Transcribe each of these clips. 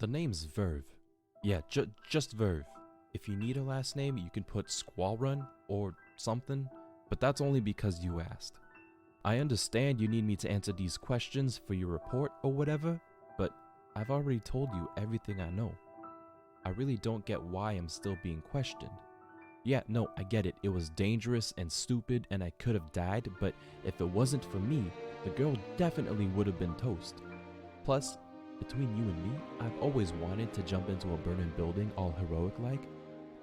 The name's Verve. Yeah, just Verve. If you need a last name, you can put Squallrun or something, but that's only because you asked. I understand you need me to answer these questions for your report or whatever, but I've already told you everything I know. I really don't get why I'm still being questioned. Yeah, no, I get it. It was dangerous and stupid and I could have died, but if it wasn't for me, the girl definitely would have been toast. Plus, between you and me, I've always wanted to jump into a burning building all heroic-like.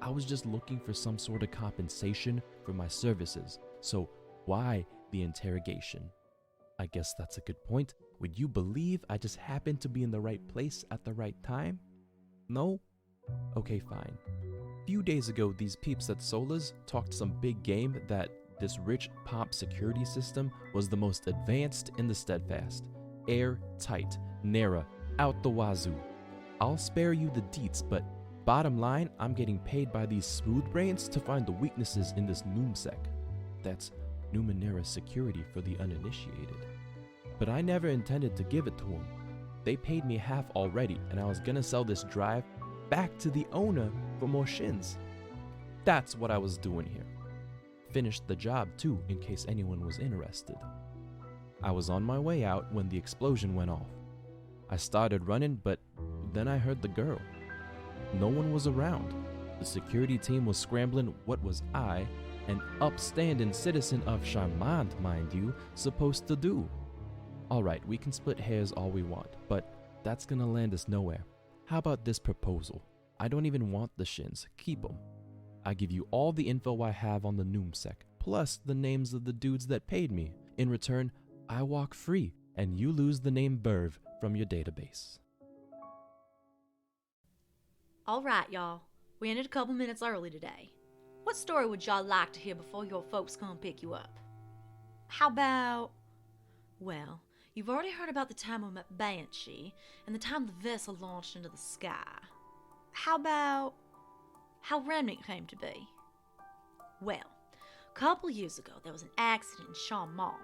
I was just looking for some sort of compensation for my services, so why the interrogation? I guess that's a good point. Would you believe I just happened to be in the right place at the right time? No? Okay, fine. A few days ago, these peeps at Sola's talked some big game that this rich pomp security system was the most advanced in the Steadfast. Airtight, Nera, out the wazoo. I'll spare you the deets, but bottom line, I'm getting paid by these smooth brains to find the weaknesses in this Numsec. That's Numenera security for the uninitiated. But I never intended to give it to them. They paid me half already, and I was gonna sell this drive back to the owner for more shins. That's what I was doing here. Finished the job too, in case anyone was interested. I was on my way out when the explosion went off. I started running, but then I heard the girl. No one was around. The security team was scrambling. What was I, an upstanding citizen of Charmant, mind you, supposed to do? Alright, we can split hairs all we want, but that's gonna land us nowhere. How about this proposal? I don't even want the shins, keep them. I give you all the info I have on the Numsec, plus the names of the dudes that paid me. In return, I walk free, and you lose the name Verve from your database. Alright, y'all. We ended a couple minutes early today. What story would y'all like to hear before your folks come pick you up? How about... Well, you've already heard about the time we met Banshee, and the time the vessel launched into the sky. How about... how Remnant came to be? Well, a couple years ago there was an accident in Charmant,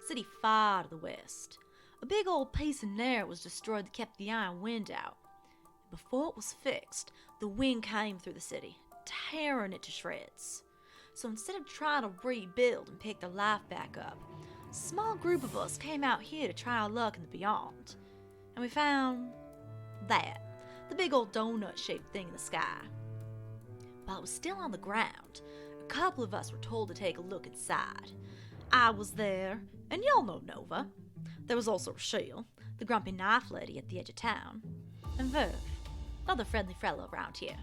a city far to the west. A big old piece of Numenera was destroyed that kept the iron wind out. Before it was fixed, the wind came through the city, tearing it to shreds. So instead of trying to rebuild and pick their life back up, a small group of us came out here to try our luck in the beyond. And we found that, the big old donut-shaped thing in the sky. While it was still on the ground, a couple of us were told to take a look inside. I was there, and y'all know Nova. There was also Rochelle, the grumpy knife lady at the edge of town, and Verve, another friendly fellow around here.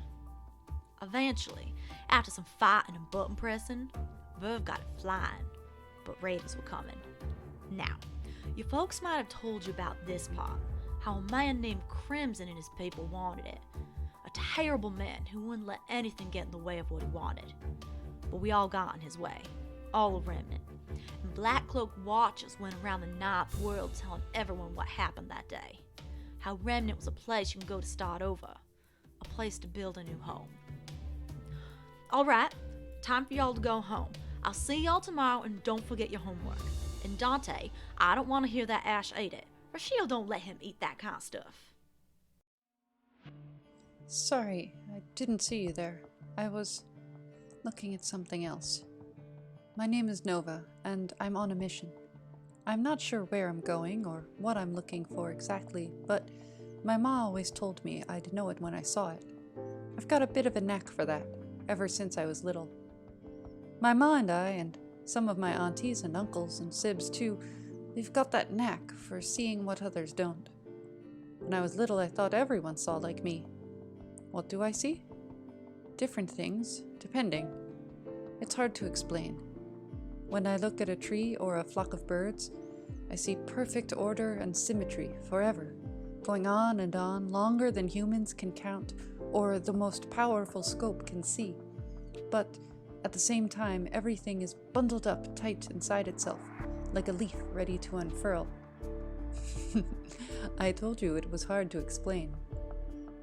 Eventually, after some fighting and button pressing, Verve got it flying, but raiders were coming. Now, your folks might have told you about this part, how a man named Crimson and his people wanted it. A terrible man who wouldn't let anything get in the way of what he wanted. But we all got in his way, all of Remnant. And Black Cloak watchers went around the ninth world telling everyone what happened that day. How Remnant was a place you can go to start over. A place to build a new home. Alright, time for y'all to go home. I'll see y'all tomorrow, and don't forget your homework. And Dante, I don't want to hear that Ash ate it. Rochelle don't let him eat that kind of stuff. Sorry, I didn't see you there. I was looking at something else. My name is Nova, and I'm on a mission. I'm not sure where I'm going or what I'm looking for exactly, but my ma always told me I'd know it when I saw it. I've got a bit of a knack for that, ever since I was little. My ma and I, and some of my aunties and uncles and sibs too, we've got that knack for seeing what others don't. When I was little, I thought everyone saw like me. What do I see? Different things, depending. It's hard to explain. When I look at a tree or a flock of birds, I see perfect order and symmetry forever, going on and on, longer than humans can count or the most powerful scope can see. But at the same time, everything is bundled up tight inside itself, like a leaf ready to unfurl. I told you it was hard to explain.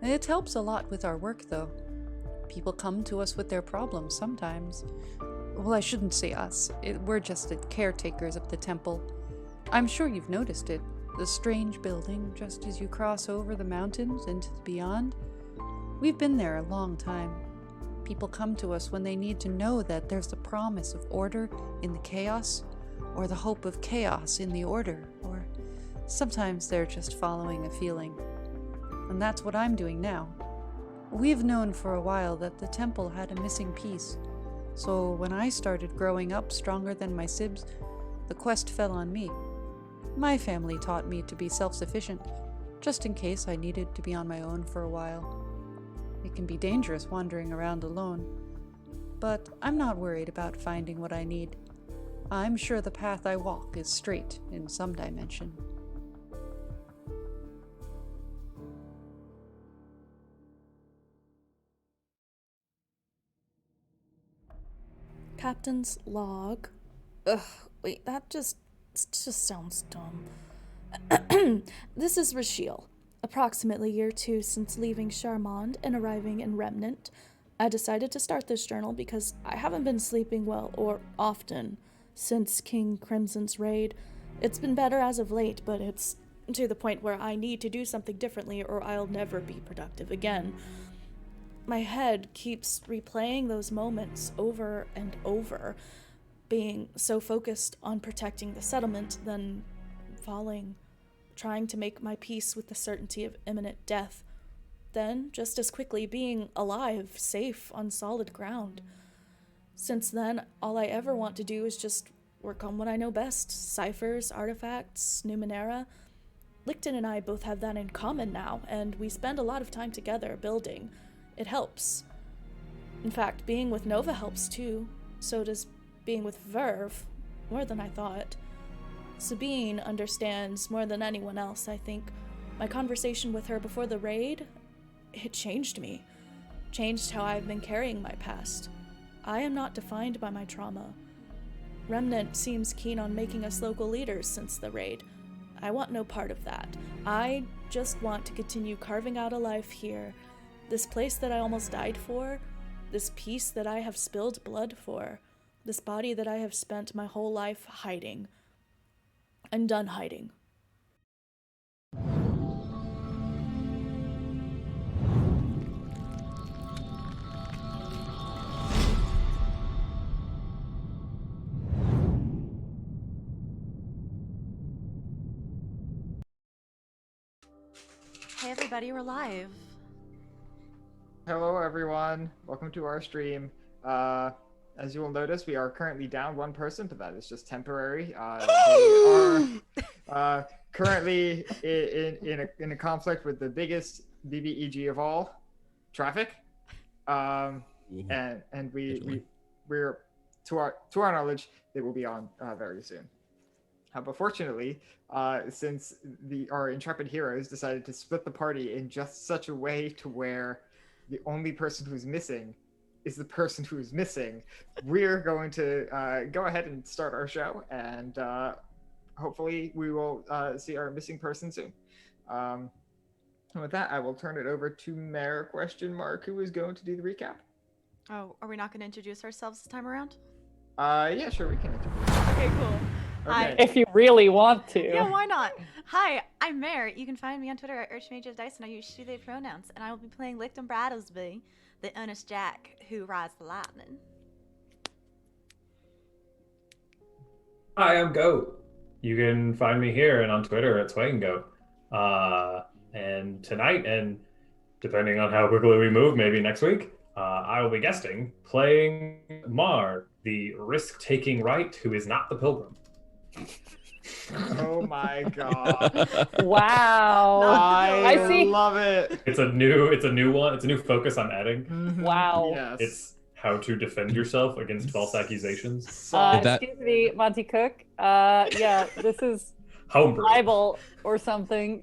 It helps a lot with our work, though. People come to us with their problems sometimes. Well, I shouldn't say us. We're just the caretakers of the temple. I'm sure you've noticed it. the strange building just as you cross over the mountains into the beyond. We've been there a long time. People come to us when they need to know that there's the promise of order in the chaos, or the hope of chaos in the order, or sometimes they're just following a feeling. And that's what I'm doing now. We've known for a while that the temple had a missing piece, so when I started growing up stronger than my sibs, the quest fell on me. My family taught me to be self-sufficient, just in case I needed to be on my own for a while. It can be dangerous wandering around alone, but I'm not worried about finding what I need. I'm sure the path I walk is straight in some dimension. Captain's log. Ugh, wait, that just sounds dumb. This is Rashiel. Approximately year 2 since leaving Charmond and arriving in Remnant, I decided to start this journal because I haven't been sleeping well, or often, since King Crimson's raid. It's been better as of late, but it's to the point where I need to do something differently or I'll never be productive again. My head keeps replaying those moments over and over, being so focused on protecting the settlement, then falling, trying to make my peace with the certainty of imminent death, then, just as quickly, being alive, safe, on solid ground. Since then, all I ever want to do is just work on what I know best: ciphers, artifacts, Numenera. Licton and I both have that in common now, and we spend a lot of time together building. It helps. In fact, being with Nova helps too. So does being with Verve, more than I thought. Sabine understands more than anyone else, I think. My conversation with her before the raid, it changed me. Changed how I've been carrying my past. I am not defined by my trauma. Remnant seems keen on making us local leaders since the raid. I want no part of that. I just want to continue carving out a life here. This place that I almost died for, this peace that I have spilled blood for, this body that I have spent my whole life hiding. I'm done hiding. Hey everybody, we're live. Hello everyone, welcome to our stream. As you will notice, we are currently down one person, but that is just temporary. They are currently in a conflict with the biggest BBEG of all, traffic. And we're to our knowledge, they will be on very soon. But fortunately, since our intrepid heroes decided to split the party in just such a way to where the only person who's missing is the person who's missing, we're going to go ahead and start our show, and hopefully we will see our missing person soon. And with that, I will turn it over to Mayor question mark, who is going to do the recap. Oh, are we not going to introduce ourselves this time around? Yeah, sure, we can introduce. Okay, cool. Hi. Okay. If you really want to. Yeah, why not? Hi, I'm Mare. You can find me on Twitter at UrchMageOfDice, and I use she, they pronouns. And I will be playing Licton Brattlesby, the honest Jack who rides the lightning. Hi, I'm Goat. You can find me here and on Twitter at SwayingGoat. And tonight, and depending on how quickly we move, maybe next week, I will be guesting, playing Mar, the risk-taking Wright who is not the Pilgrim. Oh my god! Wow. I see. love it. It's a new one. It's a new focus I'm adding. Wow. Yes. It's how to defend yourself against false accusations. Excuse me, Monty Cook. Yeah, this is Homebrew. Bible or something.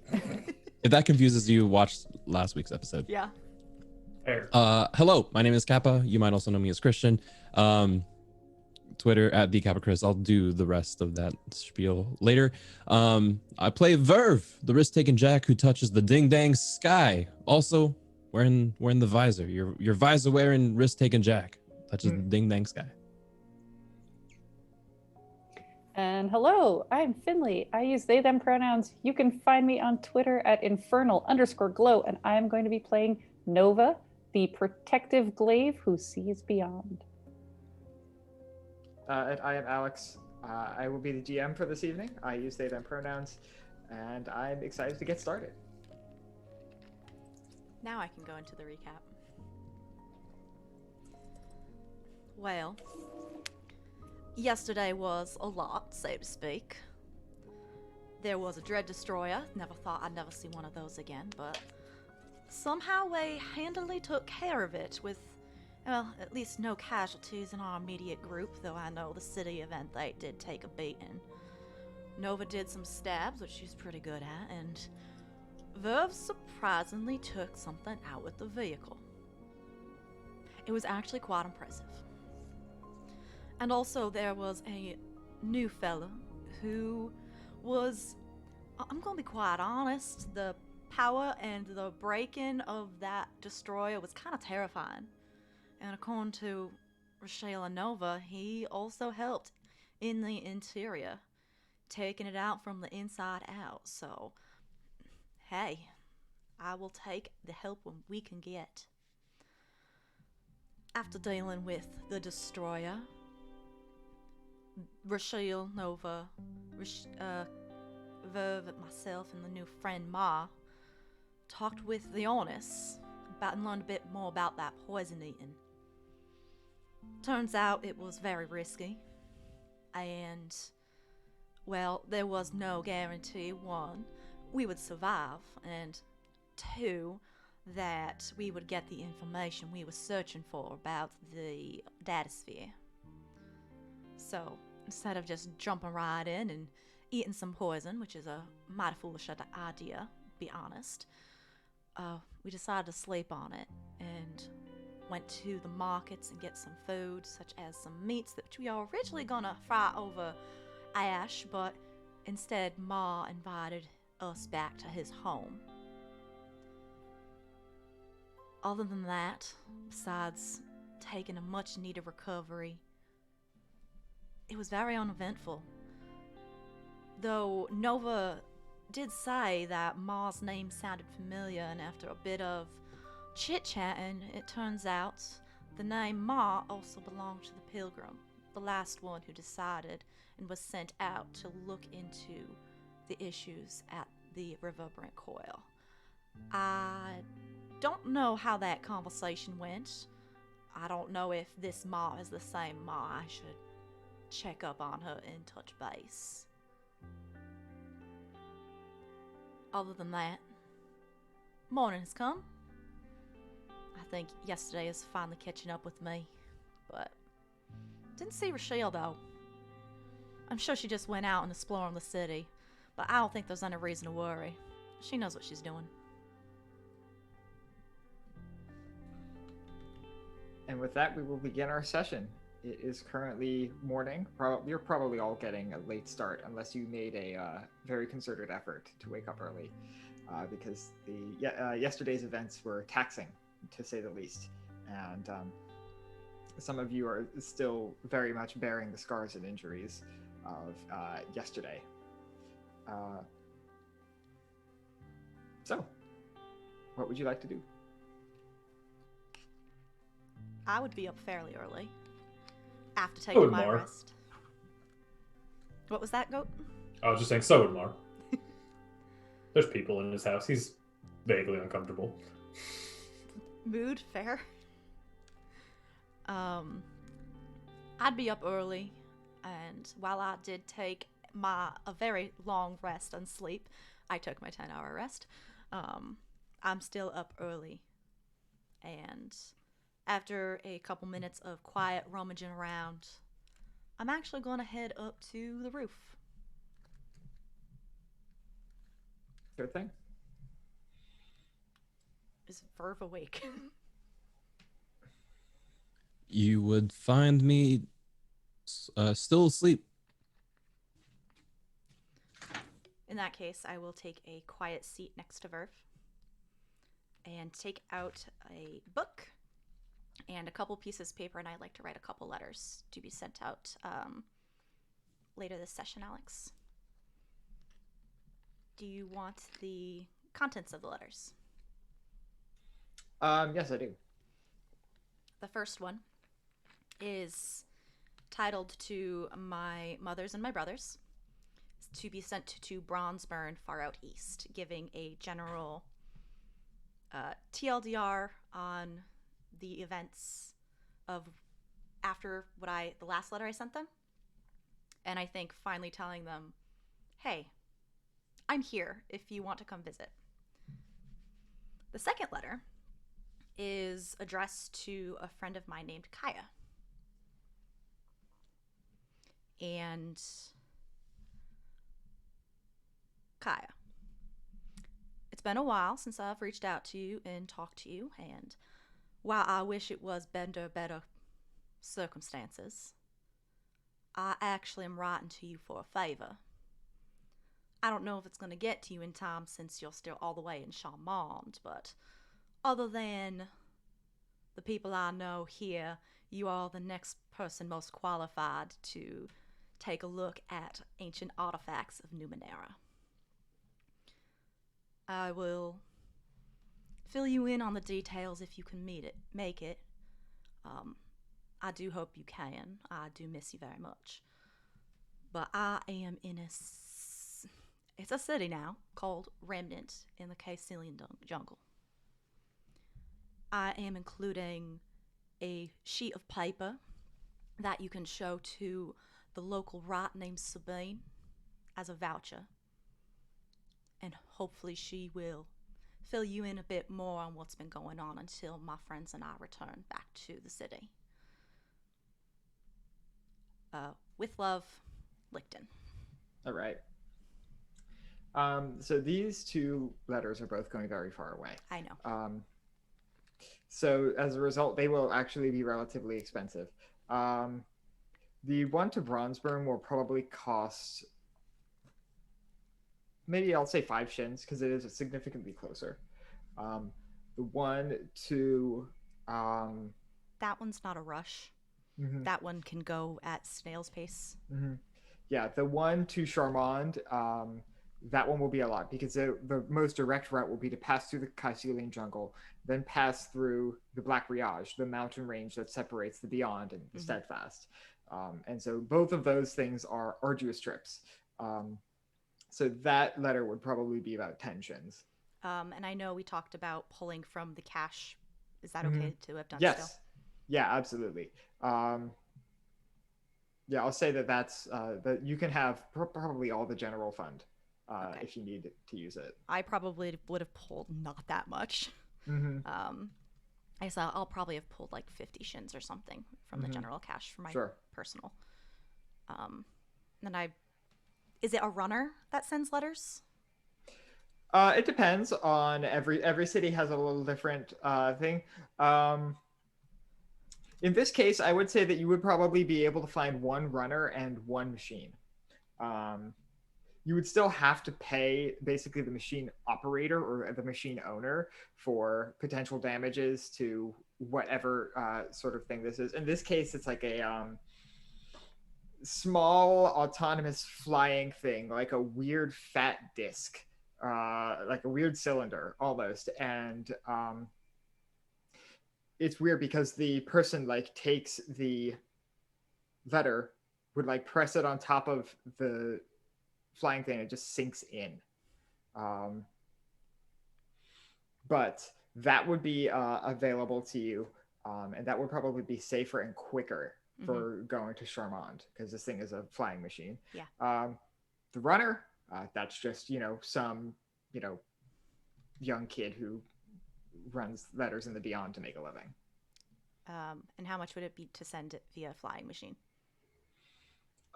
If that confuses you, watch last week's episode. Yeah. Fair. Hello, my name is Kappa. You might also know me as Christian. Twitter at @TheKappaChris. I'll do the rest of that spiel later. I play Verve, the risk-taking Jack who touches the ding-dang sky. Also, wearing the visor. Your visor-wearing risk-taking Jack touches the ding-dang sky. And hello, I'm Finley. I use they, them pronouns. You can find me on Twitter at infernal_glow, and I'm going to be playing Nova, the protective glaive who sees beyond. And I am Alex. I will be the GM for this evening. I use they, them pronouns, and I'm excited to get started. Now I can go into the recap. Well, yesterday was a lot, so to speak. There was a dread destroyer. Never thought I'd never see one of those again, but somehow they handily took care of it with, well, at least no casualties in our immediate group, though I know the city event they did take a beating. Nova did some stabs, which she's pretty good at, and Verve surprisingly took something out with the vehicle. It was actually quite impressive. And also there was a new fella who was, I'm gonna be quite honest, the power and the break-in of that destroyer was kind of terrifying. And according to Rochelle and Nova, he also helped in the interior, taking it out from the inside out. So, hey, I will take the help when we can get. After dealing with the destroyer, Rochelle, Nova, Verve, myself, and the new friend Ma talked with the Honest about and learned a bit more about that poison eating. Turns out it was very risky, and, well, there was no guarantee, one, we would survive, and two, that we would get the information we were searching for about the datasphere. So, instead of just jumping right in and eating some poison, which is a mighty foolish idea, to be honest, we decided to sleep on it and went to the markets and get some food, such as some meats that we were originally gonna fry over ash, but instead Ma invited us back to his home. Other than that, besides taking a much needed recovery, it was very uneventful. Though Nova did say that Ma's name sounded familiar, and after a bit of chit-chatting, it turns out the name Ma also belonged to the Pilgrim, the last one who decided and was sent out to look into the issues at the Reverberant Coil. I don't know how that conversation went. I don't know if this Ma is the same Ma. I should check up on her and touch base. Other than that, morning has come. I think yesterday is finally catching up with me, but didn't see Rochelle though. I'm sure she just went out and exploring the city, but I don't think there's any reason to worry. She knows what she's doing. And with that, we will begin our session. It is currently morning. You're probably all getting a late start, unless you made a very concerted effort to wake up early, because yesterday's events were taxing, to say the least. And some of you are still very much bearing the scars and injuries of yesterday. So, what would you like to do? I would be up fairly early after taking my Mar. rest. What was that, Goat? I was just saying, so would Mar. There's people in his house. He's vaguely uncomfortable. Mood fair. I'd be up early, and while I did take a very long rest and sleep, I took my 10-hour rest. I'm still up early, and after a couple minutes of quiet rummaging around, I'm actually going to head up to the roof. Good thing. Is Verve awake? You would find me still asleep. In that case, I will take a quiet seat next to Verve and take out a book and a couple pieces of paper, and I'd like to write a couple letters to be sent out later this session, Alex. Do you want the contents of the letters? Yes, I do. The first one is titled to my mothers and my brothers, to be sent to Bronzeburn, far out east, giving a general TLDR on the events of after the last letter I sent them. And I think finally telling them, hey, I'm here if you want to come visit. The second letter is addressed to a friend of mine named Kaya. And Kaya, it's been a while since I've reached out to you and talked to you, and while I wish it was better circumstances, I actually am writing to you for a favor. I don't know if it's going to get to you in time since you're still all the way in Charmant, but other than the people I know here, you are the next person most qualified to take a look at ancient artifacts of Numenera. I will fill you in on the details if you can make it. I do hope you can. I do miss you very much. But I am in it's a city now called Remnant in the Caecilian jungle. I am including a sheet of paper that you can show to the local writer named Sabine as a voucher. And hopefully she will fill you in a bit more on what's been going on until my friends and I return back to the city. With love, Licton. All right. So these two letters are both going very far away. I know. So as a result, they will actually be relatively expensive. The one to Bronzeburn will probably cost, maybe I'll say 5 shins because it is significantly closer. The one to that one's not a rush. Mm-hmm. That one can go at snail's pace. Mm-hmm. Yeah, the one to Charmand, that one will be a lot because the most direct route will be to pass through the Caecilian jungle, then pass through the Black Riage, the mountain range that separates the Beyond and the Steadfast. And so both of those things are arduous trips. So that letter would probably be about 10 shins. And I know we talked about pulling from the cache. Is that okay to have done yes. still? Yeah, absolutely. Yeah, I'll say that's that you can have probably all the general fund if you need to use it. I probably would have pulled not that much. I saw I'll probably have pulled like 50 shins or something from the general cache for my personal. Then is it a runner that sends letters? It depends on every city has a little different thing. In this case, I would say that you would probably be able to find one runner and one machine. You would still have to pay basically the machine operator or the machine owner for potential damages to whatever sort of thing this is. In this case, it's like a small autonomous flying thing, like a weird fat disc, like a weird cylinder almost. And it's weird because the person like takes the letter, would like press it on top of the flying thing, it just sinks in. But that would be available to you, and that would probably be safer and quicker for going to Charmant because this thing is a flying machine. Yeah. The runner, that's just some young kid who runs letters in the Beyond to make a living. And how much would it be to send it via flying machine?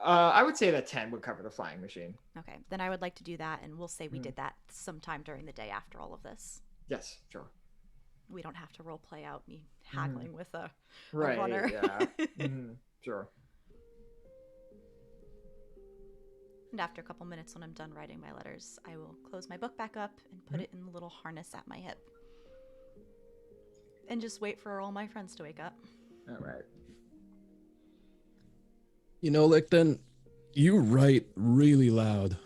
I would say that 10 would cover the flying machine. Okay, then I would like to do that, and we'll say we did that sometime during the day after all of this. Yes, sure. We don't have to role play out me haggling with a Right, runner. Yeah. Sure. And after a couple minutes, when I'm done writing my letters, I will close my book back up and put it in the little harness at my hip. And just wait for all my friends to wake up. All right. Licton, You write really loud.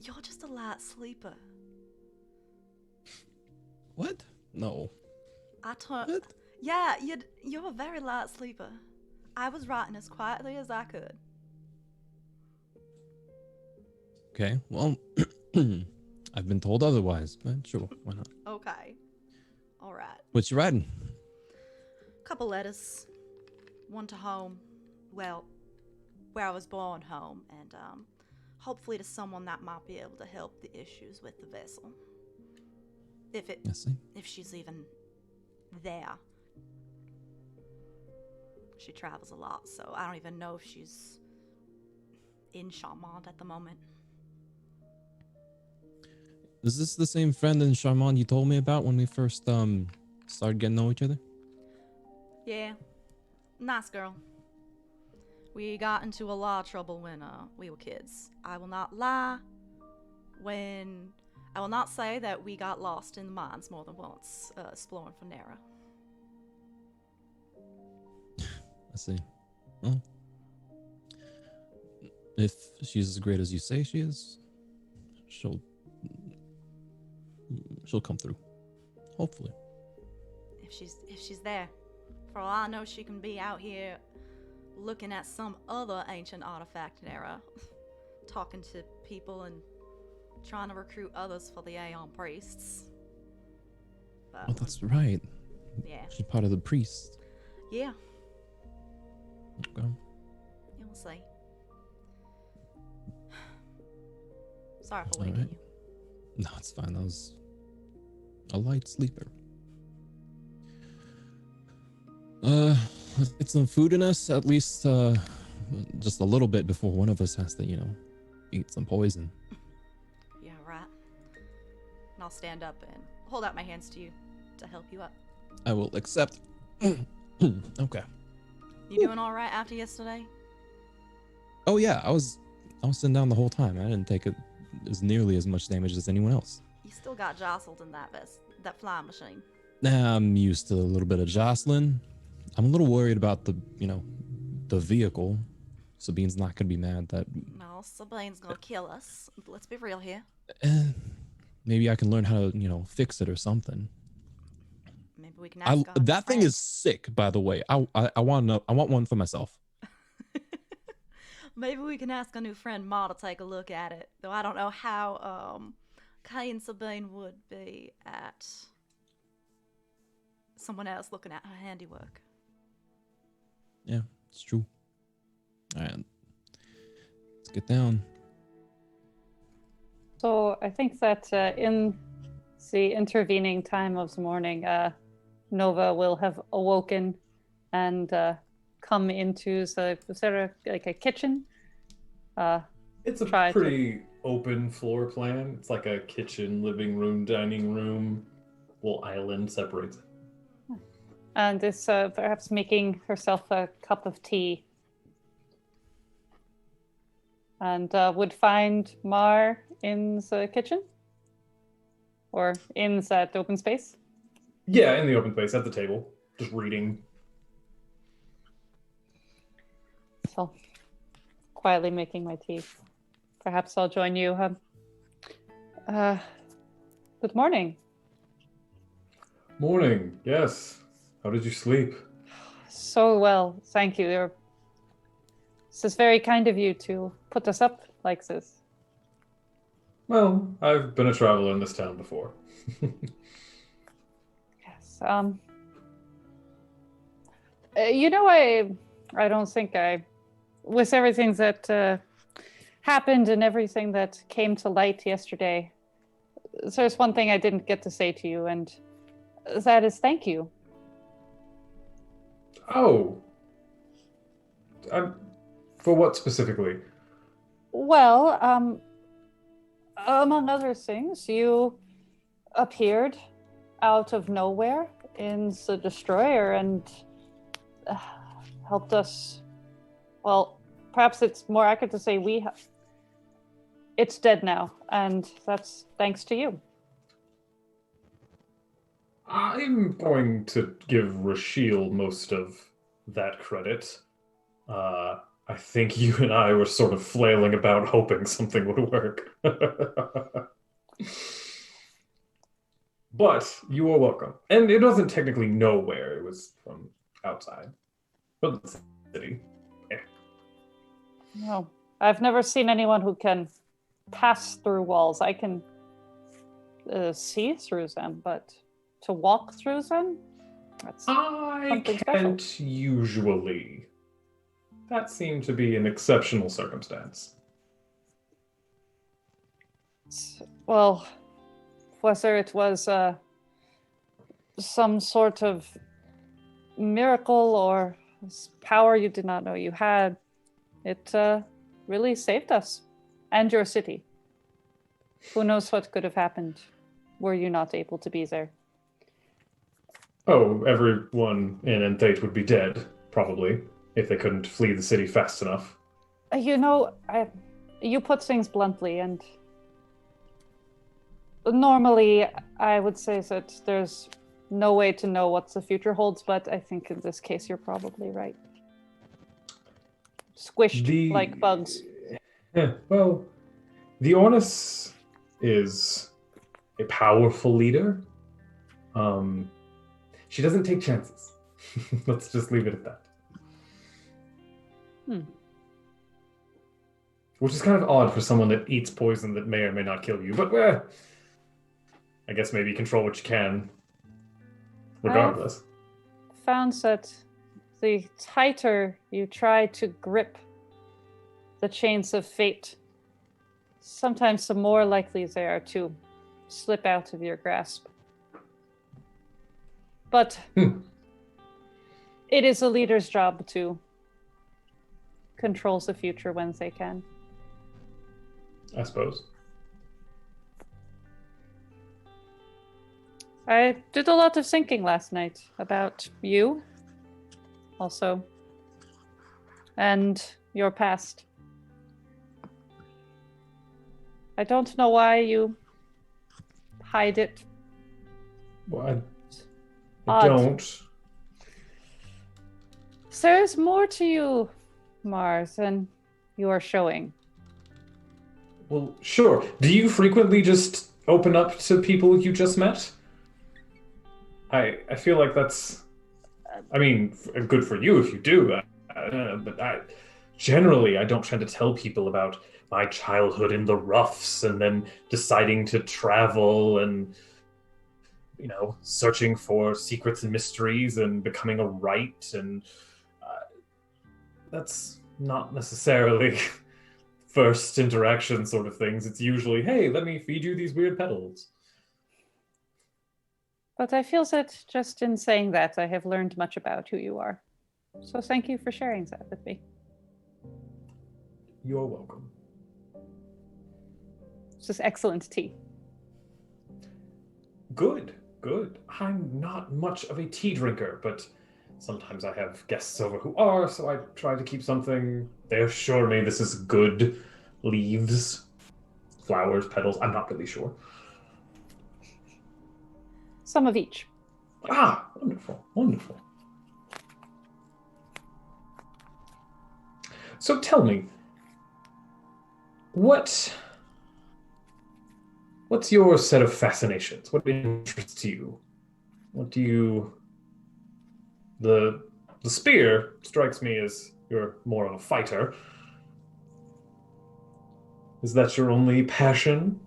You're just a light sleeper. What? No. I told. What? Yeah, you're a very light sleeper. I was writing as quietly as I could. Okay, well, I've been told otherwise, but sure, why not? Okay. All right. What you writing? Couple letters. One to home. Well, where I was born, home, and hopefully to someone that might be able to help the issues with the vessel. I see. If she's even there. She travels a lot, so I don't even know if she's in Charmant at the moment. Is this the same friend in Charmant you told me about when we first started getting to know each other? Yeah. Nice girl. We got into a lot of trouble when we were kids. I will not lie. I will not say that we got lost in the mines more than once, exploring for Nera. I see. Well, if she's as great as you say she is, she'll come through. Hopefully. If she's there. For all I know, she can be out here looking at some other ancient artifact in Nera, talking to people and trying to recruit others for the Aeon priests. But, Oh, that's right. yeah. She's part of the priest. Yeah. Okay. You'll see. Sorry for All waking right. you. No, it's fine. I was a light sleeper. Let's get some food in us, at least just a little bit before one of us has to, eat some poison. Yeah, right. And I'll stand up and hold out my hands to you to help you up. I will accept. Okay. You doing all right after yesterday? Oh yeah, I was sitting down the whole time. I didn't take as nearly as much damage as anyone else. You still got jostled in that flying machine. Nah, I'm used to a little bit of jostling. I'm a little worried about the vehicle. Sabine's not gonna be mad that. No, Sabine's gonna kill us. Let's be real here. Maybe I can learn how to, fix it or something. Maybe we can ask our that thing friend. is sick, by the way. I want one for myself. Maybe we can ask our new friend Ma to take a look at it. Though I don't know how Kay and Sabine would be at someone else looking at her handiwork. Yeah, it's true. All right, let's get down. So I think that in the intervening time of the morning, Nova will have awoken and come into is there like a kitchen? It's a Try to- pretty open floor plan. It's like a kitchen, living room, dining room. Little island separates it. And is perhaps making herself a cup of tea. And would find Mar in the kitchen? Or in that open space? Yeah, in the open space at the table, just reading. So, quietly making my tea. Perhaps I'll join you. Good morning. Morning. Yes. How did you sleep? So well, thank you. This is very kind of you to put us up like this. Well, I've been a traveler in this town before. Yes. I don't think with everything that happened and everything that came to light yesterday, there's one thing I didn't get to say to you, and that is thank you. Oh. For what specifically? Well, among other things, you appeared out of nowhere in the destroyer and helped us. Well, perhaps it's more accurate to say it's dead now, and that's thanks to you. I'm going to give Rashiel most of that credit. I think you and I were sort of flailing about hoping something would work. But you are welcome. And it doesn't technically know where it was from outside. From the city. Yeah. No, I've never seen anyone who can pass through walls. I can see through them, but to walk through them? That's I something can't special. usually. That seemed to be an exceptional circumstance. Well, whether it was some sort of miracle or power you did not know you had, it really saved us and your city. Who knows what could have happened were you not able to be there. Oh, everyone in Enthate would be dead, probably, if they couldn't flee the city fast enough. You know, you put things bluntly, and normally I would say that there's no way to know what the future holds, but I think in this case you're probably right. Squished like bugs. Well, the Ornus is a powerful leader. She doesn't take chances. Let's just leave it at that. Which is kind of odd for someone that eats poison that may or may not kill you, but I guess maybe control what you can, regardless. I've found that the tighter you try to grip the chains of fate, sometimes the more likely they are to slip out of your grasp. But it is a leader's job to control the future when they can. I suppose. I did a lot of thinking last night about you, also, and your past. I don't know why you hide it. Well, I Odd. don't. There's more to you, Mars, than you are showing. Well, sure. Do you frequently just open up to people you just met? I feel like that's... I mean, good for you if you do. But generally, I don't tend to tell people about my childhood in the roughs and then deciding to travel and, searching for secrets and mysteries and becoming a wright. And that's not necessarily first interaction sort of things. It's usually, hey, let me feed you these weird petals. But I feel that just in saying that, I have learned much about who you are. So thank you for sharing that with me. You're welcome. This is excellent tea. Good. I'm not much of a tea drinker, but sometimes I have guests over who are, so I try to keep something. They assure me this is good leaves, flowers, petals. I'm not really sure. Some of each. Ah, wonderful. So tell me, what's your set of fascinations? What interests you? What do you... The spear strikes me as you're more of a fighter. Is that your only passion?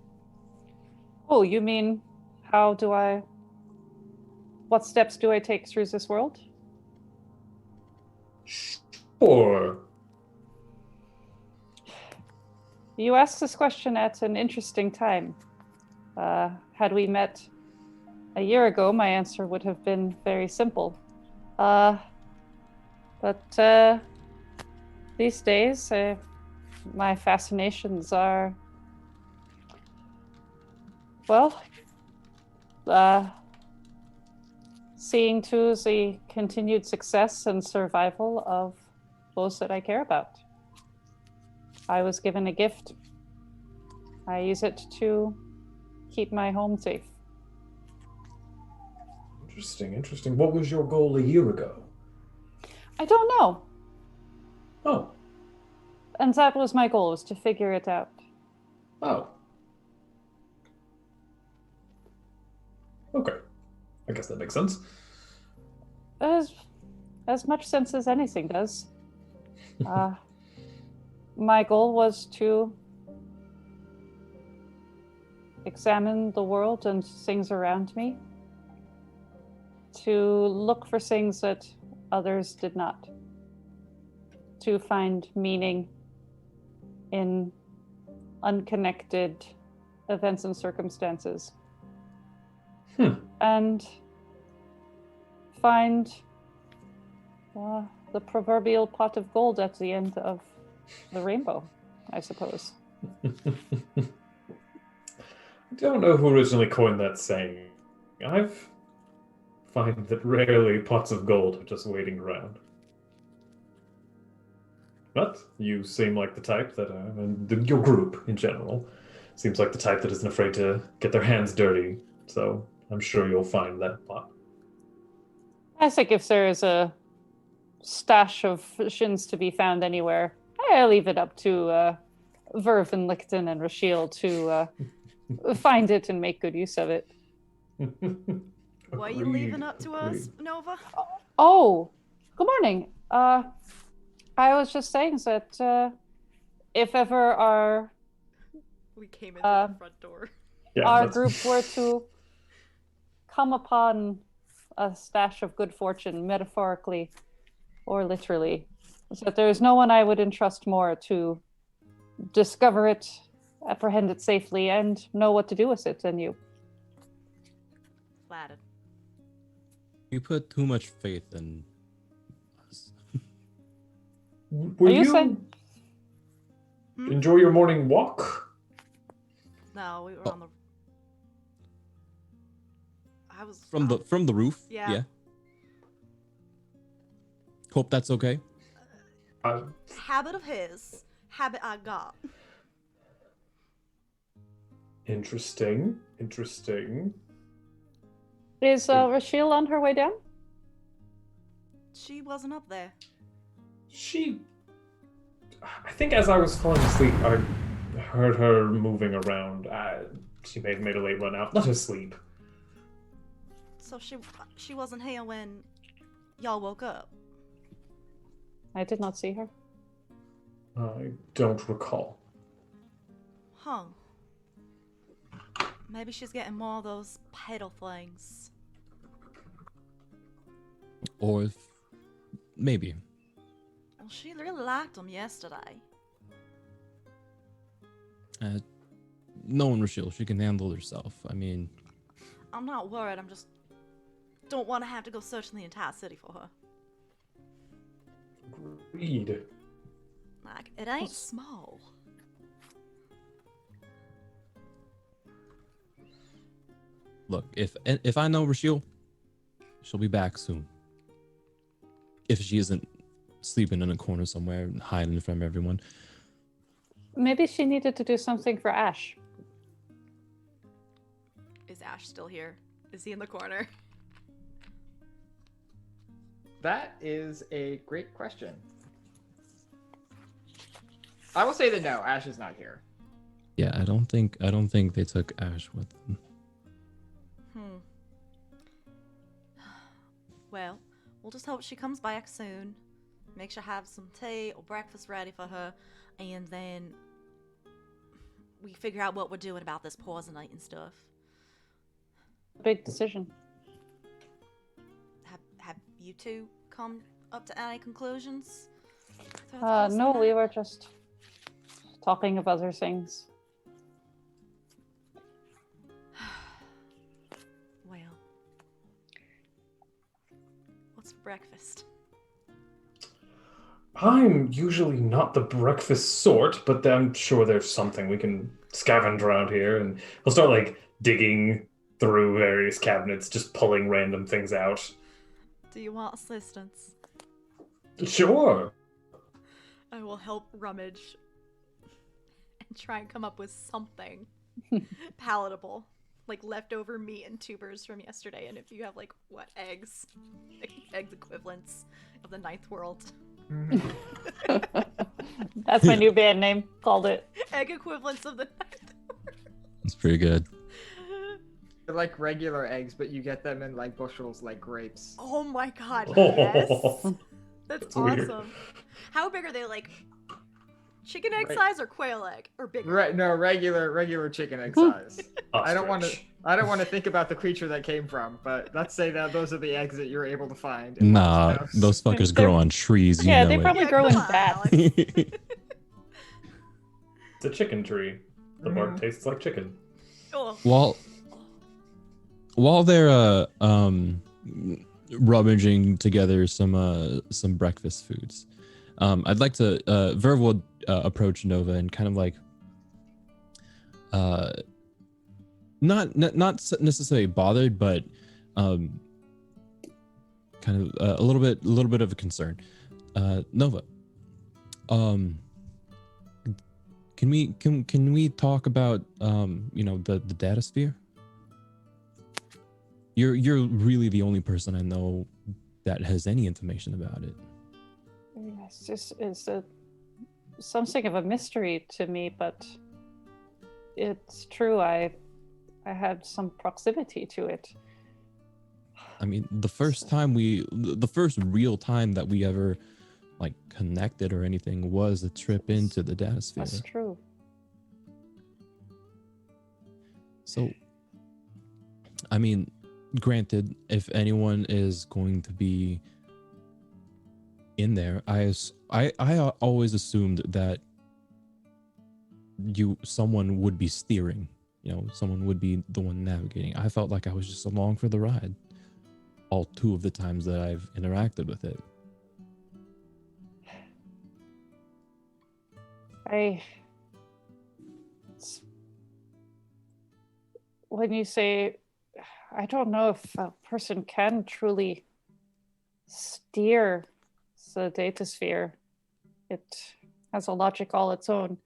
Oh, you mean, what steps do I take through this world? Sure. You asked this question at an interesting time. Had we met a year ago, my answer would have been very simple. But these days, my fascinations are, seeing to the continued success and survival of those that I care about. I was given a gift. I use it to keep my home safe. Interesting. What was your goal a year ago? I don't know. Oh. And that was my goal, was to figure it out. Oh. Okay. I guess that makes sense. As much sense as anything does. My goal was to examine the world and things around me, to look for things that others did not, to find meaning in unconnected events and circumstances, and find the proverbial pot of gold at the end of the rainbow, I suppose. I don't know who originally coined that saying. I've find that rarely pots of gold are just waiting around. But you seem like the type that, and your group in general, seems like the type that isn't afraid to get their hands dirty. So I'm sure you'll find that pot. I think if there is a stash of shins to be found anywhere, I leave it up to Verve and Licton and Rashiel to find it and make good use of it. What are you leaving up to us, Nova? Oh, good morning. I was just saying that if ever We came in the front door. Yeah, our group were to come upon a stash of good fortune, metaphorically or literally, that there is no one I would entrust more to discover it, apprehend it safely, and know what to do with it than you. Flattered. You put too much faith in us. Will Are you you saying- enjoy your morning walk? No, we were on the. I was From the roof? Yeah. Hope that's okay. Habit of his. Habit I got. Interesting. Is Rashiel on her way down? She wasn't up there. I think as I was falling asleep, I heard her moving around. She may have made a late run out. Let her sleep. So she wasn't here when y'all woke up. I did not see her. I don't recall. Huh. Maybe she's getting more of those pedal things. Or if, maybe. Well, she really liked them yesterday. No one, Rashiel. She can handle herself. I mean, I'm not worried. I'm just don't want to have to go searching the entire city for her. Agreed. Like, it ain't small. look, if I know Rashiel, she'll be back soon. If she isn't sleeping in a corner somewhere and hiding from everyone. Maybe she needed to do something for Ash. Is Ash still here? Is he in the corner? That is a great question. I will say that no, Ash is not here. Yeah, I don't think they took Ash with them. Well, we'll just hope she comes back soon. Make sure I have some tea or breakfast ready for her, and then we figure out what we're doing about this poison eating stuff. Big decision. Have you two come up to any conclusions? No, we were just talking of other things. Well, what's for breakfast? I'm usually not the breakfast sort, but I'm sure there's something we can scavenge around here, and I'll start like digging through various cabinets, just pulling random things out. Do you want assistance? Sure. I will help rummage and try and come up with something palatable, like leftover meat and tubers from yesterday. And if you have like eggs equivalents of the ninth world. That's my new band name. Called it. Egg equivalents of the night. It's pretty good. They're like regular eggs, but you get them in like bushels, like grapes. Oh my god, Oh. yes. That's That's weird. awesome. How big are they? Like chicken egg Right. size or quail egg or bigger? Right? No, regular chicken egg size. I don't want to. Ostrich. I don't want to think about the creature that came from, but let's say that those are the eggs that you're able to find. in Nah, Lost House. those fuckers grow on trees. You Yeah, know they it. probably Yeah, grow in come on, bats. Alex. It's a chicken tree. The bark tastes like chicken. Oh, While they're rummaging together some breakfast foods, I'd like to Verve would approach Nova and kind of like not necessarily bothered, but kind of a little bit of a concern. Nova, can we talk about the data sphere? You're really the only person I know that has any information about it. It's something of a mystery to me, but it's true. I had some proximity to it. I mean, the first real time that we ever like connected or anything was a trip into the data sphere. That's true. So, I mean, granted, if anyone is going to be in there, I always assumed that someone would be steering. Someone would be the one navigating. I felt like I was just along for the ride. All 2 of the times that I've interacted with it. When you say, I don't know if a person can truly steer the data sphere. It has a logic all its own.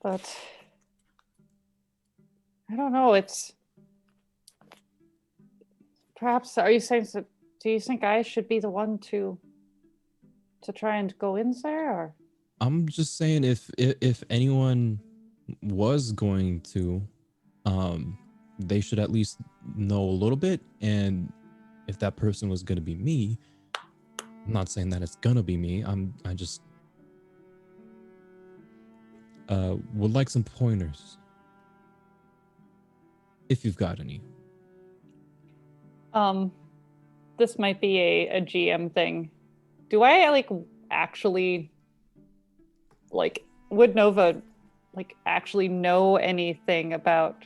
But I don't know, perhaps, are you saying, do you think I should be the one to try and go in there, or? I'm just saying, if anyone was going to, they should at least know a little bit. And if that person was going to be me, I'm not saying that it's going to be me. I just would like some pointers, if you've got any. This might be a GM thing. Do I actually would Nova actually know anything about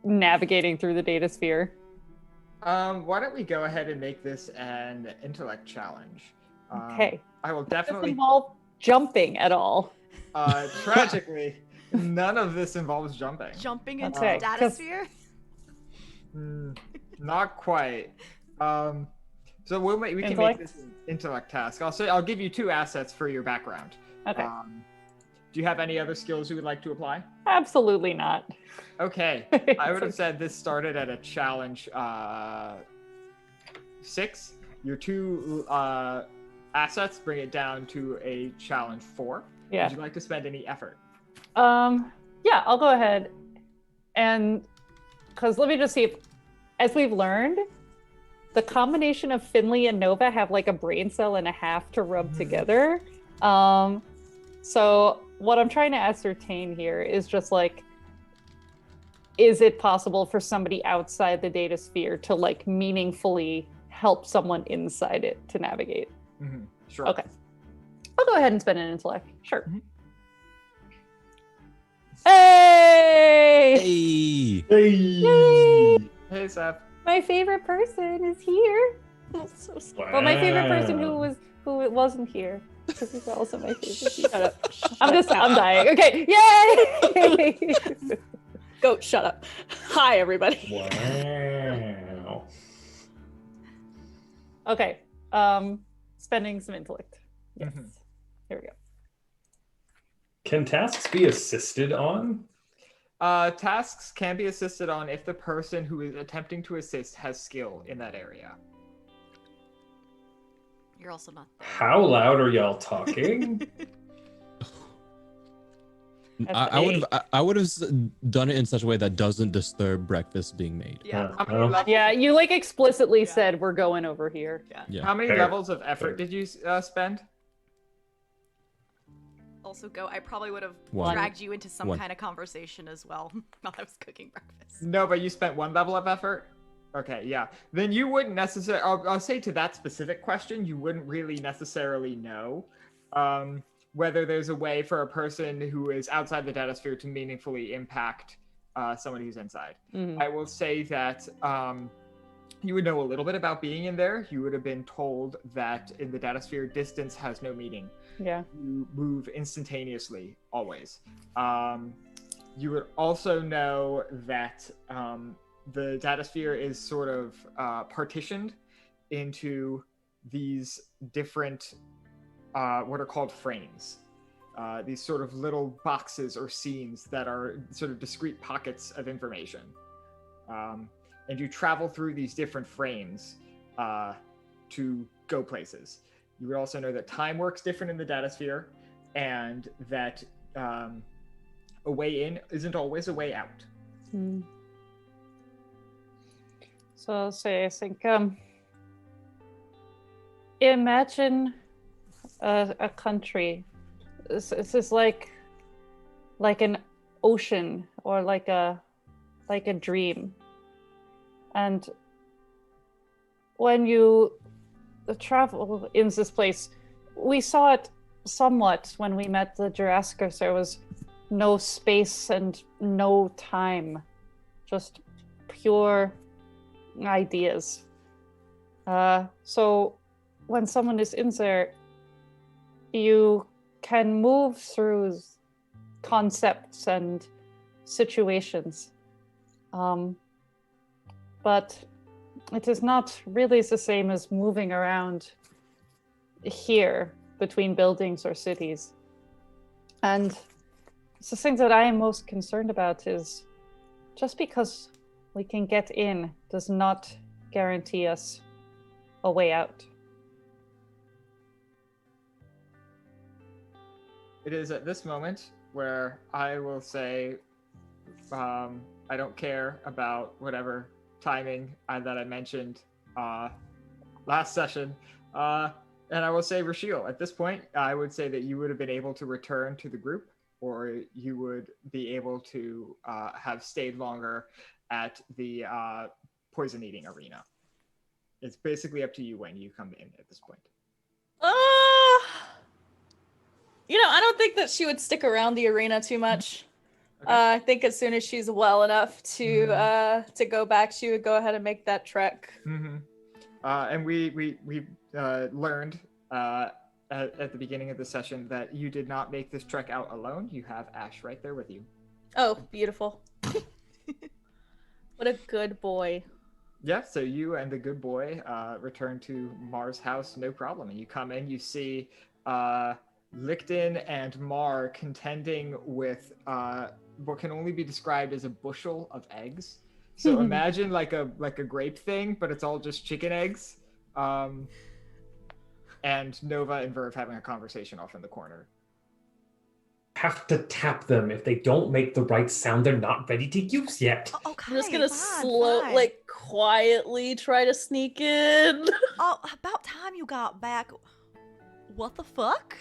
navigating through the data sphere? Why don't we go ahead and make this an intellect challenge? Okay. I will Does definitely. this involve jumping at all? Tragically, none of this involves jumping. jumping into Okay, the data 'cause- sphere? Not quite. So we can make Intellect? this an intellect task. I'll give you 2 assets for your background. Okay. Do you have any other skills you would like to apply? Absolutely not. Okay. I would have said this started at a challenge 6. Your 2 assets bring it down to a challenge 4. Yeah. Would you like to spend any effort? Yeah, I'll go ahead. And because let me just see if, as we've learned, the combination of Finley and Nova have a brain cell and a half to rub together. So what I'm trying to ascertain here is just is it possible for somebody outside the data sphere to meaningfully help someone inside it to navigate? Mm-hmm. Sure. Okay. I'll go ahead and spend an intellect. Sure. Mhm. Hey! Hey! Yay! Hey, Seth. My favorite person is here. So Well, my favorite person who wasn't here. Because he's also my favorite. Shut up. I'm dying. Okay. Yay! Goat, shut up. Hi, everybody. Wow. Okay. Spending some intellect. Yes. Mhm. Here we go. Can tasks be assisted on? Tasks can be assisted on if the person who is attempting to assist has skill in that area. You're also not there. How loud are y'all talking? I would have done it in such a way that doesn't disturb breakfast being made. Yeah. How many Well, levels? Yeah, you like explicitly Yeah. said we're going over here. Yeah. How many Fair. levels of effort Fair. did you spend? Also, Go, I probably would have One. dragged you into some One. kind of conversation as well while I was cooking breakfast. No, but you spent 1 level of effort? Okay, yeah. Then you wouldn't necessarily, I'll say to that specific question, you wouldn't really necessarily know whether there's a way for a person who is outside the data sphere to meaningfully impact someone who's inside. Mhm. I will say that you would know a little bit about being in there. You would have been told that in the data sphere, distance has no meaning. Yeah. You move instantaneously, always. You would also know that the data sphere is sort of partitioned into these different, what are called frames. These sort of little boxes or scenes that are sort of discrete pockets of information. And you travel through these different frames to go places. You would also know that time works different in the data sphere, and that a way in isn't always a way out. So I'll say, I think, imagine a country. This is like an ocean or like a dream. And when you travel in this place, we saw it somewhat when we met the Jurassicus. There was no space and no time, just pure ideas. So when someone is in there, you can move through concepts and situations. But it is not really the same as moving around here between buildings or cities. And the thing that I am most concerned about is just because we can get in does not guarantee us a way out. It is at this moment where I will say, I don't care about whatever timing that I mentioned last session. And I will say, Rashiel, at this point, I would say that you would have been able to return to the group, or you would be able to have stayed longer at the poison eating arena. It's basically up to you when you come in at this point. I don't think that she would stick around the arena too much. Okay. I think as soon as she's well enough to go back, she would go ahead and make that trek. Mm-hmm. And we learned at the beginning of the session that you did not make this trek out alone. You have Ash right there with you. Oh, beautiful. What a good boy. Yeah, so you and the good boy return to Mar's house, no problem. And you come in, you see Licton and Mar contending with what can only be described as a bushel of eggs. So imagine like a grape thing, but it's all just chicken eggs. And Nova and Verve having a conversation off in the corner. Have to tap them. If they don't make the right sound, they're not ready to use yet. Okay, I'm just gonna fine. quietly try to sneak in. Oh, about time you got back. What the fuck?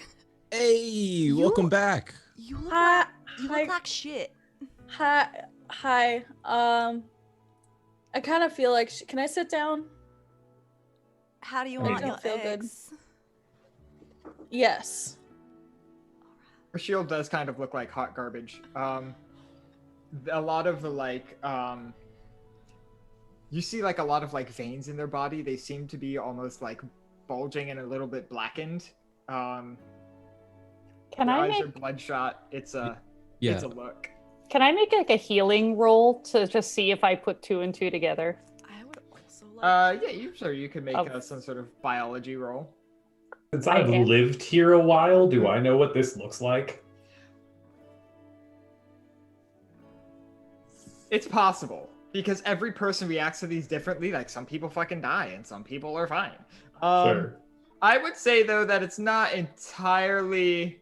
Hey, welcome back. You look Hi. like you look like shit. Hi. I kind of feel like. Can I sit down? How do you I want don't your feel good. eggs? Yes. Her shield does kind of look like hot garbage. A lot of the you see like a lot of like veins in their body. They seem to be almost like bulging and a little bit blackened. Can Their I eyes make are bloodshot. It's a look. Can I make like a healing roll to just see if I put 2 and 2 together? I would also like. Yeah, you could make some sort of biology roll. Since I I've am. lived here a while, do I know what this looks like? It's possible because every person reacts to these differently. Like some people fucking die and some people are fine. Sure. I would say though that it's not entirely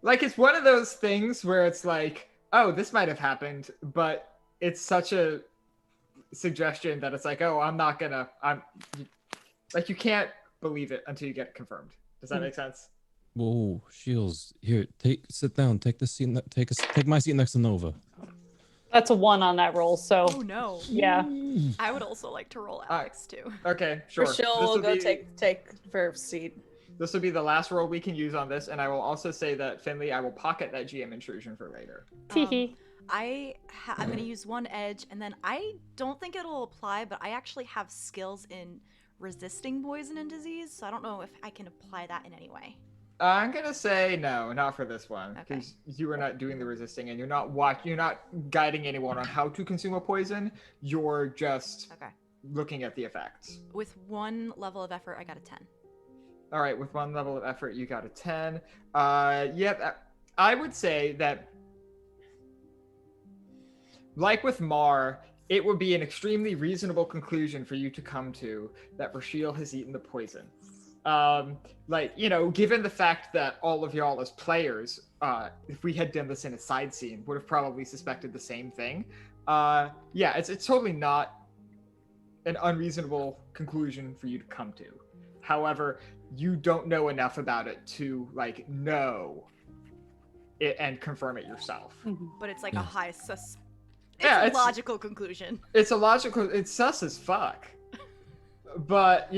like it's one of those things where it's like, oh, this might have happened, but it's such a suggestion that it's like, oh, I'm like you can't believe it until you get it confirmed. Does that make sense? Whoa, Shields, here, sit down, take the seat, take my seat next to Nova. That's a 1 on that roll, so Oh no. yeah. I would also like to roll Alex too. Okay, sure. Rochelle will go take Verve's seat. This will be the last roll we can use on this, and I will also say that Finley, I will pocket that GM intrusion for later. Teehee. I'm going to use 1 edge, and then I don't think it'll apply, but I actually have skills in resisting poison and disease, so I don't know if I can apply that in any way. I'm gonna say no, not for this one, Okay. because you are not doing the resisting, and you're not guiding anyone on how to consume a poison. You're just Okay. looking at the effects. With 1 level of effort, I got a 10. All right, with 1 level of effort, you got a 10. I would say that, like with Mar, it would be an extremely reasonable conclusion for you to come to that Rashiel has eaten the poison. Given the fact that all of y'all as players, if we had done this in a side scene, would have probably suspected the same thing. It's totally not an unreasonable conclusion for you to come to. However, you don't know enough about it to know it and confirm it yourself. But it's like a high sus. Yeah, It's a logical conclusion. It's it's sus as fuck. But,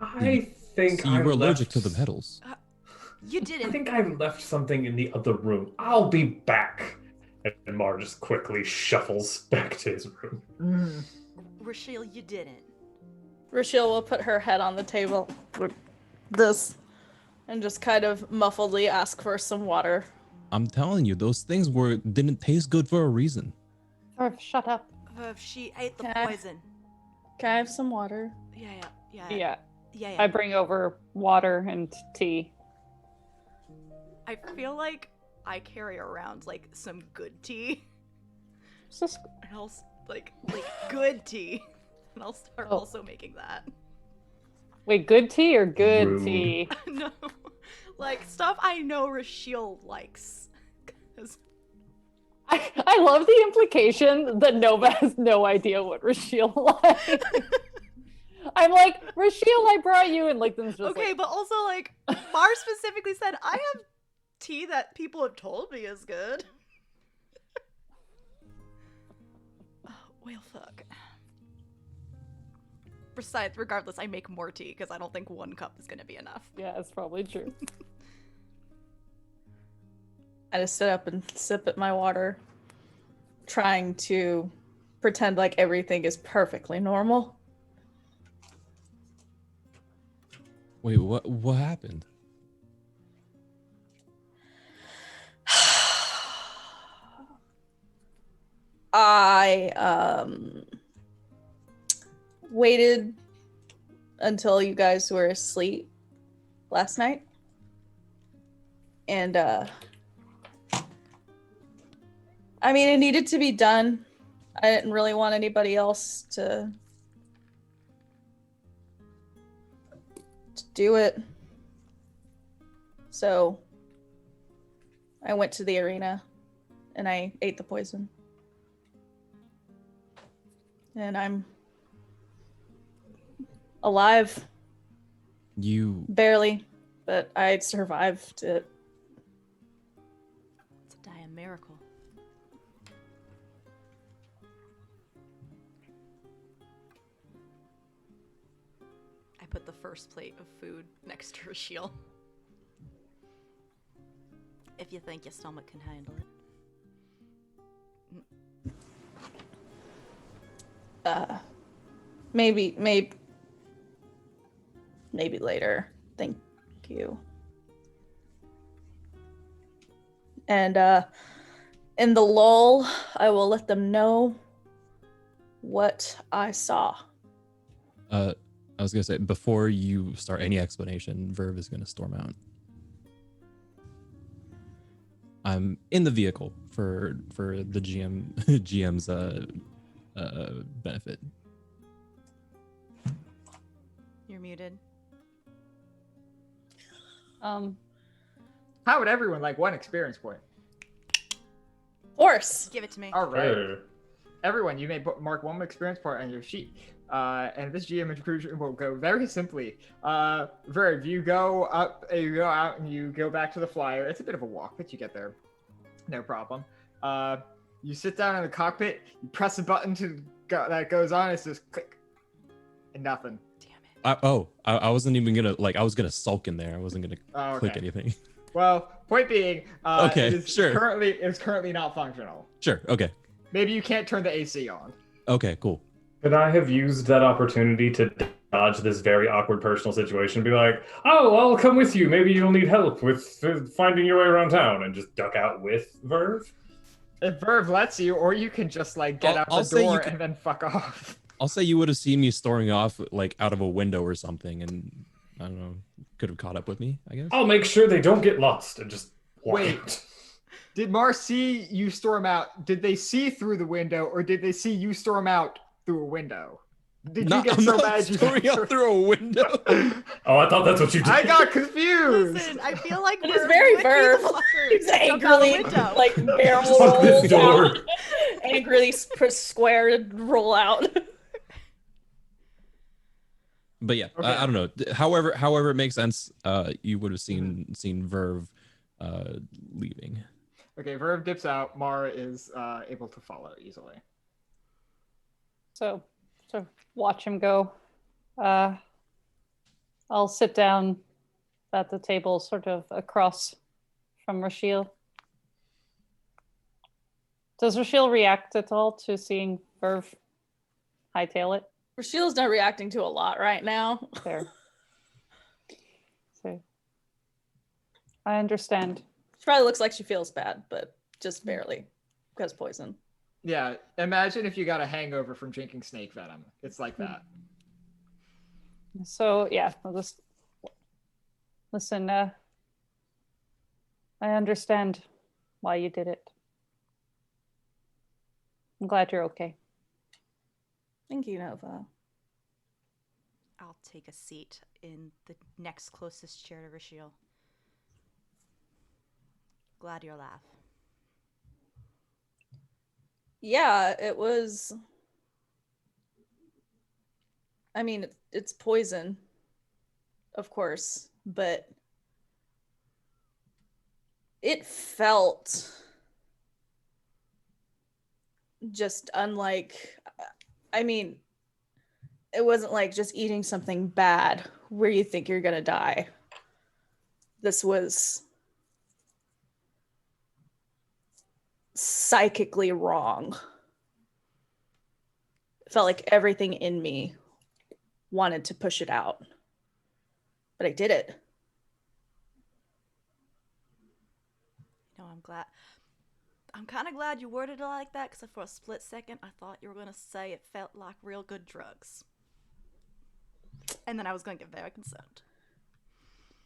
I think So you were allergic left... to the metals. You I didn't. think I left something in the other room. I'll be back. And Mar just quickly shuffles back to his room. Rochelle, you didn't. Rochelle will put her head on the table with this and just kind of muffledly ask for some water. I'm telling you, those things didn't taste good for a reason. Verve, shut up. She ate the Okay. poison. Can I have some water? Yeah. Yeah. I bring over water and tea. I feel like I carry around some good tea. Is this- And I'll like good tea. And I'll start also making that. Wait, good tea or good Rude. tea? No. Stuff I know Rashiel likes. 'Cause I love the implication that Nova has no idea what Rashiel likes. I'm like, Rashiel, I brought you, and them's just okay, but also Mar specifically said I have tea that people have told me is good. Oh, well, fuck. Besides, regardless, I make more tea because I don't think 1 cup is gonna be enough. Yeah, that's probably true. I just sit up and sip at my water, trying to pretend like everything is perfectly normal. Wait, what happened? I waited until you guys were asleep last night. And it needed to be done. I didn't really want anybody else to do it. So I went to the arena and I ate the poison. And I'm alive. You Barely, but I survived it. It's a damn miracle. I put the first plate of food next to Rashiel. If you think your stomach can handle it. Maybe later. Thank you. And in the lull, I will let them know what I saw. I was gonna say, before you start any explanation, Verve is gonna storm out. I'm in the vehicle for the GM's benefit. You're muted. How would everyone like one experience point? Horse. Give it to me. All right. Sure. Everyone, you may mark one experience point on your sheet. And this GM intrusion will go very simply. Verve, you go up, you go out, and you go back to the flyer. It's a bit of a walk, but you get there. No problem. You sit down in the cockpit, you press a button that goes on, it's just click. And nothing. Damn it. I wasn't even gonna I was gonna sulk in there. I wasn't gonna Oh, click okay. anything. Well, point being, Okay, it is sure. currently not functional. Sure. Okay. Maybe you can't turn the AC on. Okay. Cool. Could I have used that opportunity to dodge this very awkward personal situation? Be like, oh, I'll come with you. Maybe you'll need help with finding your way around town, and just duck out with Verve? If Verve lets you, or you can just like get I'll out say the you door can- and then fuck off. I'll say you would have seen me storming off out of a window or something, and I don't know, could have caught up with me, I guess. I'll make sure they don't get lost and just walk Wait. out. Did Mars see you storm out? Did they see through the window, or did they see you storm out through a window? Did you get I'm so not bad you storming out through a window. Oh, I thought that's what you did. I got confused. Listen, I feel like It is we're very with you, Verve. fucker. He's Jump out the angrily, window. like, barrel Fuck this rolls door. out. Angrily square and roll out. But yeah, Okay. I don't know. However it makes sense. You would have seen Verve leaving. Okay, Verve dips out. Mara is able to follow easily. So watch him go. I'll sit down at the table, sort of across from Rashiel. Does Rashiel react at all to seeing Verve hightail it? Rashiel's not reacting to a lot right now. Fair. So I understand. She probably looks like she feels bad, but just barely because poison. Yeah, imagine if you got a hangover from drinking snake venom. It's like that. So yeah, I'll just listen. I understand why you did it. I'm glad you're okay. Thank you, Nova. I'll take a seat in the next closest chair to Rashiel. Glad you're alive. Yeah, it was. I mean, it's poison, of course, but it felt just unlike. I mean, it wasn't like just eating something bad where you think you're gonna die. This was psychically wrong. It felt like everything in me wanted to push it out, but I did it. You know, I'm kind of glad you worded it like that, because for a split second I thought you were going to say it felt like real good drugs. And then I was going to get very concerned.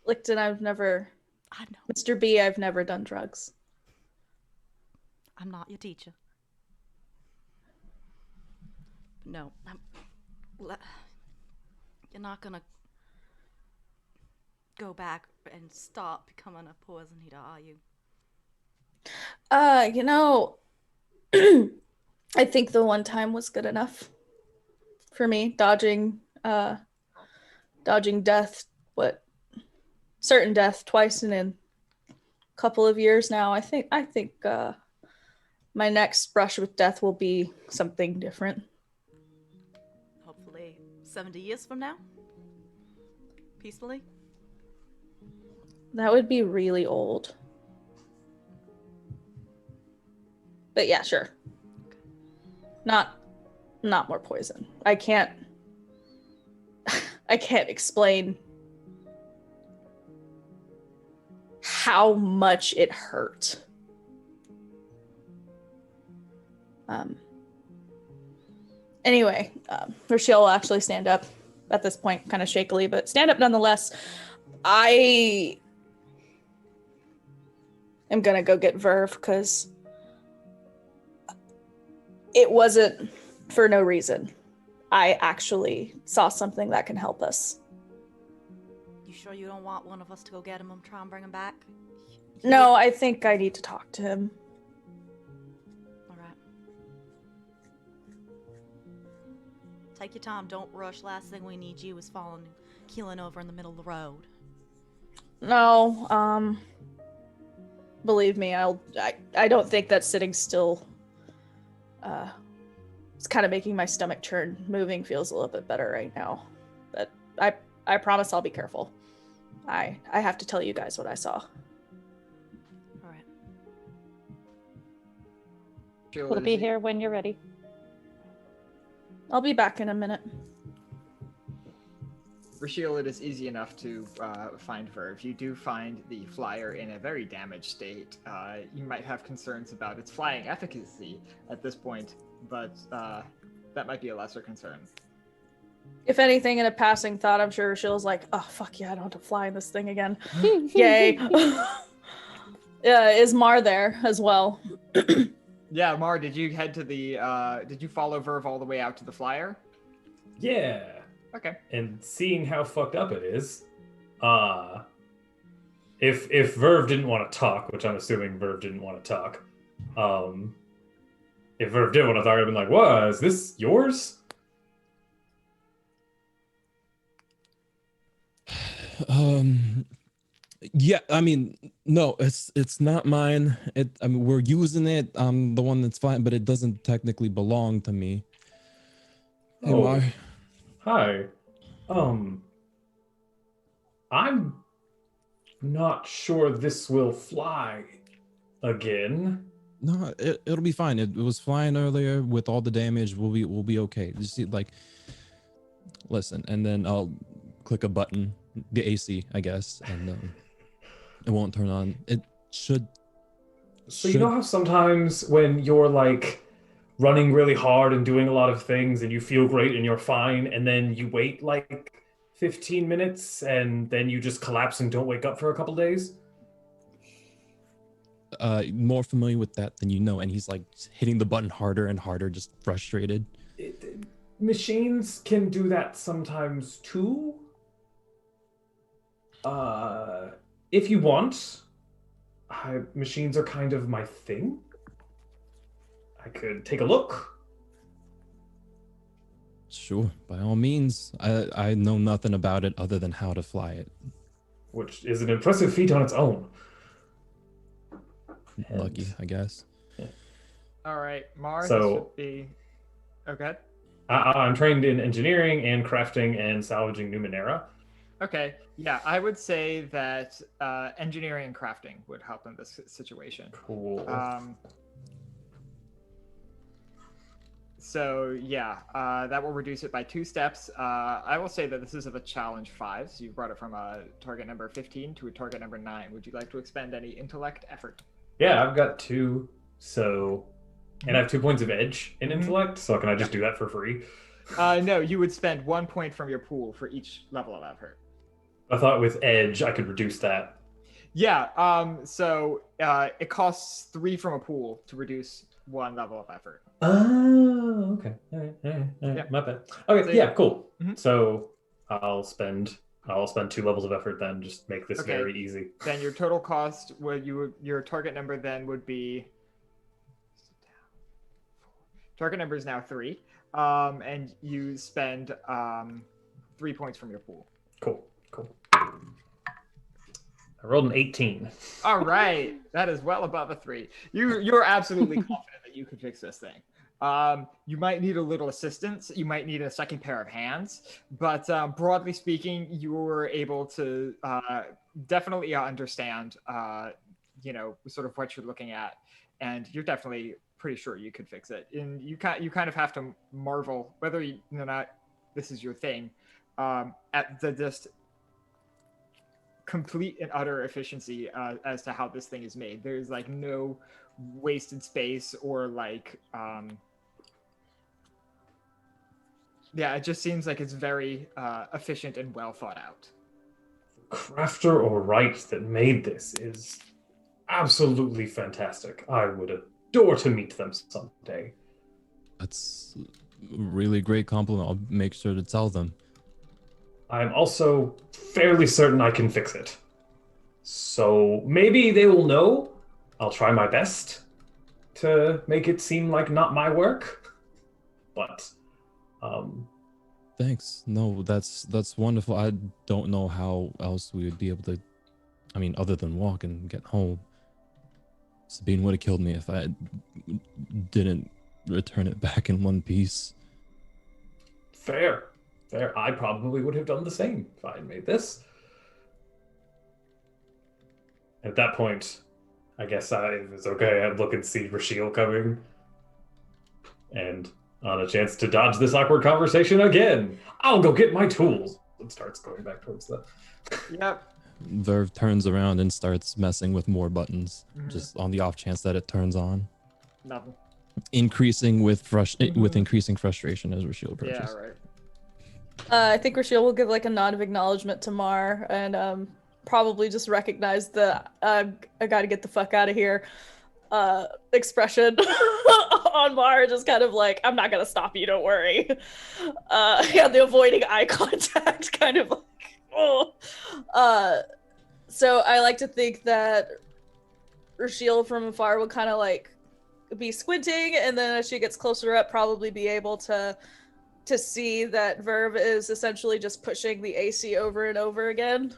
Licton, I've never. I know. Mr. B, I've never done drugs. I'm not your teacher. No, you're not gonna go back and stop becoming a poison eater, are you? You know, I think the one time was good enough for me. Dodging death, certain death twice in a couple of years now. I think my next brush with death will be something different. Hopefully 70 years from now? Peacefully? That would be really old. But yeah, sure. Not more poison. I can't explain how much it hurt. Anyway, Rochelle will actually stand up at this point, kind of shakily, but stand up nonetheless. I am gonna go get Verve because it wasn't for no reason. I actually saw something that can help us. You sure you don't want one of us to go get him and try and bring him back? No, I think I need to talk to him. All right. Take your time. Don't rush. Last thing we need you is falling, keeling over in the middle of the road. No, believe me, I don't think that sitting still, it's kind of making my stomach churn. Moving feels a little bit better right now. But I promise I'll be careful. I have to tell you guys what I saw. All right. We'll be here when you're ready. I'll be back in a minute. Rashiel, it is easy enough to find Verve. You do find the flyer in a very damaged state. You might have concerns about its flying efficacy at this point, but that might be a lesser concern. If anything, in a passing thought, I'm sure Rachel's like, oh, fuck yeah, I don't have to fly in this thing again. Yay. Is Mar there as well? Yeah, Mar, did you head to the, did you follow Verve all the way out to the flyer? Yeah. Okay. And seeing how fucked up it is, if Verve didn't want to talk, which I'm assuming Verve didn't want to talk, if Verve did want to talk, I'd have been like, "What? Is this yours?" Yeah, I mean, no, it's not mine. I mean, we're using it. I'm the one that's fine, but it doesn't technically belong to me. Hey, Oh. Mar. Hi. I'm not sure this will fly again. No, it'll be fine. It was flying earlier with all the damage. We'll be okay. Just see, like, listen, and then I'll click a button, the AC, I guess, and it won't turn on. It should. So you know how sometimes when you're like running really hard and doing a lot of things and you feel great and you're fine, and then you wait like 15 minutes and then you just collapse and don't wake up for a couple days? More familiar with that than you know, and he's like hitting the button harder and harder, just frustrated. Machines can do that sometimes too. If you want, machines are kind of my thing. I could take a look. Sure, by all means. I know nothing about it other than how to fly it. Which is an impressive feat on its own. Lucky, I guess. Yeah. All right, Mar, So- this should be... Okay. I'm trained in engineering and crafting and salvaging Numenera. Okay, yeah, I would say that engineering and crafting would help in this situation. Cool. So yeah, that will reduce it by 2 steps. I will say that this is of a challenge 5, so you brought it from a target number 15 to a target number 9. Would you like to expend any intellect effort? Yeah, I've got 2, so... And I have 2 points of edge in intellect, so can I just do that for free? No, you would spend 1 point from your pool for each level of effort. I thought with edge I could reduce that. Yeah, so it costs 3 from a pool to reduce 1 level of effort. Oh, okay. All right. Yeah. My bad. Okay, So yeah, cool. Mhm. So I'll spend 2 levels of effort then, just make this Okay. very easy. Then your total cost, your target number then would be... Target number is now 3, and you spend 3 points from your pool. Cool. I rolled an 18. All right, that is well above a 3. You're absolutely confident that you could fix this thing. You might need a little assistance. You might need a second pair of hands, but broadly speaking, you were able to definitely understand, sort of what you're looking at, and you're definitely pretty sure you could fix it. And you kind of have to marvel whether or not this is your thing at the just complete and utter efficiency as to how this thing is made. There's like no wasted space or like it just seems like it's very efficient and well thought out. The crafter or wright that made this is absolutely fantastic. I would adore to meet them someday. That's a really great compliment. I'll make sure to tell them. I'm also fairly certain I can fix it. So maybe they will know. I'll try my best to make it seem like not my work. But um, Thanks. No, that's wonderful. I don't know how else we would be able to. I mean, other than walk and get home. Sabine would have killed me if I didn't return it back in one piece. fair. Fair. I probably would have done the same if I had made this. At that point, I guess if it's okay, I'd look and see Rashiel coming. And on a chance to dodge this awkward conversation again, I'll go get my tools. And starts going back towards the. Yep. Verve turns around and starts messing with more buttons, Mhm. just on the off chance that it turns on, Nothing. increasing with increasing frustration as Rashiel approaches. Yeah, right. I think Rochelle will give like a nod of acknowledgement to Mar and probably just recognize the I gotta get the fuck out of here expression on Mar, just kind of like, I'm not gonna stop you, don't worry. Yeah, the avoiding eye contact kind of like, oh. So I like to think that Rochelle from afar will kind of like be squinting, and then as she gets closer up, probably be able to see that Verve is essentially just pushing the AC over and over again.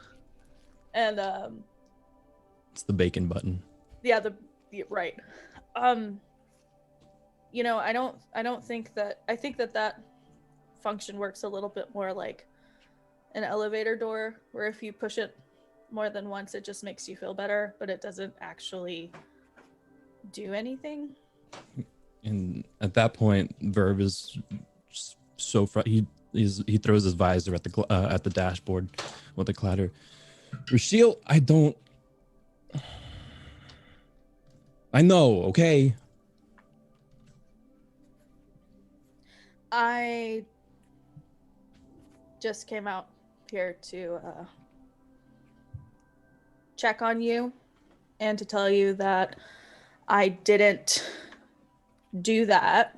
And It's the bacon button. yeah, right. You know, I don't think that, I think that function works a little bit more like an elevator door, where if you push it more than once, it just makes you feel better, but it doesn't actually do anything. And at that point, Verve is just so he throws his visor at the dashboard with a clatter. Rashiel, I know, okay? I just came out here to check on you and to tell you that I didn't do that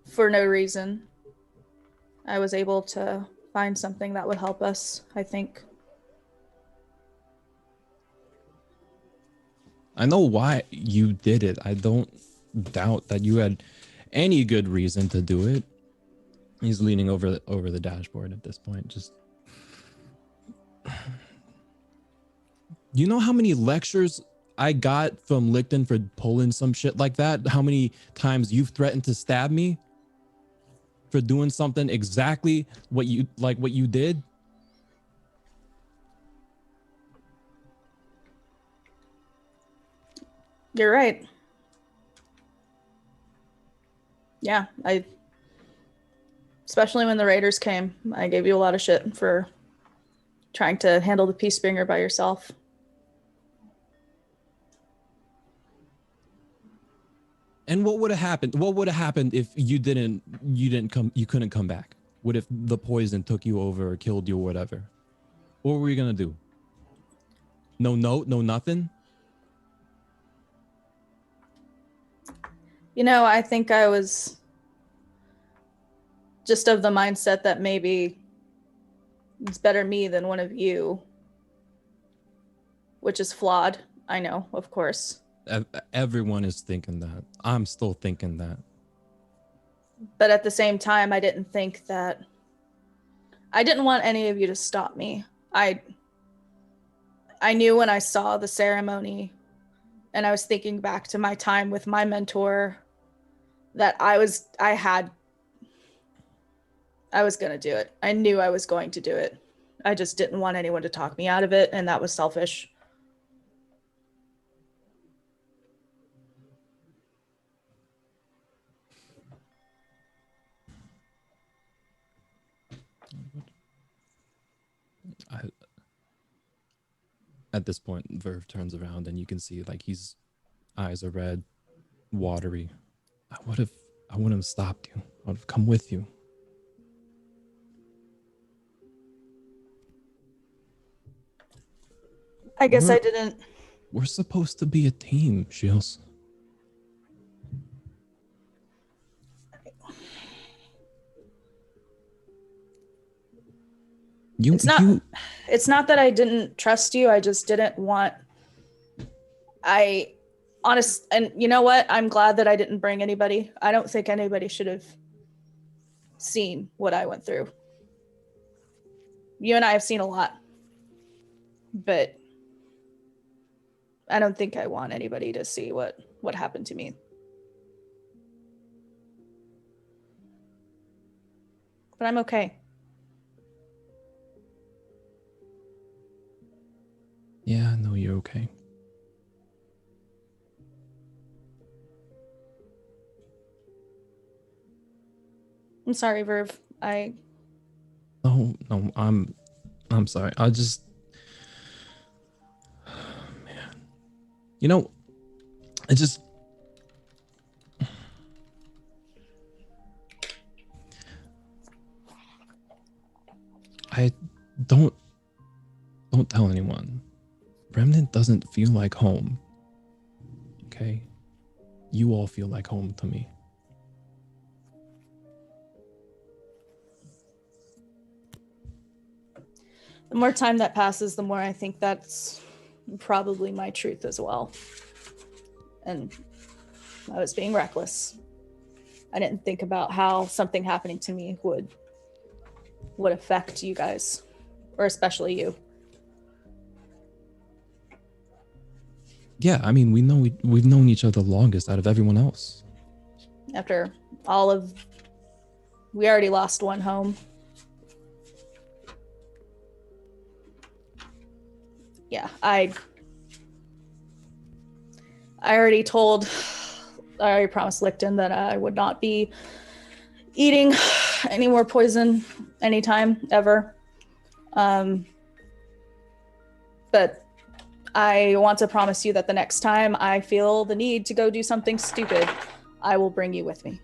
for no reason. I was able to find something that would help us, I think. I know why you did it. I don't doubt that you had any good reason to do it. He's leaning over the dashboard at this point. Just, you know how many lectures I got from Licton for pulling some shit like that? How many times you've threatened to stab me for doing something exactly what you did? You're right. Yeah, especially when the Raiders came, I gave you a lot of shit for trying to handle the Peacebringer by yourself. And what would have happened? What would have happened if you couldn't come back? What if the poison took you over or killed you or whatever? What were you gonna do? No note, no nothing? You know, I think I was just of the mindset that maybe it's better me than one of you, which is flawed. I know, of course. Everyone is thinking that. I'm still thinking that. But at the same time, I didn't want any of you to stop me. I knew when I saw the ceremony and I was thinking back to my time with my mentor that I was going to do it. I knew I was going to do it. I just didn't want anyone to talk me out of it, and that was selfish. At this point, Verve turns around and you can see like his eyes are red, watery. I wouldn't have stopped you. I would have come with you. I guess I didn't. We're supposed to be a team, Shields. It's not that I didn't trust you. I just didn't want. And you know what? I'm glad that I didn't bring anybody. I don't think anybody should have seen what I went through. You and I have seen a lot, but I don't think I want anybody to see what happened to me. But I'm okay. Yeah, I know you're okay. I'm sorry, Verve. No, I'm sorry. I just, man, you know, I just, I don't tell anyone. Remnant doesn't feel like home. Okay, you all feel like home to me. The more time that passes, the more I think that's probably my truth as well. And I was being reckless. I didn't think about how something happening to me would affect you guys, or especially you. Yeah, I mean, we've known each other the longest out of everyone else. After we already lost one home. Yeah, I already promised Licton that I would not be eating any more poison anytime ever. But I want to promise you that the next time I feel the need to go do something stupid, I will bring you with me.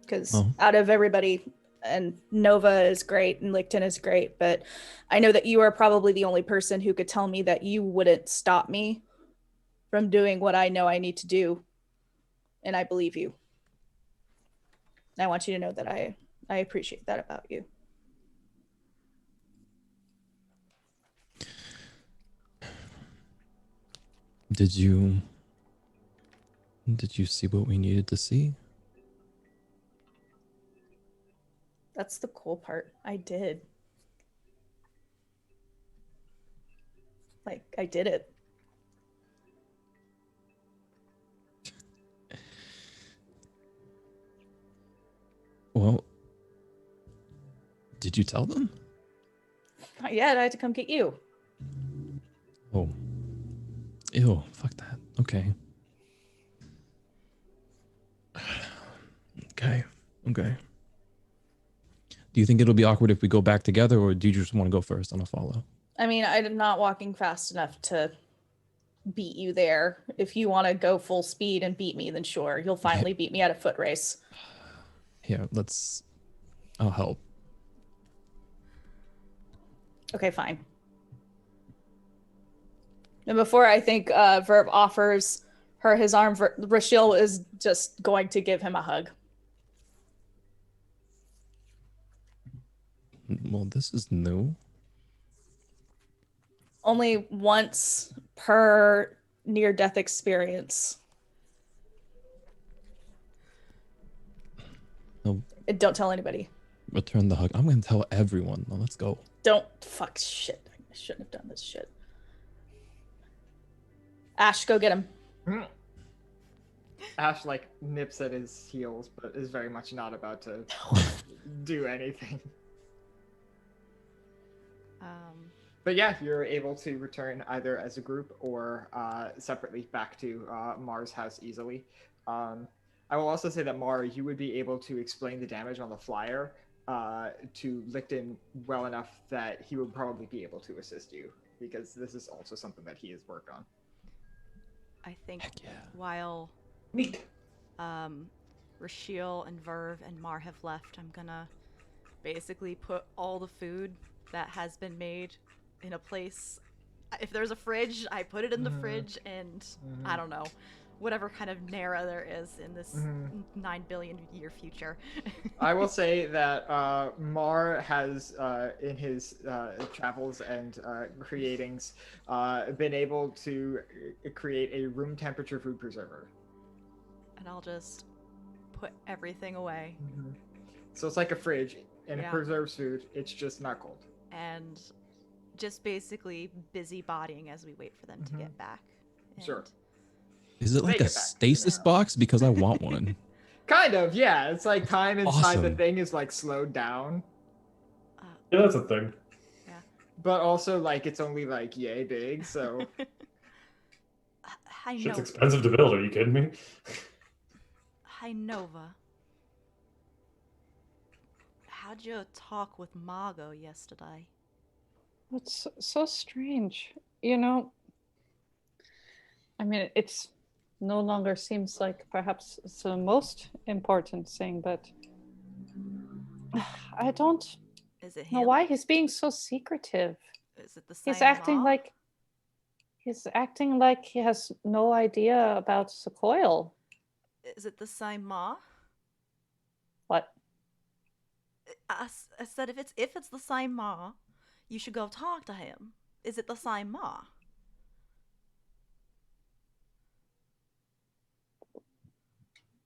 Because out of everybody, and Nova is great and Licton is great, but I know that you are probably the only person who could tell me that you wouldn't stop me from doing what I know I need to do. And I believe you. And I want you to know that I appreciate that about you. Did you see what we needed to see? That's the cool part. I did. Like, I did it. Well, did you tell them? Not yet. I had to come get you. Oh. Ew, fuck that. Okay. Okay. Do you think it'll be awkward if we go back together, or do you just want to go first and I'll follow? I mean, I'm not walking fast enough to beat you there. If you want to go full speed and beat me, then sure. You'll finally beat me at a foot race. Here, I'll help. Okay, fine. And before I think Verb offers her his arm, Rashiel is just going to give him a hug. Well, this is new. Only once per near-death experience. No. Don't tell anybody. Return the hug. I'm going to tell everyone. Now let's go. Don't. Fuck shit. I shouldn't have done this shit. Ash, go get him. Ash, like, nips at his heels, but is very much not about to do anything. But yeah, you're able to return either as a group or separately back to Mar's house easily. I will also say that Mar, you would be able to explain the damage on the flyer to Licton well enough that he would probably be able to assist you, because this is also something that he has worked on. I think yeah. while Neat. Rashiel and Verve and Mar have left, I'm gonna basically put all the food that has been made in a place If there's a fridge, I put it in the fridge, and I don't know, whatever kind of Nera there is in this 9 billion year future. I will say that Mar has, in his travels and creatings, been able to create a room temperature food preserver. And I'll just put everything away. So it's like a fridge, and it preserves food. It's just not cold. And just basically busybodying as we wait for them to get back. And Sure. Is it like Make a it back. stasis box? Because I want one. Kind of, yeah. It's like time inside the Awesome. thing is like slowed down, Yeah, that's a thing. but also like it's only like yay big. So Hi, Shit's Nova. expensive to build. Are you kidding me? Hi, Nova. How'd you talk with Margot yesterday? It's so strange. You know, I mean, it's no longer seems like perhaps it's the most important thing, but I don't Is it know him? why he's being so secretive. Is it the same He's acting like he has no idea about the coil. Is it the same Ma? What? I said if it's the same Ma, you should go talk to him. Is it the same Ma?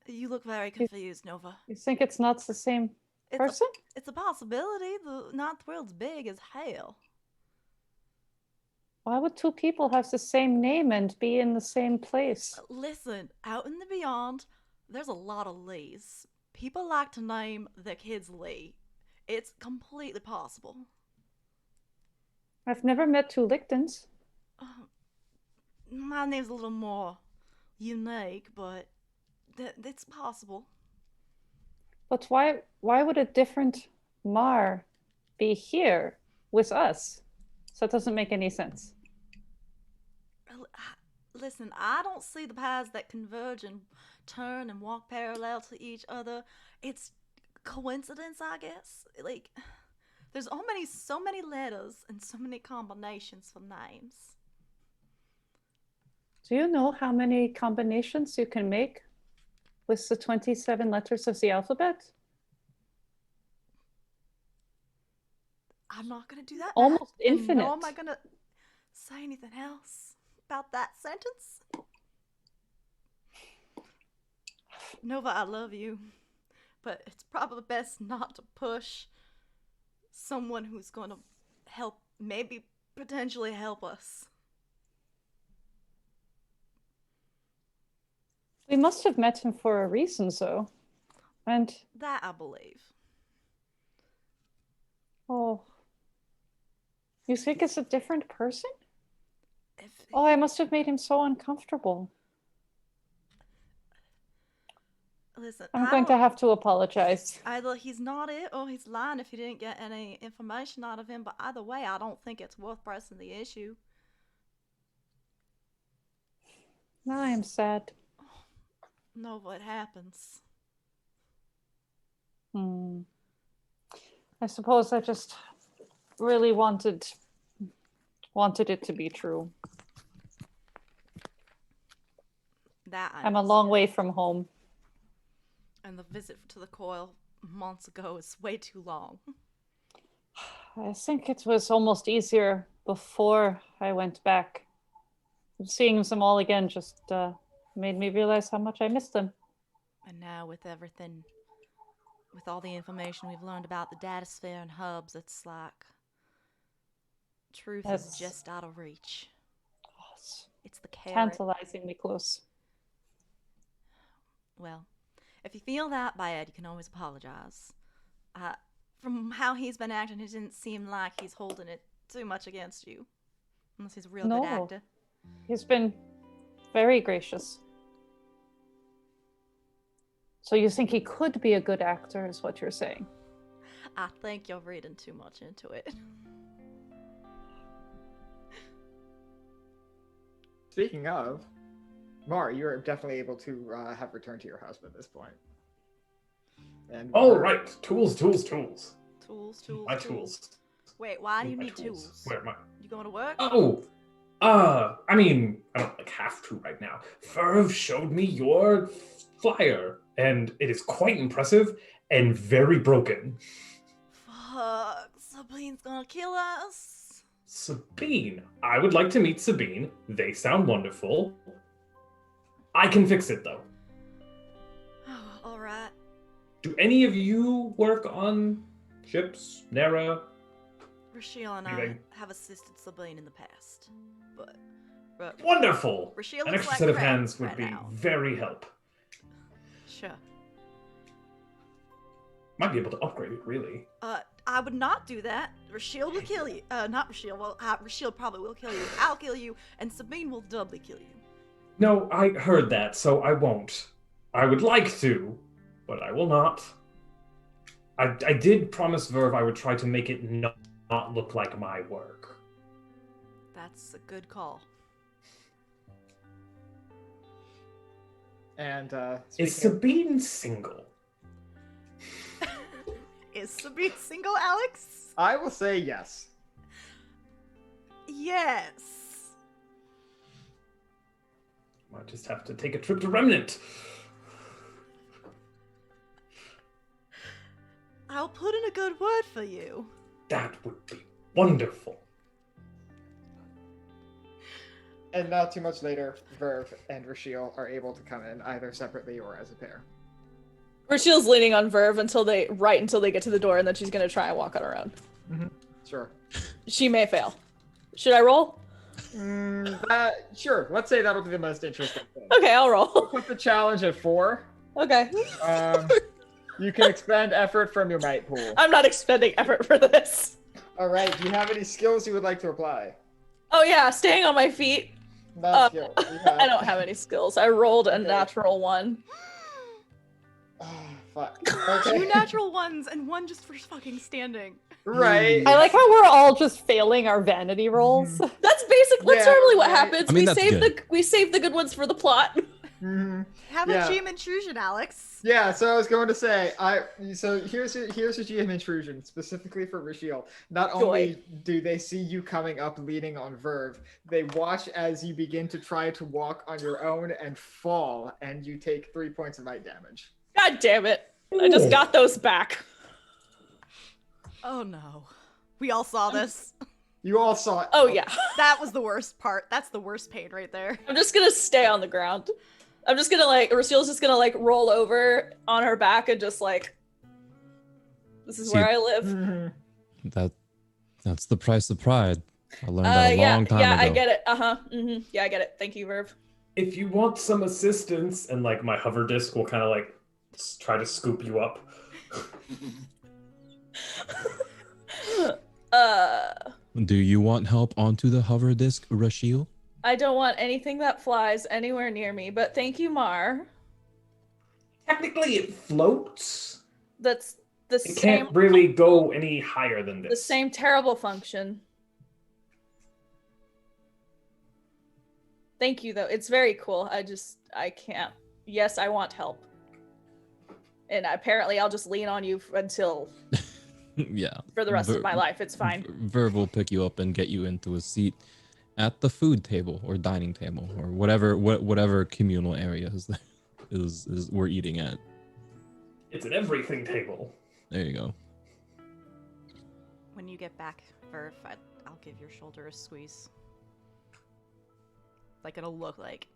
You look very confused, Nova. You think it's not the same person? It's a possibility. The Ninth World's big as hell. Why would two people have the same name and be in the same place? Listen, out in the beyond, there's a lot of Lees. People like to name their kids Lee. It's completely possible. I've never met two Lictons. My name's a little more unique, but it's possible. But why would a different Mar be here with us? So it doesn't make any sense. Listen, I don't see the paths that converge and turn and walk parallel to each other. It's coincidence, I guess. Like, there's so many letters and so many combinations for names. Do you know how many combinations you can make with the 27 letters of the alphabet? I'm not going to do that. Almost And infinite. nor am I going to say anything else about that sentence. Nova, I love you, but it's probably best not to push someone who's going to help, maybe potentially help us. We must have met him for a reason, though. And, That I believe. oh, you think it's a different person? If Oh, I must have made him so uncomfortable. Listen, I'm going to have to apologize. either he's not it or he's lying if you didn't get any information out of him, but either way, I don't think it's worth pressing the issue. Now I'm sad. No, what happens? I suppose I just really wanted it to be true. That I I'm a long way from home. And the visit to the coil months ago is way too long. I think it was almost easier before I went back. Seeing them all again just made me realize how much I missed them. And now with everything, with all the information we've learned about the datasphere and hubs, it's like truth is just out of reach. It's the carrot. Tantalizingly close. Well, if you feel that bad, you can always apologize. From how he's been acting, it didn't seem like he's holding it too much against you. Unless he's a real good actor. He's been very gracious. So you think he could be a good actor, is what you're saying? I think you're reading too much into it. speaking of, Mar, you're definitely able to have returned to your husband at this point. And Oh, right. Tools. Tools. My tools. Wait, why do you My need tools? Where am I? You going to work? Oh, I mean, I don't like have to right now. Verve showed me your flyer, and it is quite impressive and very broken. Fuck, Sabine's gonna kill us. Sabine, I would like to meet Sabine. They sound wonderful. I can fix it though. Oh, all right. Do any of you work on ships, Nera? Rochelle and Anything? I have assisted Sabine in the past, but Wonderful! Rochelle An looks extra like set of crap hands would right be now. very help. Sure. Might be able to upgrade it, really. I would not do that. Rochelle will kill you. Not Rochelle. Well, Rochelle probably will kill you. I'll kill you, and Sabine will doubly kill you. No, I heard that, so I won't. I would like to, but I will not. I did promise Verve I would try to make it not look like my work. That's a good call. And Is speaking of- Sabine single? Is Sabine single, Alex? I will say yes. Yes. Might just have to take a trip to Remnant. I'll put in a good word for you. That would be wonderful. And not too much later, Verve and Rochelle are able to come in either separately or as a pair. Rochelle's leaning on Verve until they get to the door, and then she's gonna try and walk on her own. Sure. She may fail. Should I roll? Sure. Let's say that'll be the most interesting thing. Okay, I'll roll. Put the challenge at 4. Okay. You can expend effort from your might pool. I'm not expending effort for this. All right. Do you have any skills you would like to apply? Oh yeah, staying on my feet. Not skills. I don't have any skills. I rolled a natural 1. Oh, fuck. Okay. 2 natural ones and 1 just for fucking standing. Right. I like how we're all just failing our vanity rolls. That's basically Yeah, normally what right. happens. I mean, we that's save good. we save the good ones for the plot. Mhm. Have Yeah. a GM intrusion, Alex. Yeah, so I was going to say, so here's a GM intrusion specifically for Rochelle. Not only do they see you coming up leaning on Verve, they watch as you begin to try to walk on your own and fall, and you take 3 points of might damage. God damn it! I just got those back. Oh no. We all saw this. You all saw it. Oh yeah. That was the worst part. That's the worst pain right there. I'm just gonna stay on the ground. I'm just gonna Rochelle's just gonna roll over on her back and just this is See, where I live. Mhm. That's the price of pride. I learned that a long time yeah, ago. I get it. Yeah, I get it. Thank you, Verve. If you want some assistance, and my hover disc will kind of try to scoop you up. Do you want help onto the hover disk, Rochelle? I don't want anything that flies anywhere near me, but thank you, Mar. Technically, it floats. That's the It same can't really go any higher than this. the same terrible function. Thank you though. It's very cool. I can't. Yes, I want help. And apparently I'll just lean on you until Yeah. for the rest of my life. It's fine. Verve will pick you up and get you into a seat at the food table or dining table or whatever communal area is we're eating at. It's an everything table. There you go. When you get back, Verve, I'll give your shoulder a squeeze. It'll look like,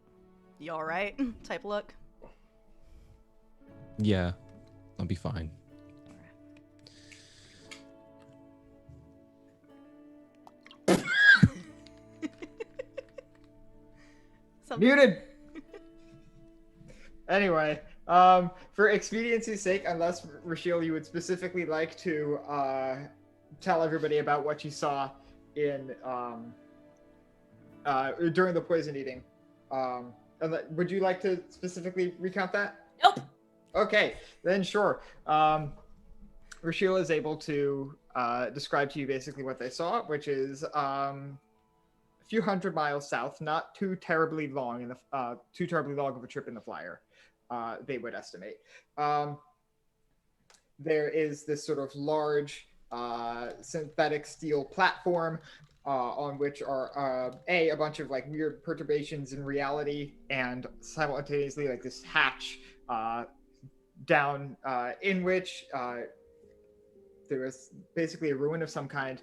you alright? Type look. Yeah, I'll be fine. Muted! Anyway, for expediency's sake, unless Rochelle, you would specifically like to tell everybody about what you saw in during the poison eating, would you like to specifically recount that? Nope. Okay, then sure. Rochelle is able to describe to you basically what they saw, which is a few hundred miles south, not too terribly long of a trip in the flyer. They would estimate. There is this sort of large synthetic steel platform on which are a bunch of like weird perturbations in reality, and simultaneously like this hatch down in which there is basically a ruin of some kind.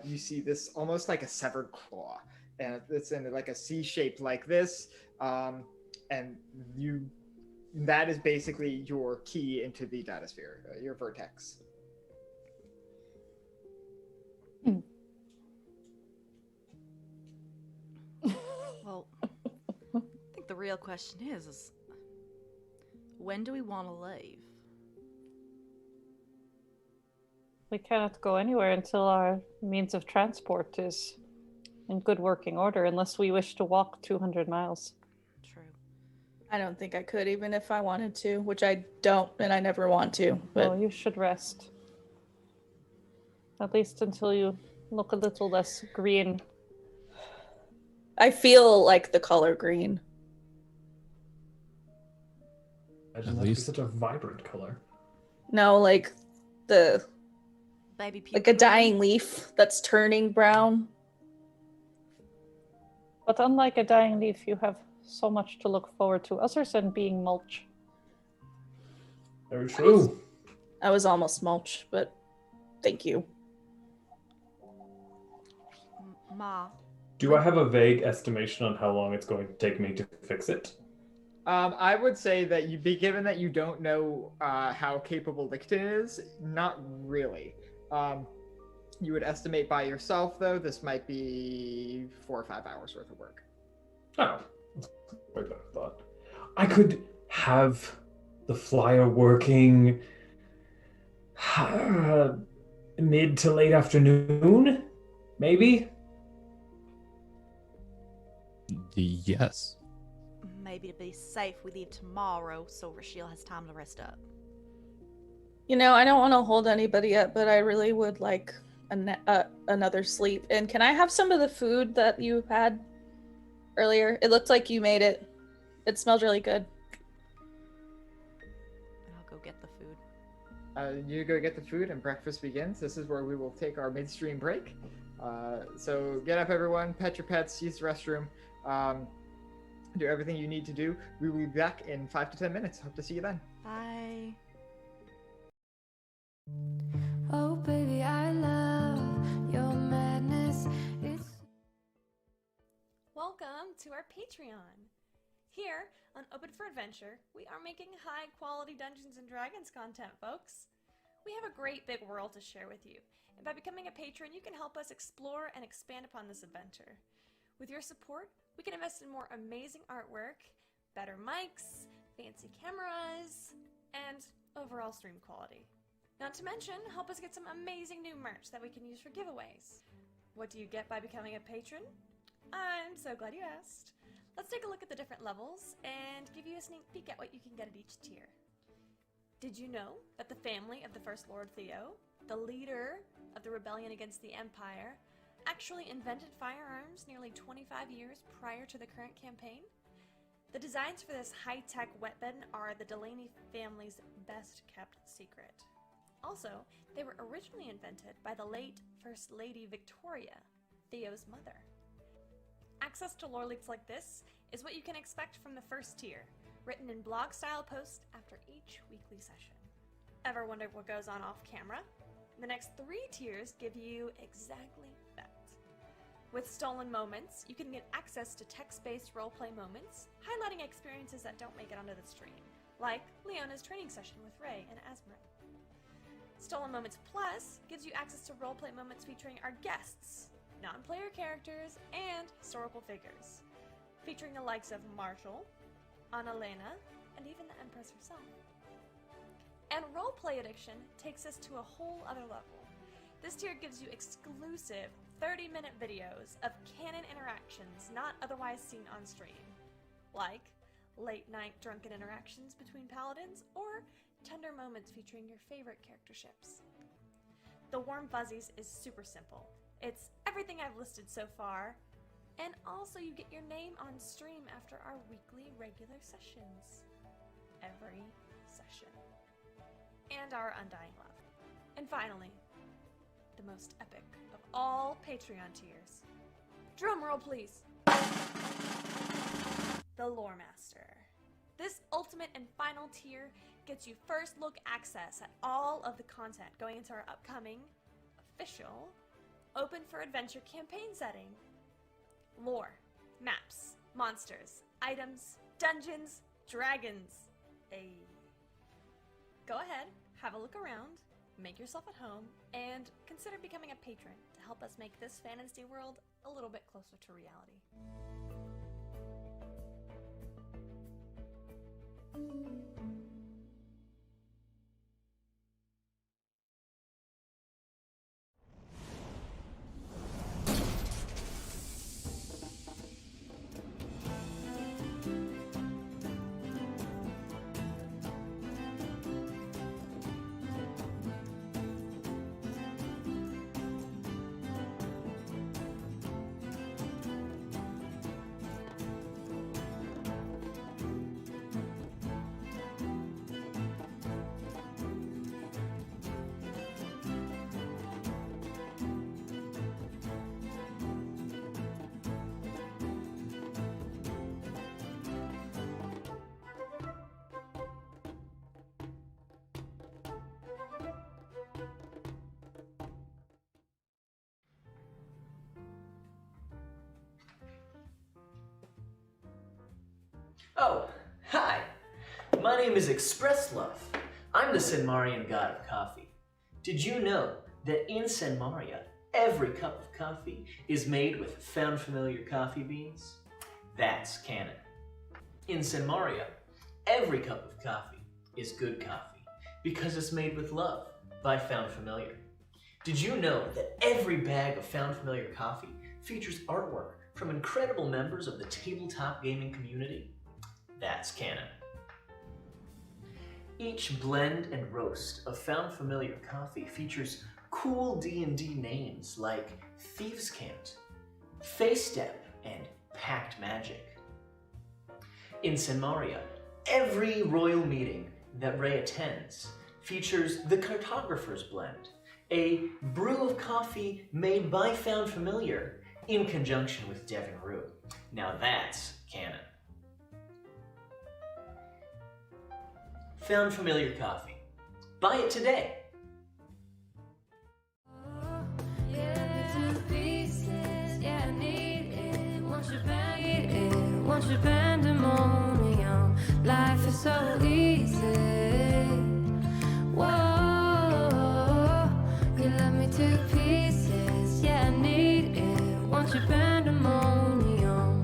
You see this almost like a severed claw, and it's in like a C shape like this, and that is basically your key into the datasphere, your vertex. Well, I think the real question is when do we want to leave? We cannot go anywhere until our means of transport is in good working order, unless we wish to walk 200 miles. True. I don't think I could, even if I wanted to, which I don't, and I never want to. But Well, you should rest. At least until you look a little less green. I feel like the color green. Imagine At that to be least- such a vibrant color. No, like the Baby puke. like a dying leaf that's turning brown. But unlike a dying leaf, you have so much to look forward to, other than being mulch. Very true. I was almost mulch, but thank you. Ma. Do I have a vague estimation on how long it's going to take me to fix it? I would say that given that you don't know how capable Licton is, not really. You would estimate by yourself, though, this might be 4 or 5 hours worth of work. Oh, that's way better than I thought. I could have the flyer working mid to late afternoon, maybe? Yes. Maybe to be safe, we leave tomorrow so Rochelle has time to rest up. You know, I don't want to hold anybody up, but I really would like another sleep. And can I have some of the food that you had earlier? It looked like you made it. It smelled really good. And I'll go get the food. You go get the food and breakfast begins. This is where we will take our midstream break. So get up, everyone, pet your pets, use the restroom, do everything you need to do. We will be back in 5 to 10 minutes. Hope to see you then. Bye. Oh baby, I love your madness. Welcome to our Patreon. Here on Open for Adventure, we are making high quality Dungeons and Dragons content, folks. We have a great big world to share with you, and by becoming a patron, you can help us explore and expand upon this adventure. With your support, we can invest in more amazing artwork, better mics, fancy cameras, and overall stream quality. Not to mention, help us get some amazing new merch that we can use for giveaways. What do you get by becoming a patron? I'm so glad you asked. Let's take a look at the different levels and give you a sneak peek at what you can get at each tier. Did you know that the family of the First Lord Theo, the leader of the rebellion against the Empire, actually invented firearms nearly 25 years prior to the current campaign? The designs for this high-tech weapon are the Delaney family's best-kept secret. Also, they were originally invented by the late First Lady Victoria, Theo's mother. Access to lore leaks like this is what you can expect from the first tier, written in blog-style posts after each weekly session. Ever wondered what goes on off-camera? The next 3 tiers give you exactly that. With Stolen Moments, you can get access to text-based roleplay moments, highlighting experiences that don't make it onto the stream, like Leona's training session with Ray and Asmar. Stolen Moments Plus gives you access to roleplay moments featuring our guests, non-player characters, and historical figures, featuring the likes of Marshall, Annalena, and even the Empress herself. And Roleplay Addiction takes us to a whole other level. This tier gives you exclusive 30-minute videos of canon interactions not otherwise seen on stream, like late-night drunken interactions between paladins or tender moments featuring your favorite character ships. The Warm Fuzzies is super simple. It's everything I've listed so far, and also you get your name on stream after our weekly regular sessions. Every session. And our undying love. And finally, the most epic of all Patreon tiers. Drum roll, please. The Loremaster. This ultimate and final tier gets you first look access at all of the content going into our upcoming, official, Open for Adventure campaign setting. Lore, maps, monsters, items, dungeons, dragons. Go ahead, have a look around, make yourself at home, and consider becoming a patron to help us make this fantasy world a little bit closer to reality. Oh, hi! My name is Express Love. I'm the Senmarian god of coffee. Did you know that in Senmaria, every cup of coffee is made with found familiar coffee beans? That's canon. In Senmaria, every cup of coffee is good coffee because it's made with love by found familiar. Did you know that every bag of found familiar coffee features artwork from incredible members of the tabletop gaming community? That's canon. Each blend and roast of found familiar coffee features cool D&D names like Thieves' Cant, Face Step, and Pact Magic. In Senmaria, every royal meeting that Ray attends features the Cartographer's Blend, a brew of coffee made by found familiar in conjunction with Devon Rue. Now that's canon. Found familiar coffee. Buy it today. Life is so easy. Whoa, you love me to pieces. Yeah, I need it. Want your pandemonium.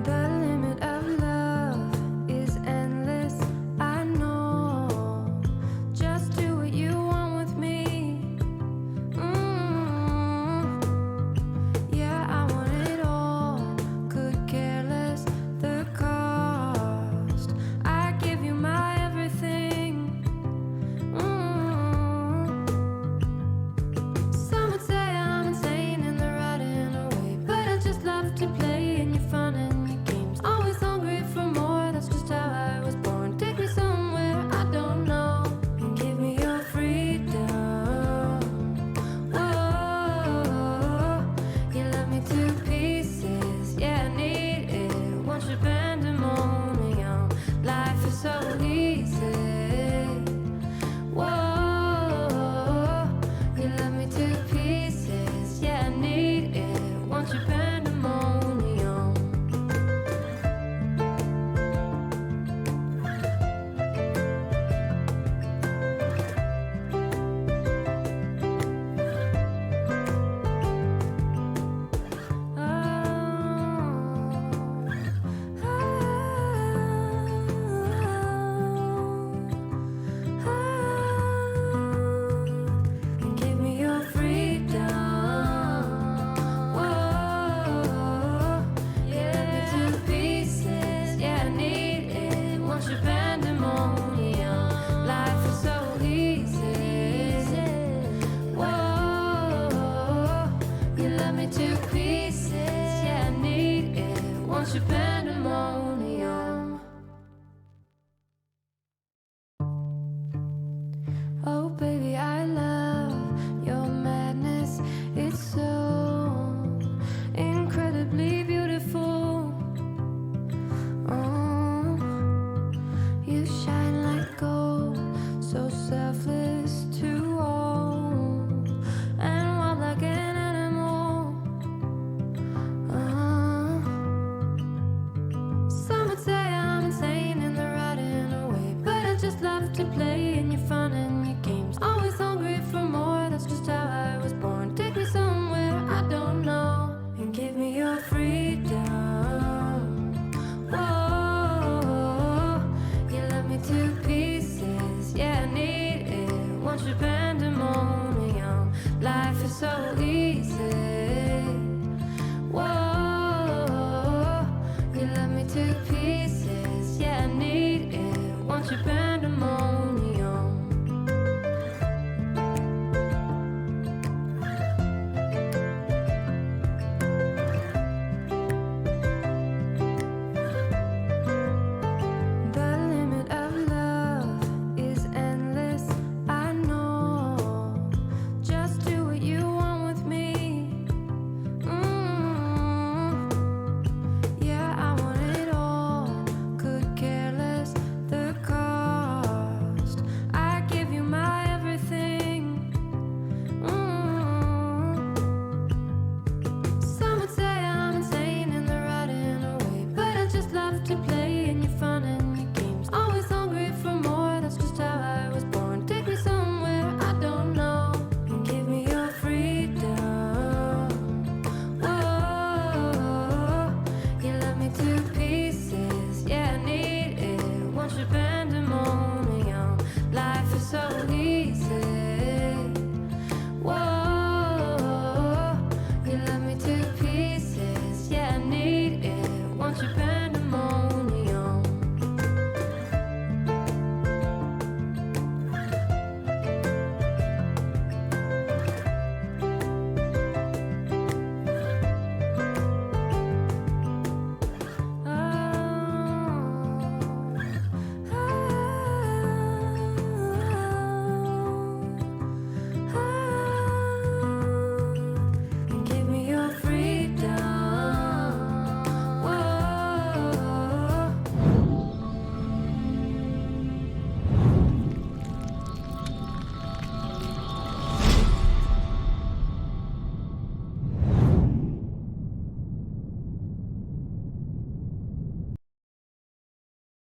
The limit of love is endless. I know. Just do what you want with me. Yeah, I want it all. Could care less the cost.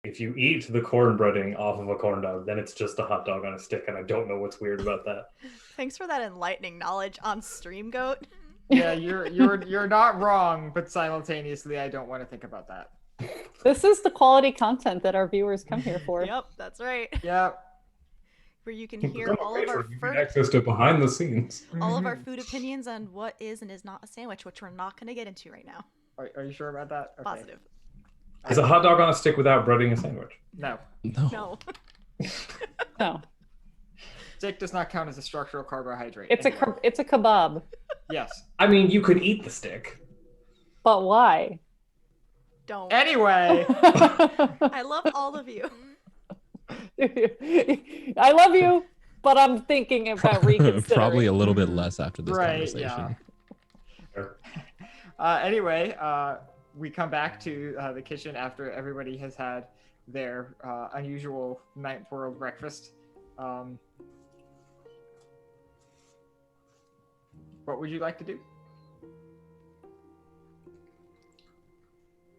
if you eat the corn breading off of a corn dog, then it's just a hot dog on a stick, and I don't know what's weird about that. Thanks for that enlightening knowledge on stream, Goat. Yeah, you're not wrong, but simultaneously, I don't want to think about that. This is the quality content that our viewers come here for. Yep, that's right. Yep. Where you can hear all of our You get access to behind the scenes. all of our food opinions on what is and is not a sandwich, which we're not going to get into right now. Are you sure about that? Okay. Positive. Is a hot dog on a stick without breading a sandwich? No. No. No. No, Steak does not count as a structural carbohydrate. it's anymore. a kebab. Yes. I mean, you could eat the stick. But why? Don't. Anyway. I love all of you. I love you, but I'm thinking about reconsidering. Probably a little bit less after this Right, conversation. Anyway, we come back to the kitchen after everybody has had their unusual ninth world breakfast. What would you like to do?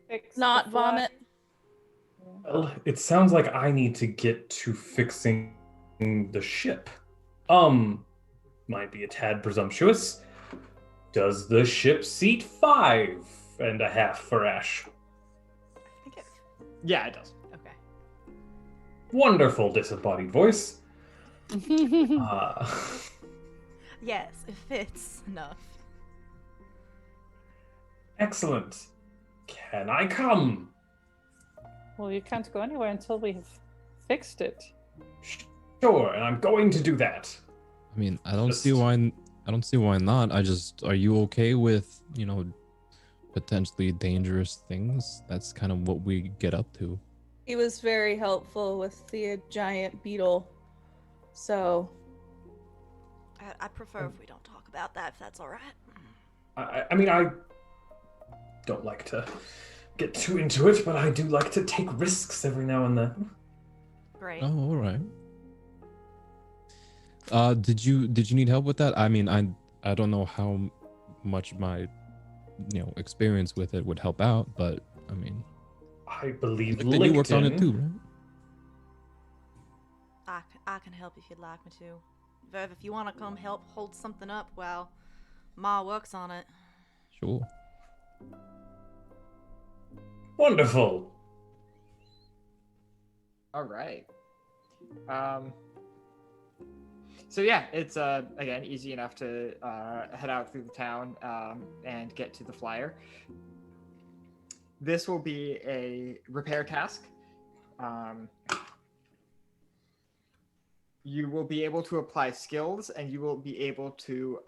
Fix the Not flat- vomit. Well, it sounds like I need to get to fixing the ship. Might be a tad presumptuous. Does the ship seat 5.5 for Ash? I think it. Yeah, it does. Okay. Wonderful disembodied voice. Yes, it fits enough. Excellent. Can I come? Well, you can't go anywhere until we've fixed it. Sure, and I'm going to do that. I mean, I don't see why not. Are you okay with, potentially dangerous things? That's kind of what we get up to. He was very helpful with the giant beetle. So, I prefer if we don't talk about that, if that's all right. I mean, I don't like to get too into it, but I do like to take risks every now and then. Great. Oh, all right. Did you need help with that? I mean, I don't know how much my experience with it would help out, but I mean, I believe Licton, you worked on it too, right? I can help if you'd like me to. Verv, if you want to come help hold something up while Ma works on it. Sure. Wonderful. All right. So yeah, it's again easy enough to head out through the town and get to the flyer. This will be a repair task. You will be able to apply skills and you will be able to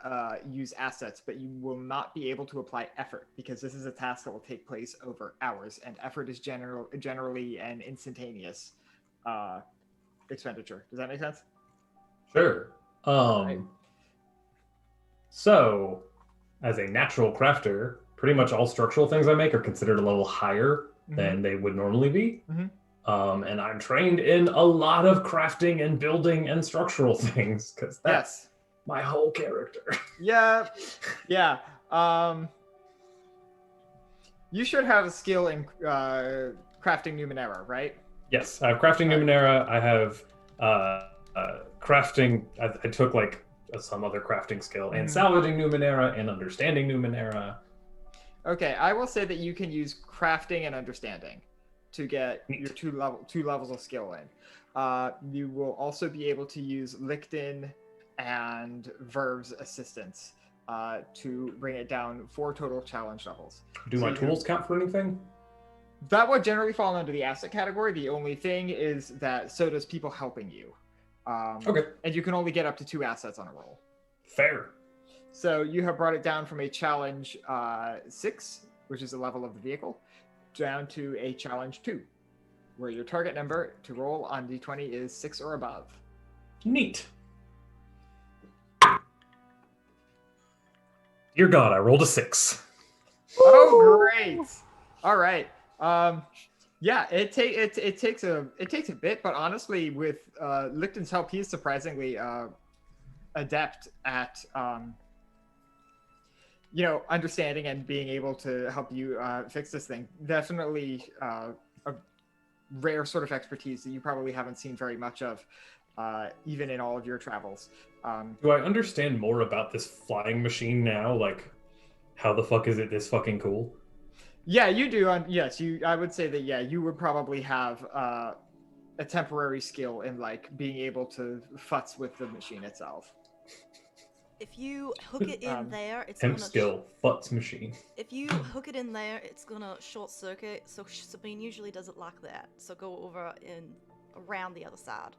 use assets, but you will not be able to apply effort because this is a task that will take place over hours, and effort is generally an instantaneous expenditure. Does that make sense? Sure. So, as a natural crafter, pretty much all structural things I make are considered a level higher than they would normally be. And I'm trained in a lot of crafting and building and structural things because that's my whole character. Yeah. You should have a skill in crafting Numenera, right? Yes, I have crafting Numenera. I have crafting. I took like some other crafting skill and salvaging Numenera and understanding Numenera. Okay, I will say that you can use crafting and understanding to get your two levels of skill in. You will also be able to use Licton and Verv's assistance to bring it down 4 total challenge levels. Do my tools count for anything? That would generally fall under the asset category. The only thing is that so does people helping you. Okay. And you can only get up to 2 assets on a roll. Fair. So you have brought it down from a challenge 6, which is the level of the vehicle, down to a challenge 2, where your target number to roll on d20 is 6 or above. Neat. Dear God, I rolled a 6. Oh, great! All right. Yeah, it takes a bit, but honestly, with Licton's help, he's surprisingly adept at understanding and being able to help you fix this thing. Definitely rare sort of expertise that you probably haven't seen very much of, even in all of your travels. Do I understand more about this flying machine now? Like, how the fuck is it this fucking cool? Yeah, you do. Yes, you. I would say that. Yeah, you would probably have a temporary skill in like being able to futz with the machine itself. If you hook it in there, it's Temp gonna. skill, futz machine. If you hook it in there, it's gonna short circuit. So Sabine usually does it like that. So go over and around the other side.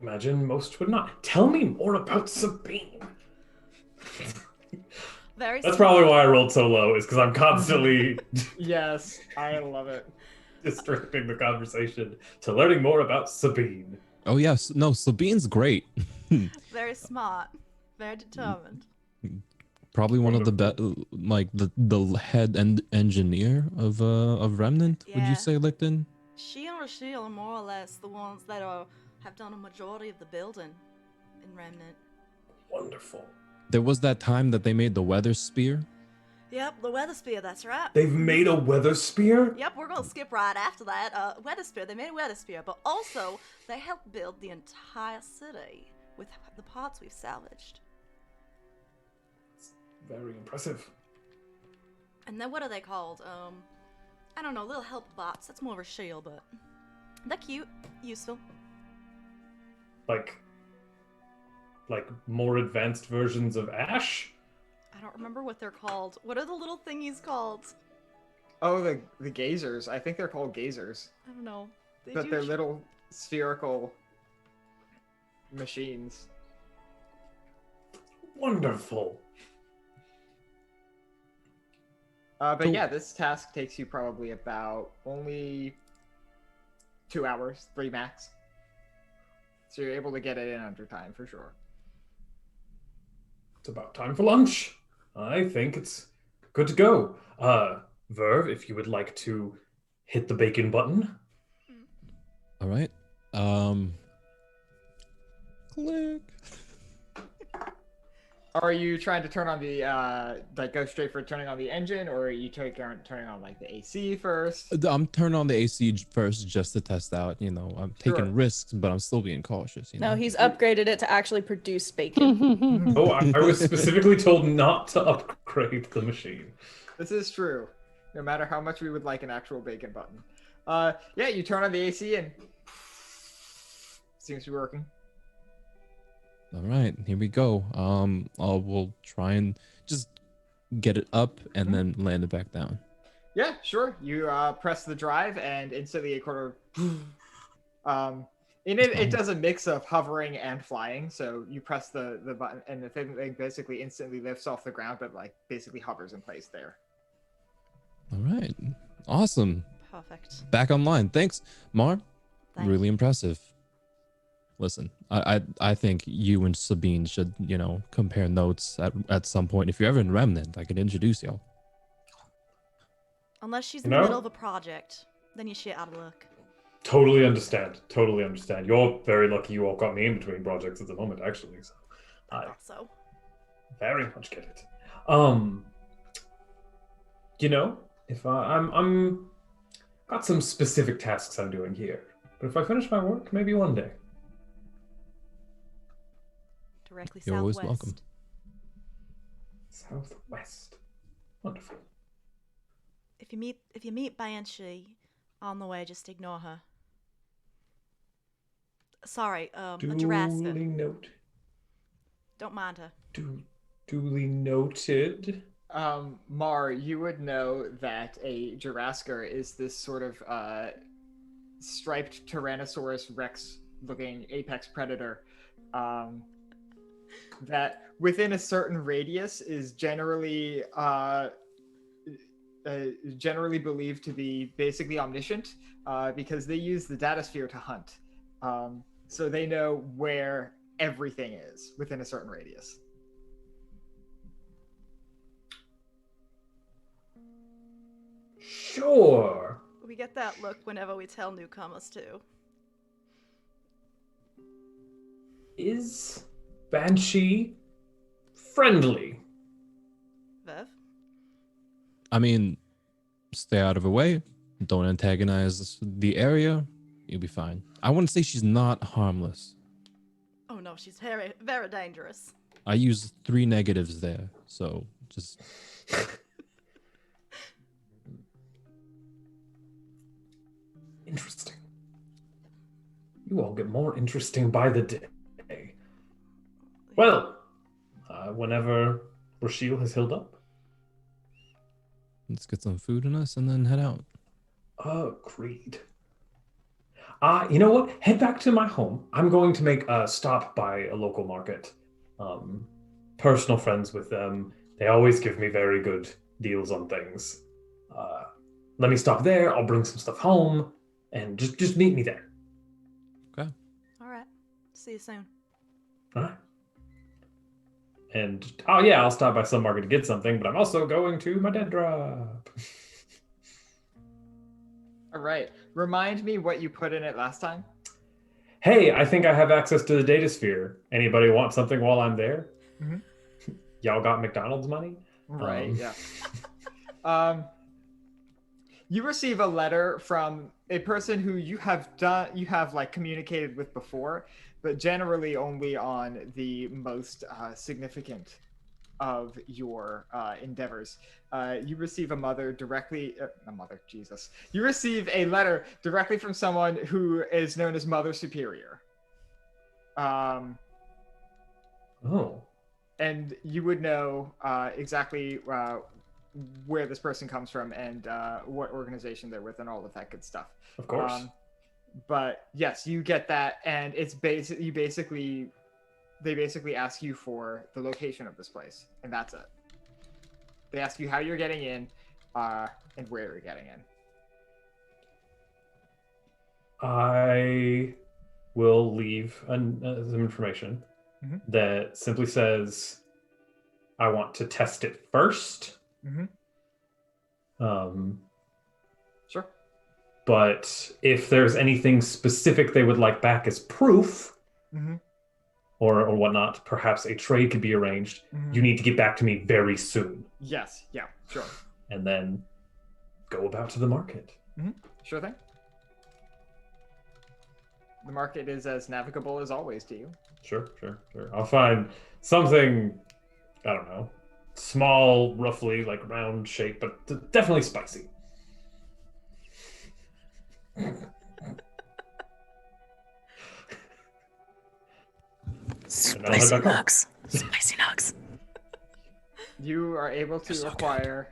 Imagine most would not. Tell me more about Sabine. Very. That's smart. probably why I rolled so low, is because I'm constantly Yes, I love it. distracting the conversation to learning more about Sabine. Oh yes, no, Sabine's great. Very smart. Very determined. Probably one of the like the head and engineer of Remnant. Would Yeah. you say, Licton? She and Rashil are more or less the ones that have done a majority of the building in Remnant. Wonderful. There was that time that they made the weather spear. Yep, the weather spear. That's right. They've made a weather spear? Yep, we're gonna skip right after that. Weather spear. They made a weather spear, but also they helped build the entire city with the parts we've salvaged. Very impressive. And then what are they called? I don't know, little help bots. That's more of a shield, but they're cute, useful. Like more advanced versions of Ash? I don't remember what they're called. What are the little thingies called? Oh, the gazers. I think they're called gazers. I don't know. But they're little spherical machines. Wonderful. But Cool. yeah, this task takes you probably about only 2 hours, 3 max. So you're able to get it in under time for sure. It's about time for lunch. I think it's good to go. Verve, if you would like to hit the bacon button. All right. Click. Are you trying to turn on the like go straight for turning on the engine, or are you turning on like the AC first? I'm turning on the AC first just to test out. You know, I'm Sure. taking risks, but I'm still being cautious. You know? No, he's upgraded it to actually produce bacon. Oh, I was specifically told not to upgrade the machine. This is true. No matter how much we would like an actual bacon button. Yeah, you turn on the AC and seems to be working. All right, here we go. We'll try and just get it up and then land it back down. Yeah, sure. You press the drive and instantly it sort of it does a mix of hovering and flying. So you press the button and the thing basically instantly lifts off the ground, but like basically hovers in place there. All right, awesome. Perfect. Back online. Thanks, Mar. Thank Really impressive. Listen, I think you and Sabine should, you know, compare notes at some point. If you're ever in Remnant, I could introduce y'all. Unless she's You in the know- middle of a project, then you're shit out of luck. Totally understand. Totally understand. You're very lucky you all got me in between projects at the moment, actually. So I So very much get it. You know, if I'm got some specific tasks I'm doing here, but if I finish my work, maybe one day. directly You're always southwest. welcome. Southwest. Wonderful. If you meet Banshee on the way, just ignore her. Sorry, a Jurassic. Duly noted. Don't mind her. Duly noted. Mar, you would know that a Jurassic is this sort of striped Tyrannosaurus Rex looking apex predator that within a certain radius is generally believed to be basically omniscient because they use the datasphere to hunt. So they know where everything is within a certain radius. Sure. We get that look whenever we tell newcomers to. Is Banshee friendly? Viv? I mean, stay out of her way. Don't antagonize the area. You'll be fine. I want to say she's not harmless. Oh no, she's very, very dangerous. I use 3 negatives there, so just... Interesting. You all get more interesting by the day. Well, whenever Rochelle has healed up. Let's get some food in us and then head out. Agreed. You know what? Head back to my home. I'm going to make a stop by a local market. Personal friends with them. They always give me very good deals on things. Let me stop there. I'll bring some stuff home, and just meet me there. Okay. All right. See you soon. All right. And oh yeah, I'll stop by some market to get something, but I'm also going to my dead drop. All right. Remind me what you put in it last time. Hey, I think I have access to the data sphere. Anybody want something while I'm there? Mhm. Y'all got McDonald's money? Right. Yeah. You receive a letter from a person who you have like communicated with before, but generally only on the most significant of your endeavors. You receive You receive a letter directly from someone who is known as Mother Superior. Oh. And you would know exactly where this person comes from and what organization they're with and all of that good stuff. Of course. But yes, you get that, and it's they basically ask you for the location of this place, and that's it. They ask you how you're getting in, and where you're getting in. I will leave some information that simply says, I want to test it first. Sure. But if there's anything specific they would like back as proof, or whatnot, perhaps a trade could be arranged. You need to get back to me very soon. Yes. Yeah. Sure. And then go about to the market. Sure thing. The market is as navigable as always to you. Sure. I'll find something, I don't know, small, roughly like round shape, but definitely spicy. Spicy nugs. Spicy nugs. You are able to acquire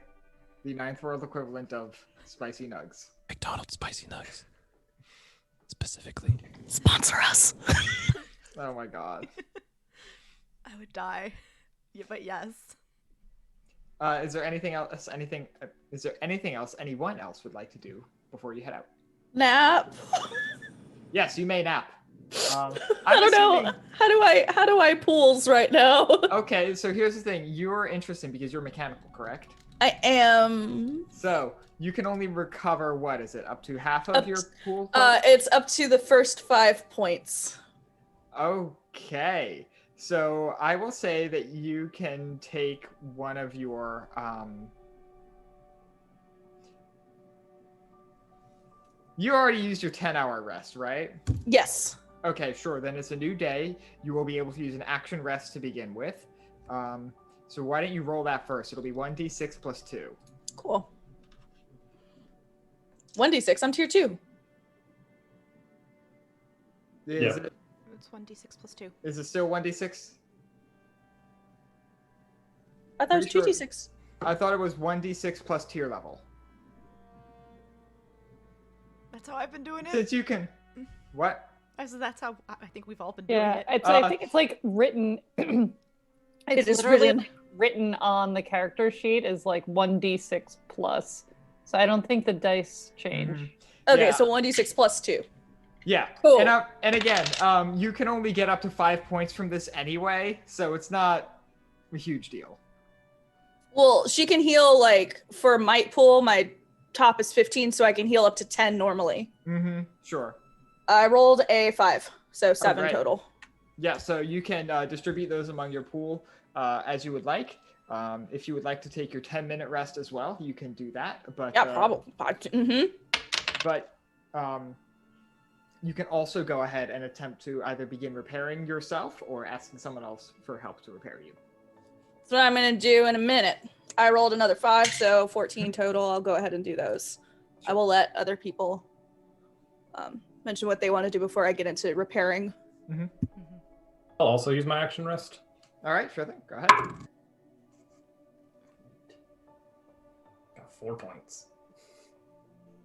the 9th world equivalent of spicy nugs. McDonald's spicy nugs. Specifically. Sponsor us. Oh my god. I would die. Yeah, but yes. Is there anything else? Is there anything else anyone else would like to do before you head out? Nap. Yes, you may nap. I don't know. How do I pools right now? Okay, so here's the thing. You're interesting because you're mechanical, correct? I am. So you can only recover, what is it, up to half of your pool? It's up to the first 5 points. Okay. So I will say that you can take one of your you already used your 10-hour rest, right? Yes. Okay, sure. Then it's a new day. You will be able to use an action rest to begin with. So why don't you roll that first? It'll be 1d6 plus 2. Cool. 1d6. I'm tier 2. Is it? It's 1d6 plus 2. Is it still 1d6? I thought it was 2d6. I thought it was 1d6 plus tier level. That's how I've been doing it. Since you can... What? I said that's how I think we've all been doing it. I think it's like written. It's literally like written on the character sheet as like 1d6 plus. So I don't think the dice change. Okay, Yeah. so 1d6 plus 2. Yeah. Cool. And again, you can only get up to 5 points from this anyway, so it's not a huge deal. Well, she can heal like for might pool. My top is 15, so I can heal up to 10 normally. Sure. I rolled a 5, so 7 right. total. Yeah, so you can distribute those among your pool as you would like. If you would like to take your 10-minute rest as well, you can do that. But Yeah, probably. But you can also go ahead and attempt to either begin repairing yourself or asking someone else for help to repair you. That's what I'm going to do in a minute. I rolled another 5, so 14 total. I'll go ahead and do those. I will let other people mention what they want to do before I get into repairing. I'll also use my action rest. All right, sure thing. Go ahead. Got 4 points.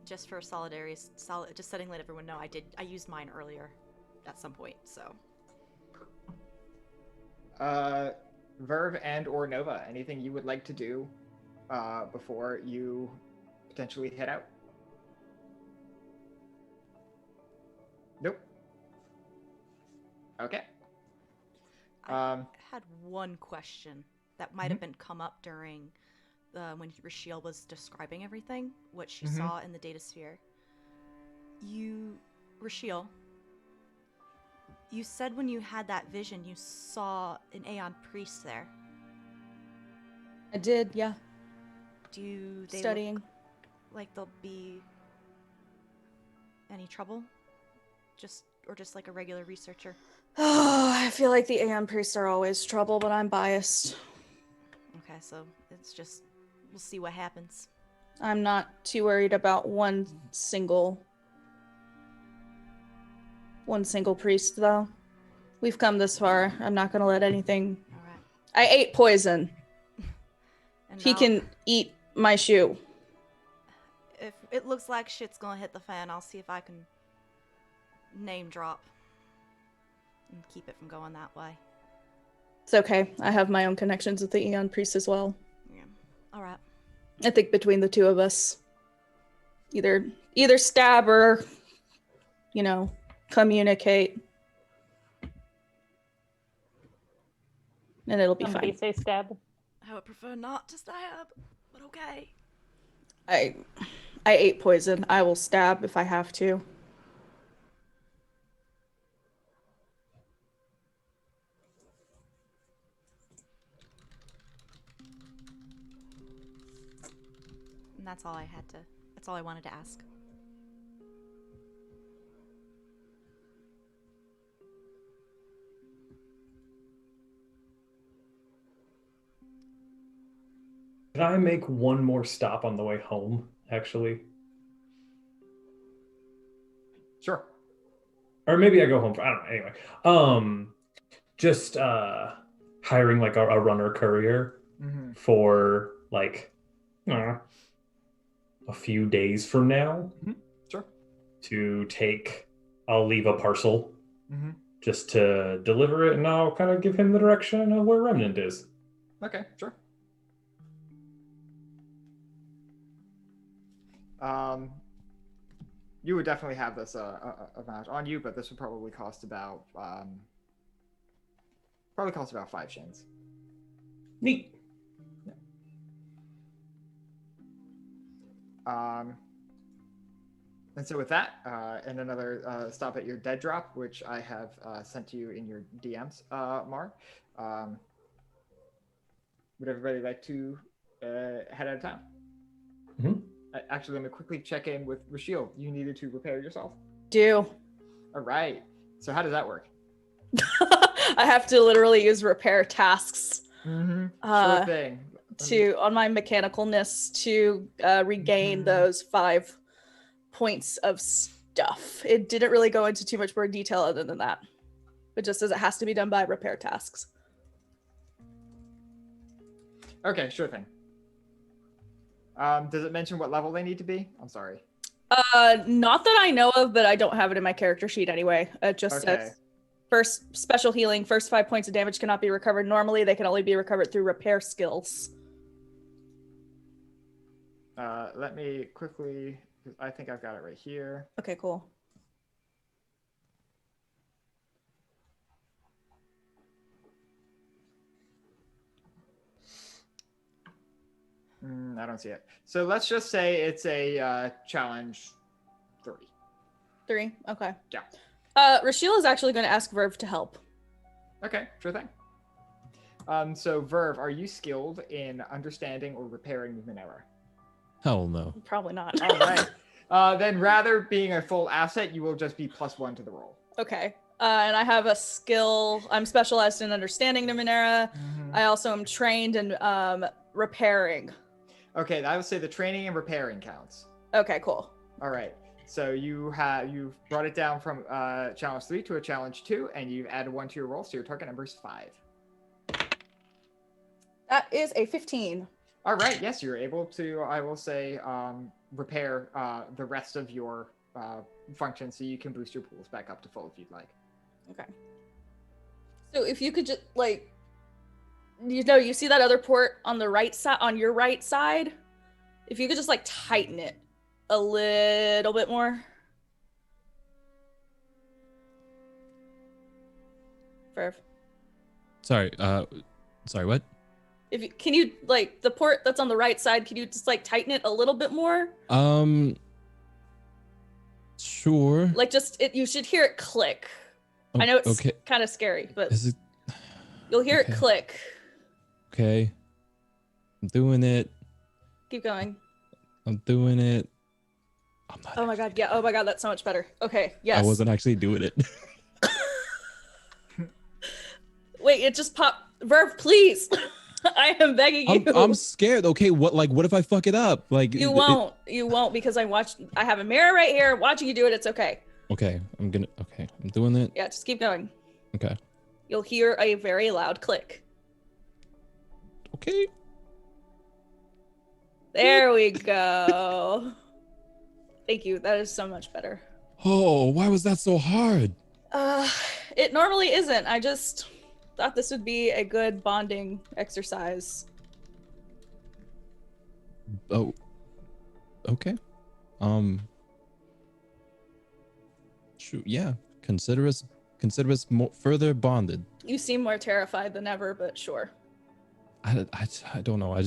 Just for just setting, let everyone know I used mine earlier at some point, so. Verve and or Nova, anything you would like to do before you potentially head out? Nope. Okay. I had one question that might have been come up during when Rashiel was describing everything, what she saw in the data sphere. Rashiel, you said when you had that vision you saw an Aeon priest there. I did, yeah. Do they Studying. look like there'll be any trouble? Just like a regular researcher? Oh, I feel like the Aeon priests are always trouble, but I'm biased. Okay, so it's just, we'll see what happens. I'm not too worried about one single priest, though. We've come this far. I'm not gonna let anything... Alright. I ate poison. And He can eat my shoe. If it looks like shit's gonna hit the fan, I'll see if I can name drop and keep it from going that way. It's okay. I have my own connections with the Aeon priest as well. Yeah. Alright. I think between the two of us, either stab or, communicate. And it'll be Somebody fine. say stab. I would prefer not to stab, but okay. I ate poison. I will stab if I have to. And that's all I wanted to ask. Can I make one more stop on the way home, actually? Sure. Or maybe I go home I don't know, anyway. Just hiring like a runner courier for like a few days from now. Sure. I'll leave a parcel just to deliver it, and I'll kind of give him the direction of where Remnant is. Okay, sure. You would definitely have this amount on you, but this would probably cost about 5 shins. Neat. Yeah. And so with that, and another stop at your dead drop, which I have sent to you in your DMs, Mar. Would everybody like to head out of town? Actually, let me quickly check in with Rashiel. You needed to repair yourself? Do. All right. So how does that work? I have to literally use repair tasks. Sure thing. On my mechanicalness to regain those 5 points of stuff. It didn't really go into too much more detail other than that. It just says it has to be done by repair tasks. Okay, sure thing. Does it mention what level they need to be? I'm sorry. Not that I know of, but I don't have it in my character sheet anyway. It just says first special healing, first 5 points of damage cannot be recovered normally. They can only be recovered through repair skills. Let me quickly, I think I've got it right here. Okay, cool. I don't see it. So let's just say it's a challenge 3. 3? Okay. Yeah. Rashiel is actually going to ask Verve to help. Okay, sure thing. So Verve, are you skilled in understanding or repairing Numenera? Hell no. Probably not. All right. Then rather being a full asset, you will just be +1 to the roll. Okay. And I have a skill. I'm specialized in understanding Numenera. I also am trained in repairing. Okay, I would say the training and repairing counts. Okay, cool. All right. So you've brought it down from challenge 3 to a challenge 2, and you've added 1 to your roll, so your target number is 5. That is a 15. All right. Yes, you're able to. I will say repair the rest of your function, so you can boost your pools back up to full if you'd like. Okay. So if you could just you see that other port on the right side, on your right side? If you could just tighten it a little bit more. Verv. Sorry, what? Can you the port that's on the right side, can you just tighten it a little bit more? Sure. You should hear it click. I know it's kind of scary, but you'll hear it click. Okay. I'm doing it. Keep going. I'm doing it. I'm not. Oh my god, yeah. Oh my god, that's so much better. Okay, yes. I wasn't actually doing it. Wait, it just popped. Verv, please. I am begging you. I'm scared. Okay, what if I fuck it up? You won't. You won't, because I have a mirror right here watching you do it. It's okay. Okay, I'm doing it. Yeah, just keep going. Okay. You'll hear a very loud click. Okay. There we go. Thank you. That is so much better. Oh, why was that so hard? It normally isn't. I just thought this would be a good bonding exercise. Oh. Okay. Shoot, yeah. Consider us more further bonded. You seem more terrified than ever, but sure. I don't know. I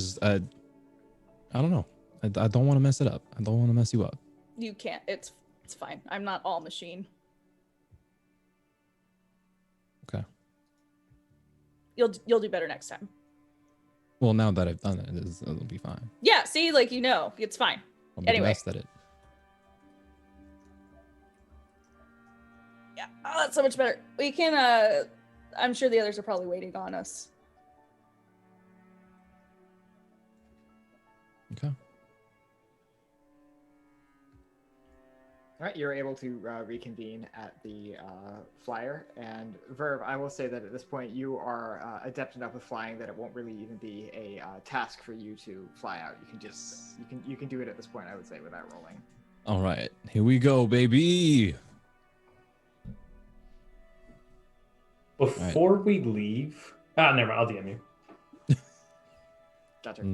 don't know. I don't want to mess it up. I don't want to mess you up. You can't. It's fine. I'm not all machine. Okay. You'll do better next time. Well, now that I've done it, it'll be fine. Yeah, see, it's fine. I'll be Anyway. the best at it. Yeah, oh, that's so much better. We can, I'm sure the others are probably waiting on us. Okay. All right, you're able to reconvene at the flyer, and Verv, I will say that at this point you are adept enough with flying that it won't really even be a task for you to fly out. You can just you can do it at this point, I would say, without rolling. All right, here we go, baby. Before we leave, never mind. I'll DM you. Gotcha. All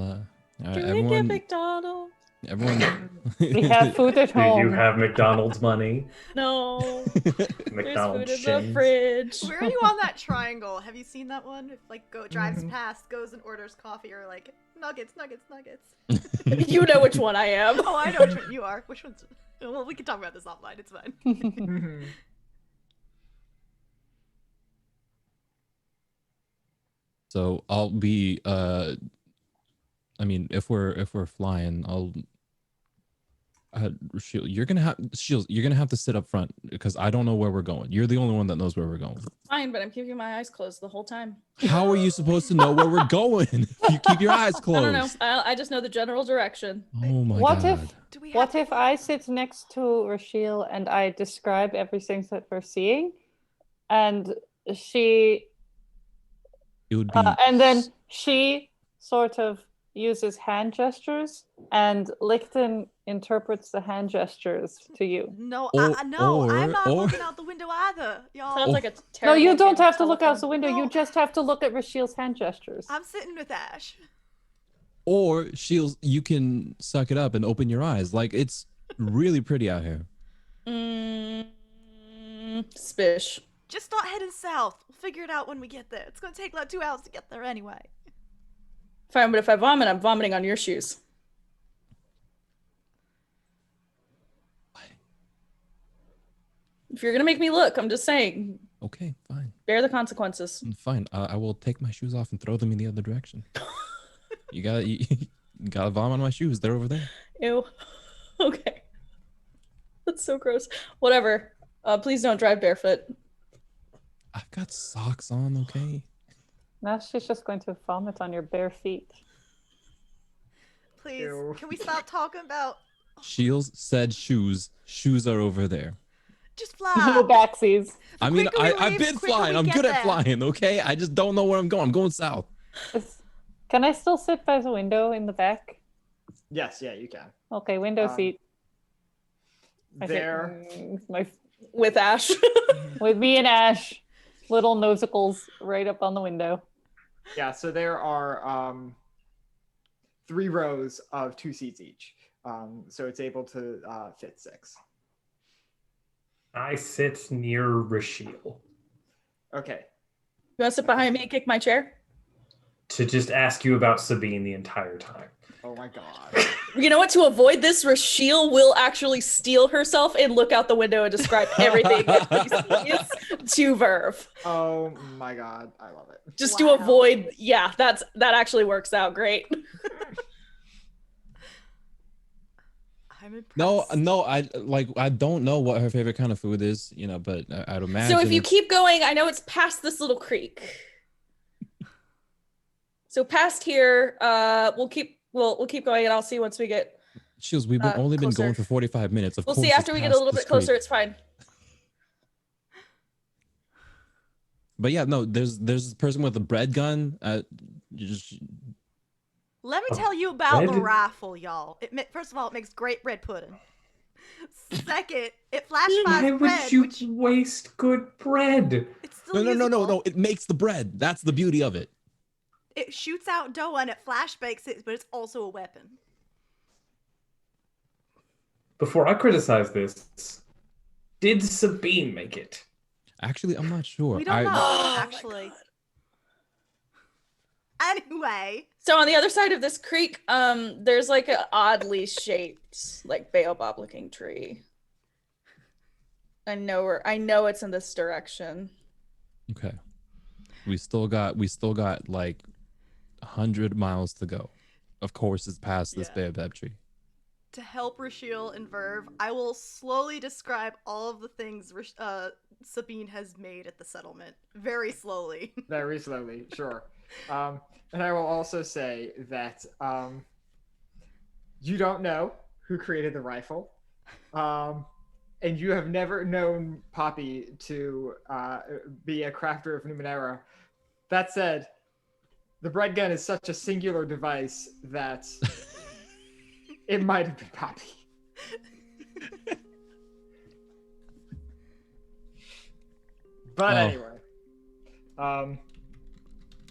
right, Can we get McDonald's? Everyone. We have food at Do home. you have McDonald's money? No. McDonald's There's food in the shins? fridge. Where are you on that triangle? Have you seen that one? If drives past, goes and orders coffee, or nuggets. You know which one I am. Oh, I know which one you are. Which one's? Well, we can talk about this offline. It's fine. So I'll be I mean, if we're flying, I'll Shield, you're gonna have to sit up front because I don't know where we're going. You're the only one that knows where we're going. Fine, but I'm keeping my eyes closed the whole time. How are you supposed to know where we're going if you keep your eyes closed? I don't know. I just know the general direction. Oh my What god. What if I sit next to Rachel and I describe everything that we're seeing, and she, It would be and then she sort of uses hand gestures, and Lichten interprets the hand gestures to you. No, Or- I'm or- not or- looking out the window either, y'all. Sounds like a No, terrible you don't game have of to look out the telephone. window. You No. just have to look at Rachel's hand gestures. I'm sitting with Ash. or you can suck it up and open your eyes. Like, it's really pretty out here. Spish. Just start heading south. We'll figure it out when we get there. It's gonna take like 2 hours to get there anyway. Fine, but if I vomit, I'm vomiting on your shoes. If you're gonna make me look, I'm just saying, Okay, fine. bear the consequences. Fine. I will take my shoes off and throw them in the other direction. you gotta vomit on my shoes. They're over there. Ew. Okay. That's so gross. Whatever. Please don't drive barefoot. I've got socks on, okay? Now she's just going to vomit on your bare feet. Please, Ew. can we stop talking about Shields said shoes. Shoes are over there. just No fly? backsies. I mean, quicker we I've leave, been the quicker flying. we I'm get good at there. flying, okay? I just don't know where I'm going. I'm going south. Can I still sit by the window in the back? Yes, yeah, you can. Okay, window Um, seat. I sit, There, With Ash. with me and Ash, little nosicles right up on the window. yeah. So there are 3 rows of 2 seats each. So it's able to fit 6. I sit near Rashiel Okay. You want to sit behind me and kick my chair? to just ask you about Sabine the entire time. Oh my god. You know what? To avoid this, Rashiel will actually steal herself and look out the window and describe everything that she sees to Verve. Oh my god. I love it. Just to Wow. avoid, yeah, that actually works out great. I'm impressed. No, I don't know what her favorite kind of food is, you know, but I'd imagine. So if you it's- keep going, I know it's past this little creek. So past here, we'll keep going, and I'll see once we get. Shields, we've only been closer. going for 45 minutes. Of We'll course, see it's after we get a past little this bit closer. creek. It's fine. But yeah, no, there's this person with a bread gun. Let me Oh, tell you about the bread? rifle, y'all. First of all, it makes great bread pudding. Second, it flash Why fires would bread, you which waste good bread? it's still No. usable. It makes the bread. That's the beauty of it. It shoots out dough and it flash bakes it, but it's also a weapon. Before I criticize this, did Sabine make it? Actually, I'm not sure. We don't know, Oh my actually. Anyway, So on the other side of this creek, there's like an oddly shaped, like baobab-looking tree. I know it's in this direction. Okay. We still got like 100 miles to go. Of course, it's past this Yeah. baobab tree. to help Rashiel and Verve, I will slowly describe all of the things Sabine has made at the settlement. Very slowly. Very slowly, sure. And I will also say that you don't know who created the rifle. And you have never known Poppy to be a crafter of Numenera. That said, the bread gun is such a singular device that it might have been Poppy. But anyway,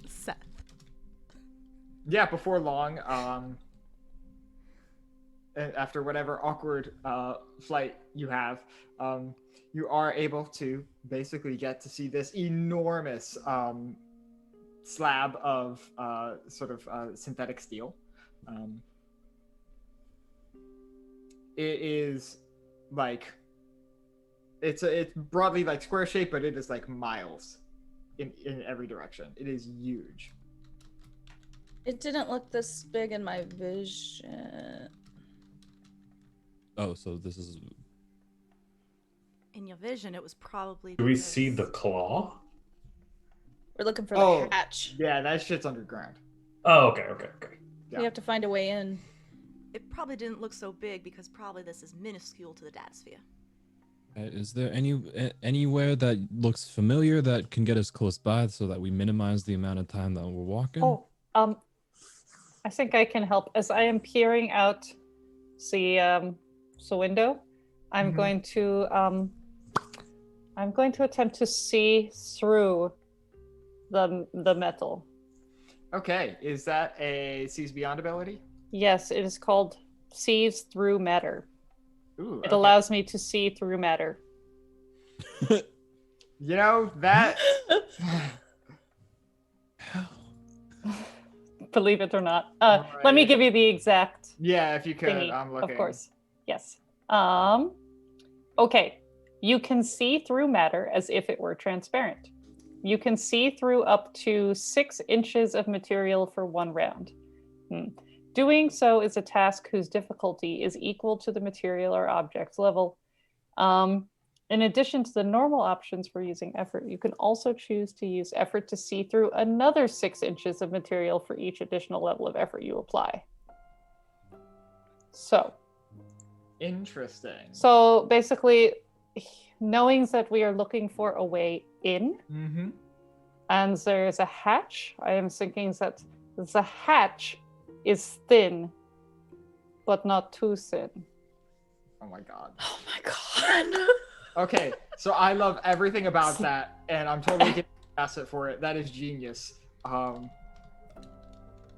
Seth. yeah, before long, and after whatever awkward flight you have, you are able to basically get to see this enormous slab of synthetic steel. It is like it's broadly like square shape, but it is like miles in every direction. It is huge. It didn't look this big in my vision. Oh, so this is In your vision, it was probably. Do we because- see the claw? We're looking for Oh. the hatch. Yeah, that shit's underground. Oh, okay. Yeah. We have to find a way in. It probably didn't look so big because probably this is minuscule to the data sphere. is there anywhere that looks familiar that can get us close by so that we minimize the amount of time that we're walking? Oh, I think I can help. As I am peering out the window, I'm Mhm. going to attempt to see through the metal. Okay, is that a sees beyond ability? Yes, it is called Sees Through Matter. Ooh, It okay. allows me to see through matter. You know that. Believe it or not. Let me Alright. give you the exact Yeah, if you could, thingy. I'm looking. Of course. Yes. Okay. You can see through matter as if it were transparent. You can see through up to 6 inches of material for 1 round. Doing so is a task whose difficulty is equal to the material or object's level. In addition to the normal options for using effort, you can also choose to use effort to see through another 6 inches of material for each additional level of effort you apply. So Interesting. So basically, knowing that we are looking for a way in, Mm-hmm. and there's a hatch, I am thinking that the hatch is thin, but not too thin. Oh my god. Oh my god. Okay, so I love everything about that, and I'm totally giving you an asset for it. That is genius.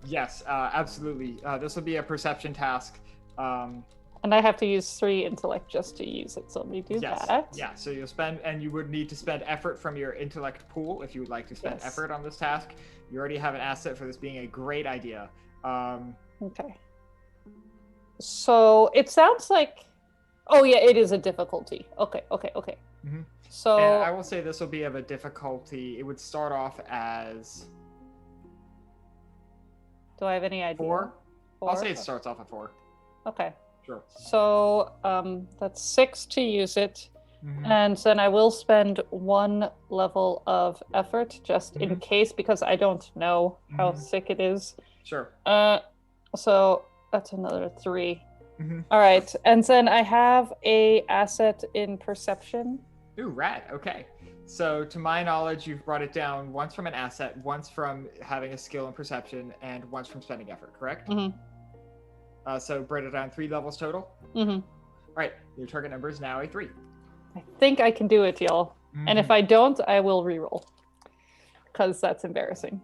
Yes, absolutely. This will be a perception task. And I have to use 3 intellect just to use it, so let me do Yes. that. Yeah, so you'll spend, and you would need to spend effort from your intellect pool if you would like to spend Yes. effort on this task. You already have an asset for this being a great idea. Okay. So it sounds like... Oh yeah, it is a difficulty. Okay. Mhm. So... And I will say this will be of a difficulty. It would start off as Do I have any idea? 4. I'll say it Four? starts off at 4. Okay. Sure. So that's 6 to use it. Mhm. And then I will spend 1 level of effort just in case, because I don't know how thick it is. Sure. So that's another 3. Mhm. All right. And then I have a asset in perception. Ooh, rad. Okay. So, to my knowledge, you've brought it down once from an asset, once from having a skill in perception, and once from spending effort, correct? Mm-hmm. So, brought it down 3 levels total. Mm-hmm. All right. Your target number is now a 3. I think I can do it, y'all. And if I don't, I will reroll. Because that's embarrassing.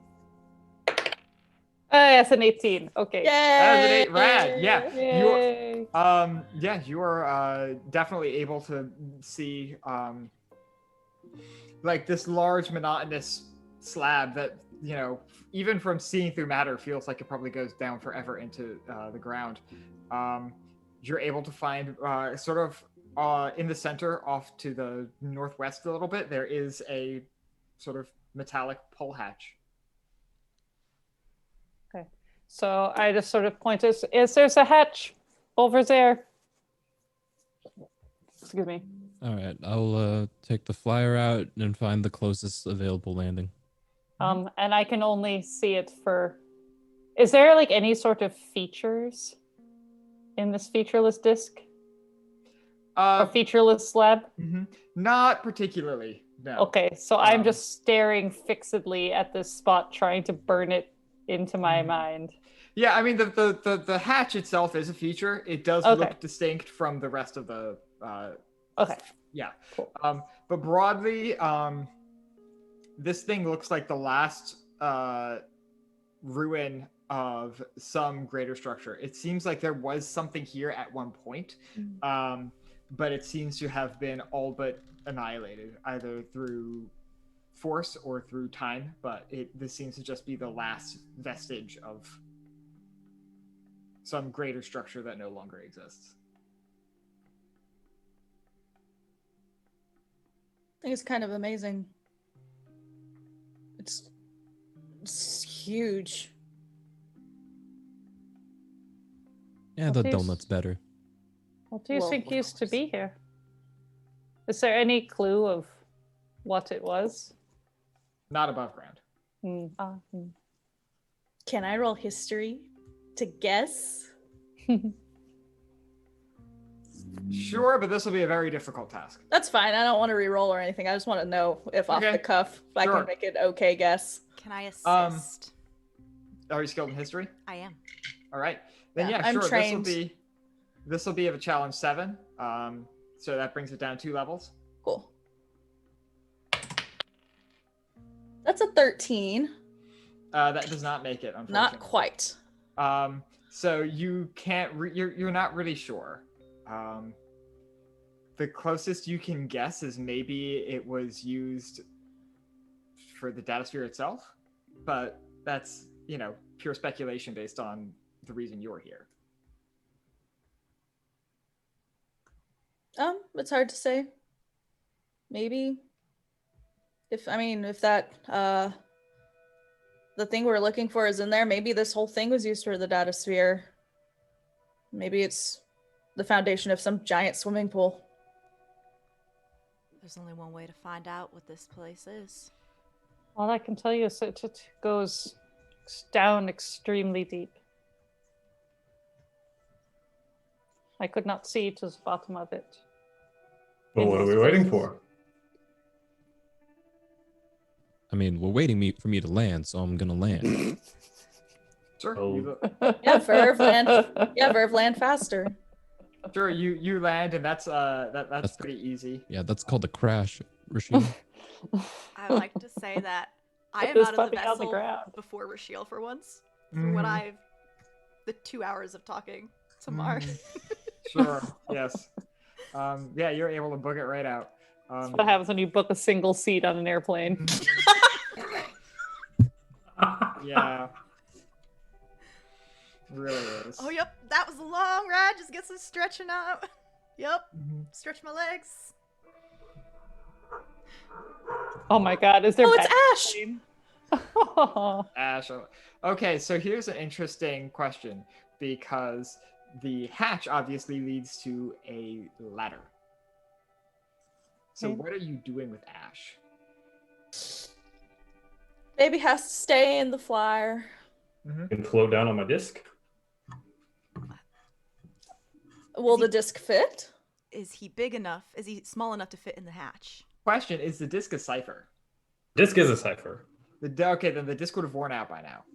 That's an 18. Okay. That is an 8. Rad. Yeah. Yay. You are definitely able to see like this large monotonous slab that, you know, even from seeing through matter feels like it probably goes down forever into the ground. You're able to find sort of in the center off to the northwest a little bit, there is a sort of metallic pull hatch. Okay. So I just sort of point as there's a hatch over there. Excuse me. All right, I'll take the flyer out and find the closest available landing. And I can only see it for... Is there like any sort of features in this featureless disc? Or featureless slab? Not particularly, no. Okay, so I'm just staring fixedly at this spot, trying to burn it into my mind. Yeah, I mean, the hatch itself is a feature. It does look distinct from the rest of the... Okay. Yeah. Cool. But broadly, this thing looks like the last ruin of some greater structure. It seems like there was something here at one point, but it seems to have been all but annihilated, either through force or through time. But this seems to just be the last vestige of some greater structure that no longer exists. I think it's kind of amazing. It's huge. Yeah, the donut's better. What do you think used to be here? Is there any clue of what it was? Not above ground. Can I roll history to guess? Sure, but this will be a very difficult task. That's fine. I don't want to re-roll or anything. I just want to know if off the cuff I can make it okay guess. Can I assist? Are you skilled in history? I am. All right. Then I'm sure. trained. This will be of a challenge 7. So that brings it down 2 levels. Cool. That's a 13. That does not make it, unfortunately. Not quite. So you can't. You're not really sure. The closest you can guess is maybe it was used for the datasphere itself, but that's, pure speculation based on the reason you're here. It's hard to say. Maybe. If that the thing we're looking for is in there, maybe this whole thing was used for the datasphere. Maybe it's the foundation of some giant swimming pool. There's only one way to find out what this place is. All I can tell you is that it goes down extremely deep. I could not see to the bottom of it. Well, what are we waiting for? I mean, we're waiting for me to land, so I'm gonna land. Sure. Oh. Yeah, Verve land. Yeah, Verve land faster. Sure, you land, and that's That's- pretty easy. Yeah, that's called a crash, Rashid. I like to say that I am This out of the puppy on the vessel ground. before Rashiel for once. From what the 2 hours of talking to Mar. Sure. Yes. Yeah, you're able to book it right out. That's what happens when you book a single seat on an airplane. Yeah. Really is. Oh, yep, that was a long ride. Just get some stretching out. Yep, stretch my legs. Oh my god, is there Oh, it's back- Oh. Ash. Okay, so here's an interesting question because the hatch obviously leads to a ladder. So Okay. what are you doing with Ash? Baby has to stay in the flyer. Can float down on my disc. Will the disc fit? Is he big enough? Is he small enough to fit in the hatch? Question, is the disc a cipher? Disc is a cipher. Okay, then the disc would have worn out by now.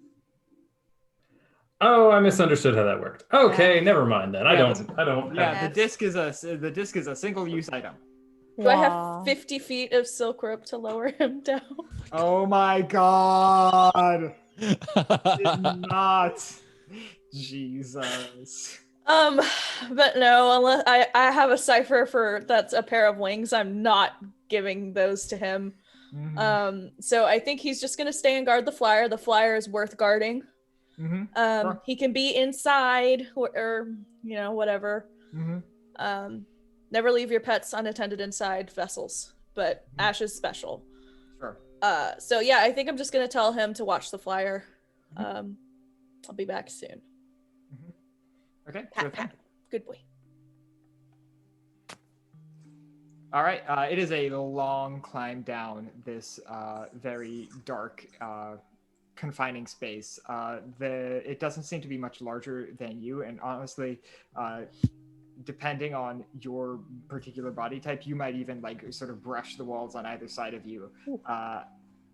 Oh, I misunderstood how that worked. Okay, Yeah. never mind then. I Yeah, don't. Yeah, Yes. the disc is a single use item. Do I Wow. have 50 feet of silk rope to lower him down? Oh my god. Did not. Jesus. But no, unless I have a cipher for that's a pair of wings, I'm not giving those to him. So I think he's just gonna stay and guard the flyer. The flyer is worth guarding. Sure. He can be inside or you know, whatever. Never leave your pets unattended inside vessels, but Ash is special. Sure. So yeah, I think I'm just gonna tell him to watch the flyer. I'll be back soon. Okay. Pat, sure thing. pat. Good boy. All right. It is a long climb down this very dark, confining space. It doesn't seem to be much larger than you, and honestly, depending on your particular body type, you might even like sort of brush the walls on either side of you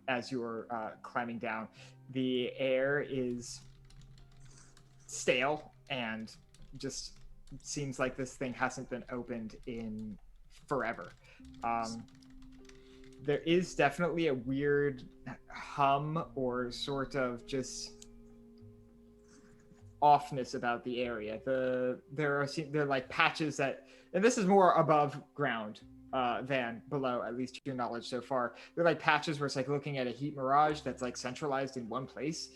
as you're climbing down. The air is stale and just seems like this thing hasn't been opened in forever. There is definitely a weird hum or sort of just offness about the area. There are like patches that, and this is more above ground than below, at least to your knowledge so far. They're like patches where it's like looking at a heat mirage that's like centralized in one place.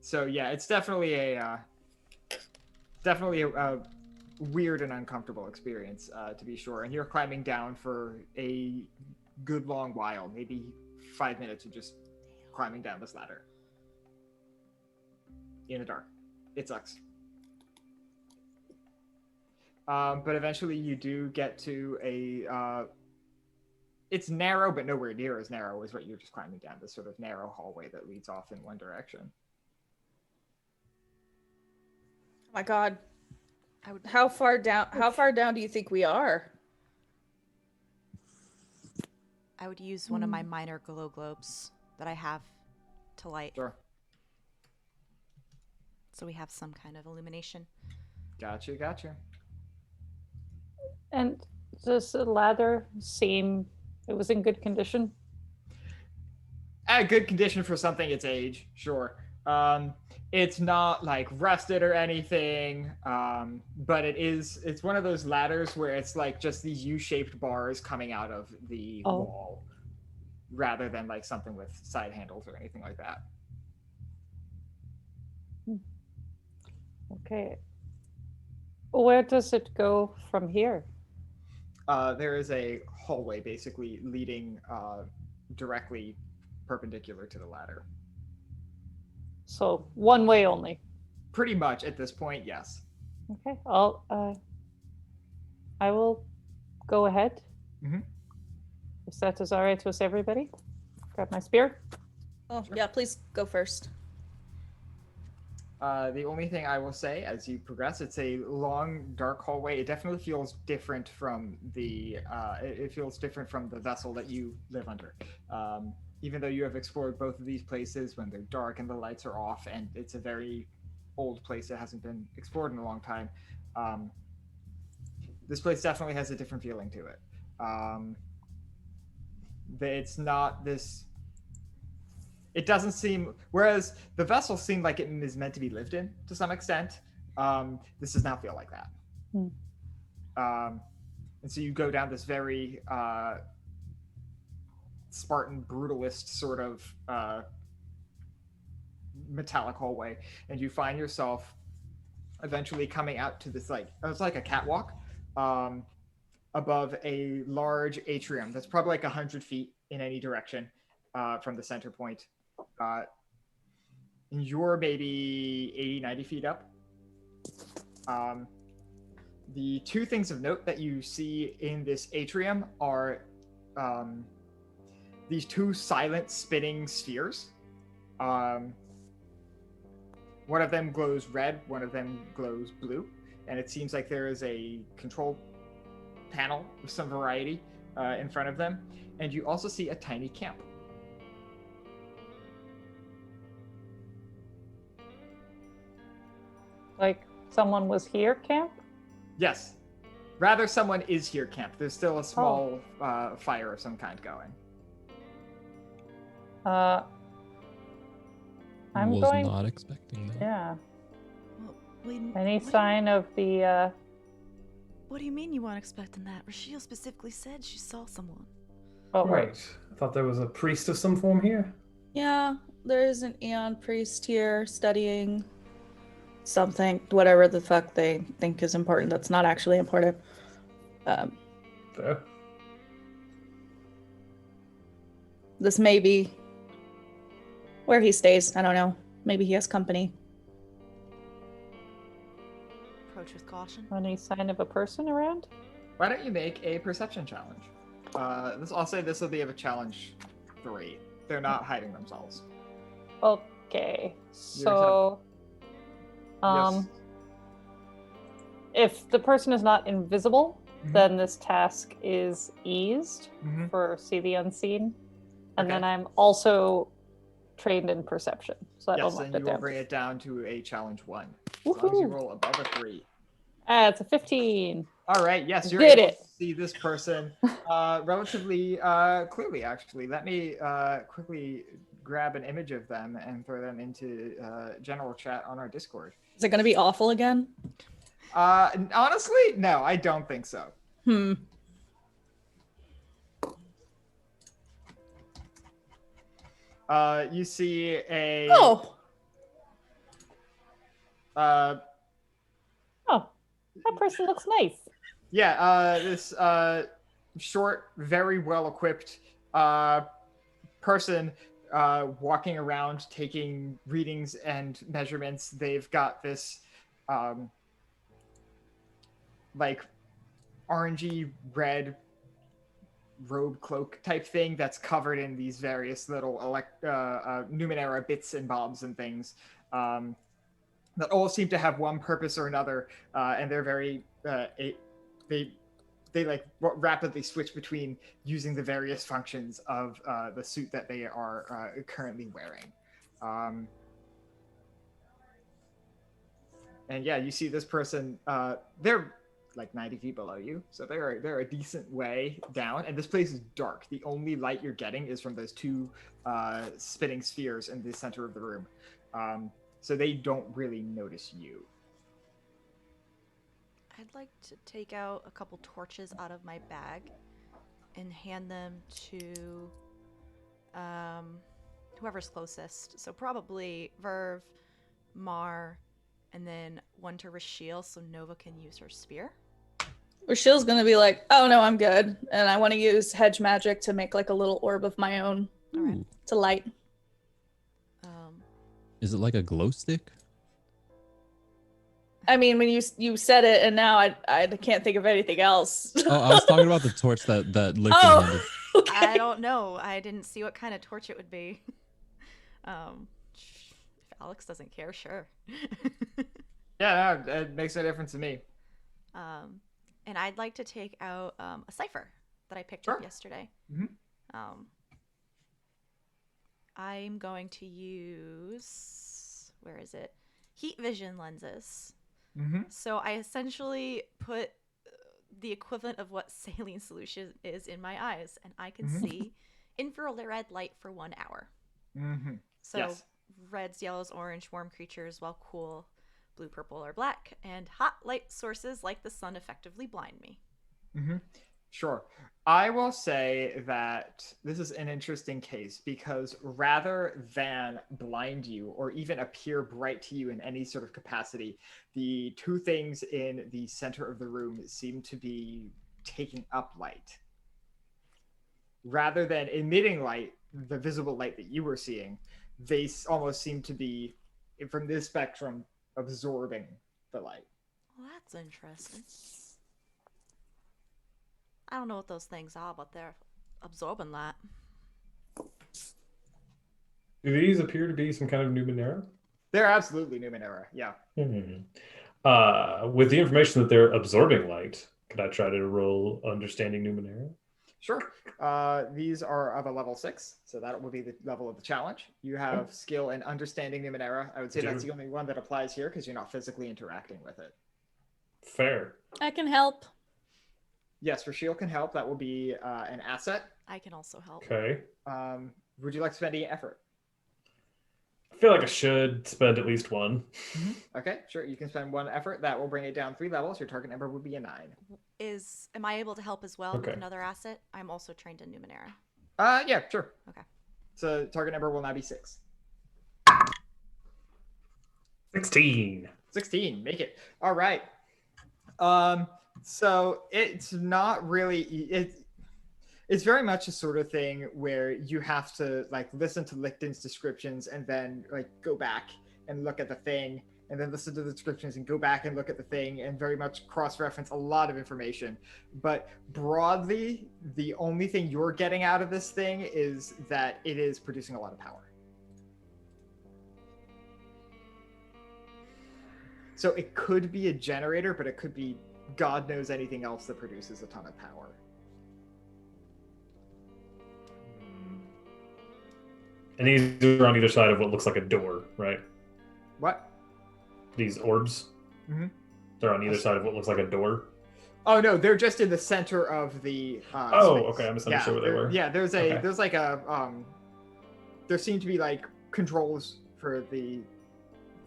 So yeah, it's definitely a weird and uncomfortable experience, to be sure. And you're climbing down for a good long while, maybe 5 minutes of just climbing down this ladder in the dark. It sucks. But eventually you do get to a it's narrow, but nowhere near as narrow as what you're just climbing down, this sort of narrow hallway that leads off in one direction. Oh my god. How far down do you think we are? I would use one of my minor glow globes that I have to light. Sure. So we have some kind of illumination. Gotcha. And does the ladder seem it was in good condition? Good condition for something its age, sure. It's not like rusted or anything, but it's one of those ladders where it's like just these U-shaped bars coming out of the wall rather than like something with side handles or anything like that. Okay. Where does it go from here? There is a hallway basically leading directly perpendicular to the ladder. So one way only. Pretty much at this point, yes. Okay. I will go ahead If that is all right with everybody, grab my spear. Oh, yeah, please go first. The only thing I will say as you progress, it's a long, dark hallway. It definitely feels different from the. It feels different from the vessel that you live under. Even though you have explored both of these places when they're dark and the lights are off, and it's a very old place that hasn't been explored in a long time. This place definitely has a different feeling to it. It's not this. It doesn't seem, whereas the vessel seemed like it is meant to be lived in to some extent. This does not feel like that. And so you go down this very Spartan brutalist sort of metallic hallway, and you find yourself eventually coming out to this it's like a catwalk above a large atrium that's probably like 100 feet in any direction from the center point. And you're maybe 80, 90 feet up. The two things of note that you see in this atrium are these two silent spinning spheres. One of them glows red, one of them glows blue, and it seems like there is a control panel of some variety in front of them. And you also see a tiny camp. Like someone was here, camp? Yes. Rather, someone is here camp. There's still a small fire of some kind going. I'm was going. not expecting that. Yeah. Well, wait, Any sign of the? What do you mean you weren't expecting that? Rashiel specifically said she saw someone. Oh, Right. I thought there was a priest of some form here. Yeah, there is an Aeon priest here studying something, whatever the fuck they think is important. That's not actually important. Fair. This may be where he stays. I don't know. Maybe he has company. Approach with caution. Any sign of a person around? Why don't you make a perception challenge? I'll say this will be of a challenge 3. They're not hiding themselves. Okay. So, Yes. if the person is not invisible, Mhm. then this task is eased Mhm. for see the unseen, and Okay. then I'm also trained in perception, so that'll Yes, knock and it you will down. bring it down to a challenge 1. As long as you Woohoo! roll above a 3. It's a 15. All right, yes, you're Did able it. to see this person relatively clearly, actually. Let me quickly grab an image of them and throw them into general chat on our Discord. Is it going to be awful again? Honestly, no, I don't think so. You see a... Oh, That person looks nice. Yeah, this short, very well-equipped person walking around taking readings and measurements. They've got this like orangey red robe cloak type thing that's covered in these various little Numenera bits and bobs and things that all seem to have one purpose or another, and they're very they like rapidly switch between using the various functions of the suit that they are currently wearing. And yeah, you see this person, they're like 90 feet below you, so they're a decent way down, and this place is dark. The only light you're getting is from those two spinning spheres in the center of the room. So they don't really notice you. I'd like to take out a couple torches out of my bag and hand them to whoever's closest. So probably Verve, Mar, and then one to Rashiel so Nova can use her spear. Rachel's going to be like, oh no, I'm good. And I want to use hedge magic to make like a little orb of my own Ooh. to light. Is it like a glow stick? I mean, when you said it, and now I can't think of anything else. Oh, I was talking about the torch that Licton handed. Okay. I don't know. I didn't see what kind of torch it would be. If Alex doesn't care, sure. Yeah, no, it makes no difference to me. And I'd like to take out a cipher that I picked Sure. up yesterday. Mhm. I'm going to use, where is it? Heat vision lenses. Mm-hmm. So I essentially put the equivalent of what saline solution is in my eyes, and I can see infrared light for 1 hour. Mm-hmm. So Yes. reds, yellows, orange, warm creatures, while cool, blue, purple, or black, and hot light sources like the sun effectively blind me. Mm-hmm. Sure. I will say that this is an interesting case because rather than blind you or even appear bright to you in any sort of capacity, the two things in the center of the room seem to be taking up light. Rather than emitting light, the visible light that you were seeing, they almost seem to be, from this spectrum, absorbing the light. Well, that's interesting. I don't know what those things are, but they're absorbing light. Do these appear to be some kind of Numenera? They're absolutely Numenera, yeah. With the information that they're absorbing light, could I try to roll Understanding Numenera? Sure. These are of a level 6, so that will be the level of the challenge. You have skill in Understanding Numenera. I would say that's the only one that applies here because you're not physically interacting with it. Fair. I can help. Yes, Rashiel can help. That will be an asset. I can also help. Okay. Would you like to spend any effort? I feel like I should spend at least one. Okay, sure. You can spend 1 effort. That will bring it down 3 levels. Your target number would be a 9. Am I able to help as well Okay. with another asset? I'm also trained in Numenera. Yeah, sure. Okay. So target number will now be 6. 16. 16, make it. All right. So it's not really it's very much a sort of thing where you have to like listen to Licton's descriptions and then like go back and look at the thing and then listen to the descriptions and go back and look at the thing and very much cross-reference a lot of information. But broadly, the only thing you're getting out of this thing is that it is producing a lot of power. So it could be a generator, but it could be God knows anything else that produces a ton of power. And these are on either side of what looks like a door, right? What? These orbs? Mm-hmm. They're on either side of what looks like a door? Oh no, they're just in the center of the space. Okay, I misunderstood where they were. Yeah, there's like a there seem to be like controls for the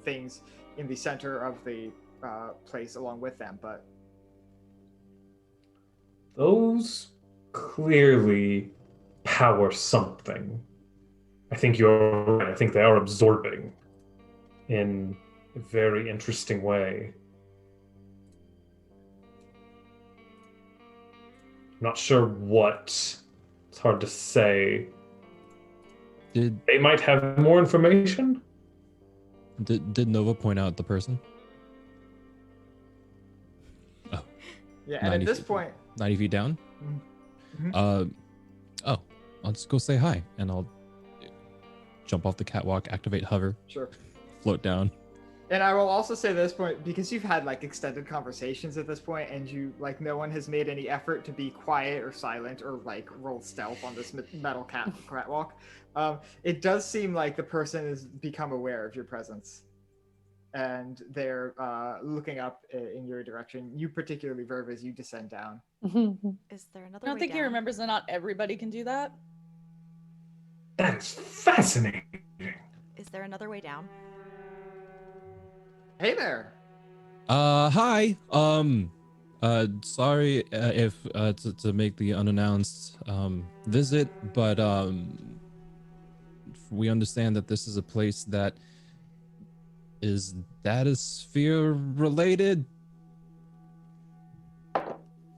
things in the center of the place along with them, but those clearly power something. I think you're right. I think they are absorbing in a very interesting way. I'm not sure what. It's hard to say. They might have more information? Did Nova point out the person? Oh. Yeah, and at this point 90 feet down? Mm-hmm. Oh, I'll just go say hi and I'll jump off the catwalk, activate hover. Sure. Float down. And I will also say this point, because you've had like extended conversations at this point and you like no one has made any effort to be quiet or silent or like roll stealth on this metal catwalk. It does seem like the person has become aware of your presence and they're looking up in your direction. You particularly, Verve, as you descend down. Is there another I don't way think he down? remembers that not everybody can do that. That is fascinating. Is there another way down? Hey there. Hi. Sorry if to make the unannounced visit, but we understand that this is a place that is datasphere related.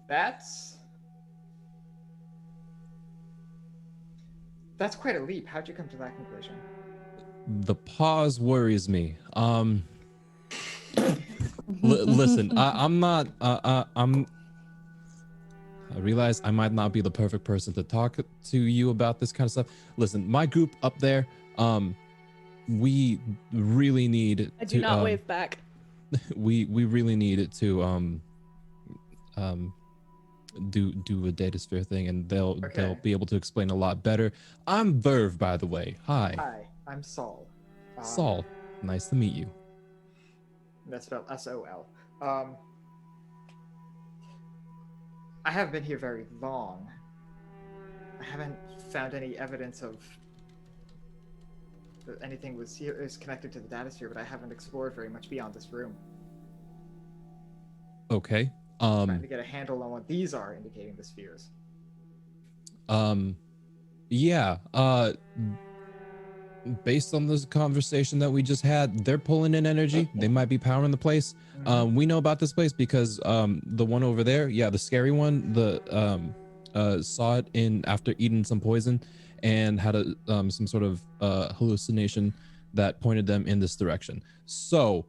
That's quite a leap. How'd you come to that conclusion? The pause worries me. Listen, I'm not. I realize I might not be the perfect person to talk to you about this kind of stuff. Listen, my group up there, we really need I do to. not wave back. We really need to do a data sphere thing, and they'll be able to explain a lot better. I'm Verve, by the way. Hi. Hi, I'm Saul. Saul. Nice to meet you. That's spelled S-O-L. I haven't been here very long. I haven't found any evidence of that anything is connected to the data sphere, but I haven't explored very much beyond this room. Okay. Trying to get a handle on what these are indicating the spheres. Yeah. Based on this conversation that we just had, they're pulling in energy. They might be powering the place. We know about this place because the one over there, yeah, the scary one, saw it in after eating some poison and had some sort of hallucination that pointed them in this direction. So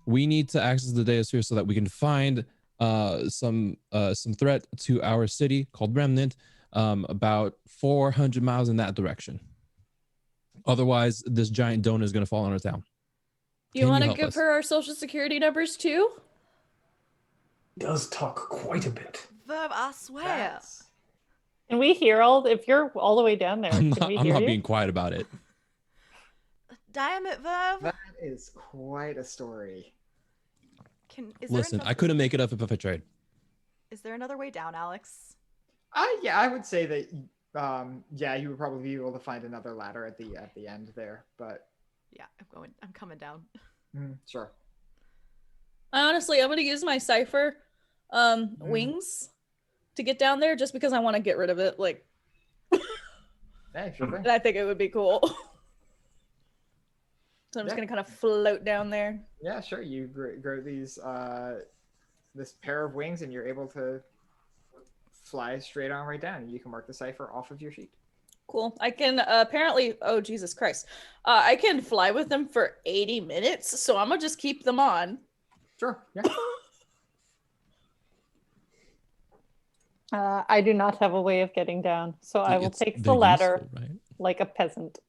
we need to access the data sphere so that we can find some threat to our city called Remnant, about 400 miles in that direction. Otherwise, this giant donut is going to fall on our town. You want to give her our social security numbers too? Does talk quite a bit. Verb, I swear. Can we hear if you're all the way down there, I'm can we not, hear you? being quiet about it. Damn it, Verb. That is quite a story. Listen, I couldn't make it up if I tried. Is there another way down, Alex? Yeah, I would say that. Yeah, you would probably be able to find another ladder at the end there, but yeah, I'm coming down. Sure. I'm gonna use my cipher wings to get down there just because I want to get rid of it. Like, hey, sure thing. And I think it would be cool. So I'm just gonna kind of float down there. Yeah, sure. You grow these this pair of wings, and you're able to fly straight on right down, and you can mark the cipher off of your sheet. Cool. I can apparently. Oh Jesus Christ! I can fly with them for 80 minutes, so I'm gonna just keep them on. Sure. Yeah. I do not have a way of getting down, so I will take the ladder useful, right? like a peasant.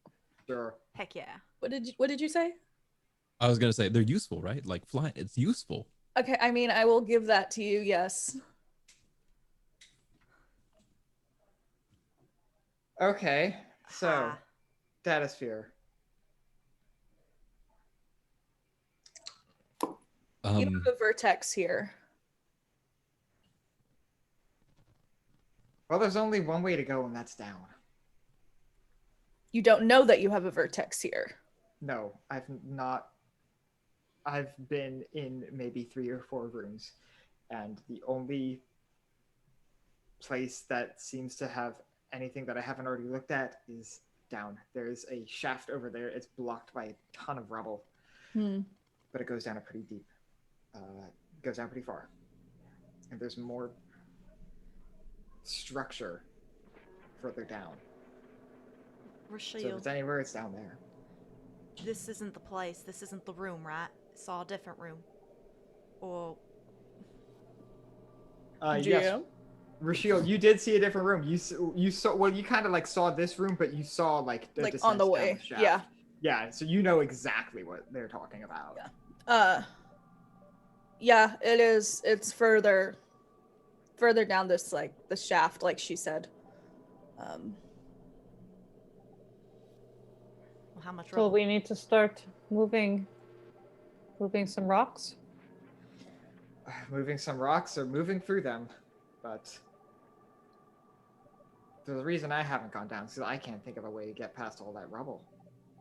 Sure. Heck yeah. What did you say? I was gonna say they're useful, right? Like flying, it's useful. Okay, I mean, I will give that to you. Yes. Okay. So, data sphere. You have a vertex here. Well, there's only one way to go, and that's down. You don't know that you have a vertex here. No, I've not. I've been in maybe 3 or 4 rooms, and the only place that seems to have anything that I haven't already looked at is down. There's a shaft over there. It's blocked by a ton of rubble, but it goes down pretty deep. It goes down pretty far, and there's more structure further down. Rochelle, So if it's anywhere, it's down there. this isn't the place. This isn't the room, right? Saw a different room. Or yes, Rochelle, you did see a different room. You saw well, you kind of like saw this room, but you saw like the Like on the descent down way. shaft. Yeah. Yeah, so you know exactly what they're talking about. Yeah, it is. It's further down this the shaft, like she said. well, how much So rubble? we need to start moving some rocks. Moving some rocks or moving through them, but the reason I haven't gone down is because I can't think of a way to get past all that rubble.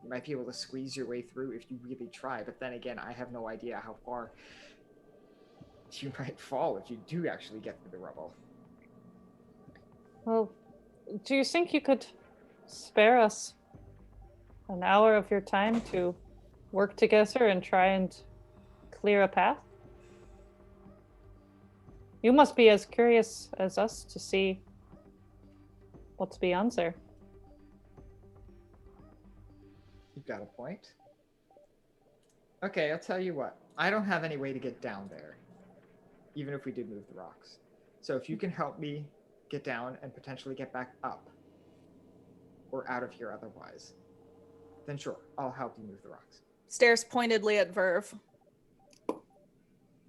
You might be able to squeeze your way through if you really try, but then again, I have no idea how far you might fall if you do actually get through the rubble. Well, do you think you could spare us an hour of your time to work together and try and clear a path? You must be as curious as us to see what's beyond there. You've got a point. Okay, I'll tell you what. I don't have any way to get down there, even if we did move the rocks. So if you can help me get down and potentially get back up, or out of here otherwise, then sure, I'll help you move the rocks. Stares pointedly at Verve.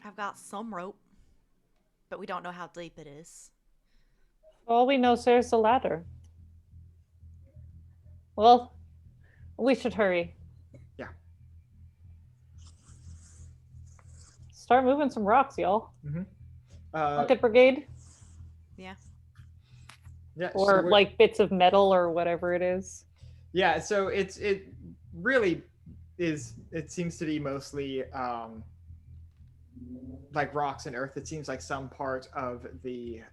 I've got some rope, but we don't know how deep it is. All we know is there's a ladder. Well, we should hurry. Yeah. Start moving some rocks, y'all. Mm-hmm. Rocket Brigade? Yeah. Yeah. Or so like bits of metal or whatever it is. Yeah, so it really is. It seems to be mostly like rocks and earth. It seems like some part of the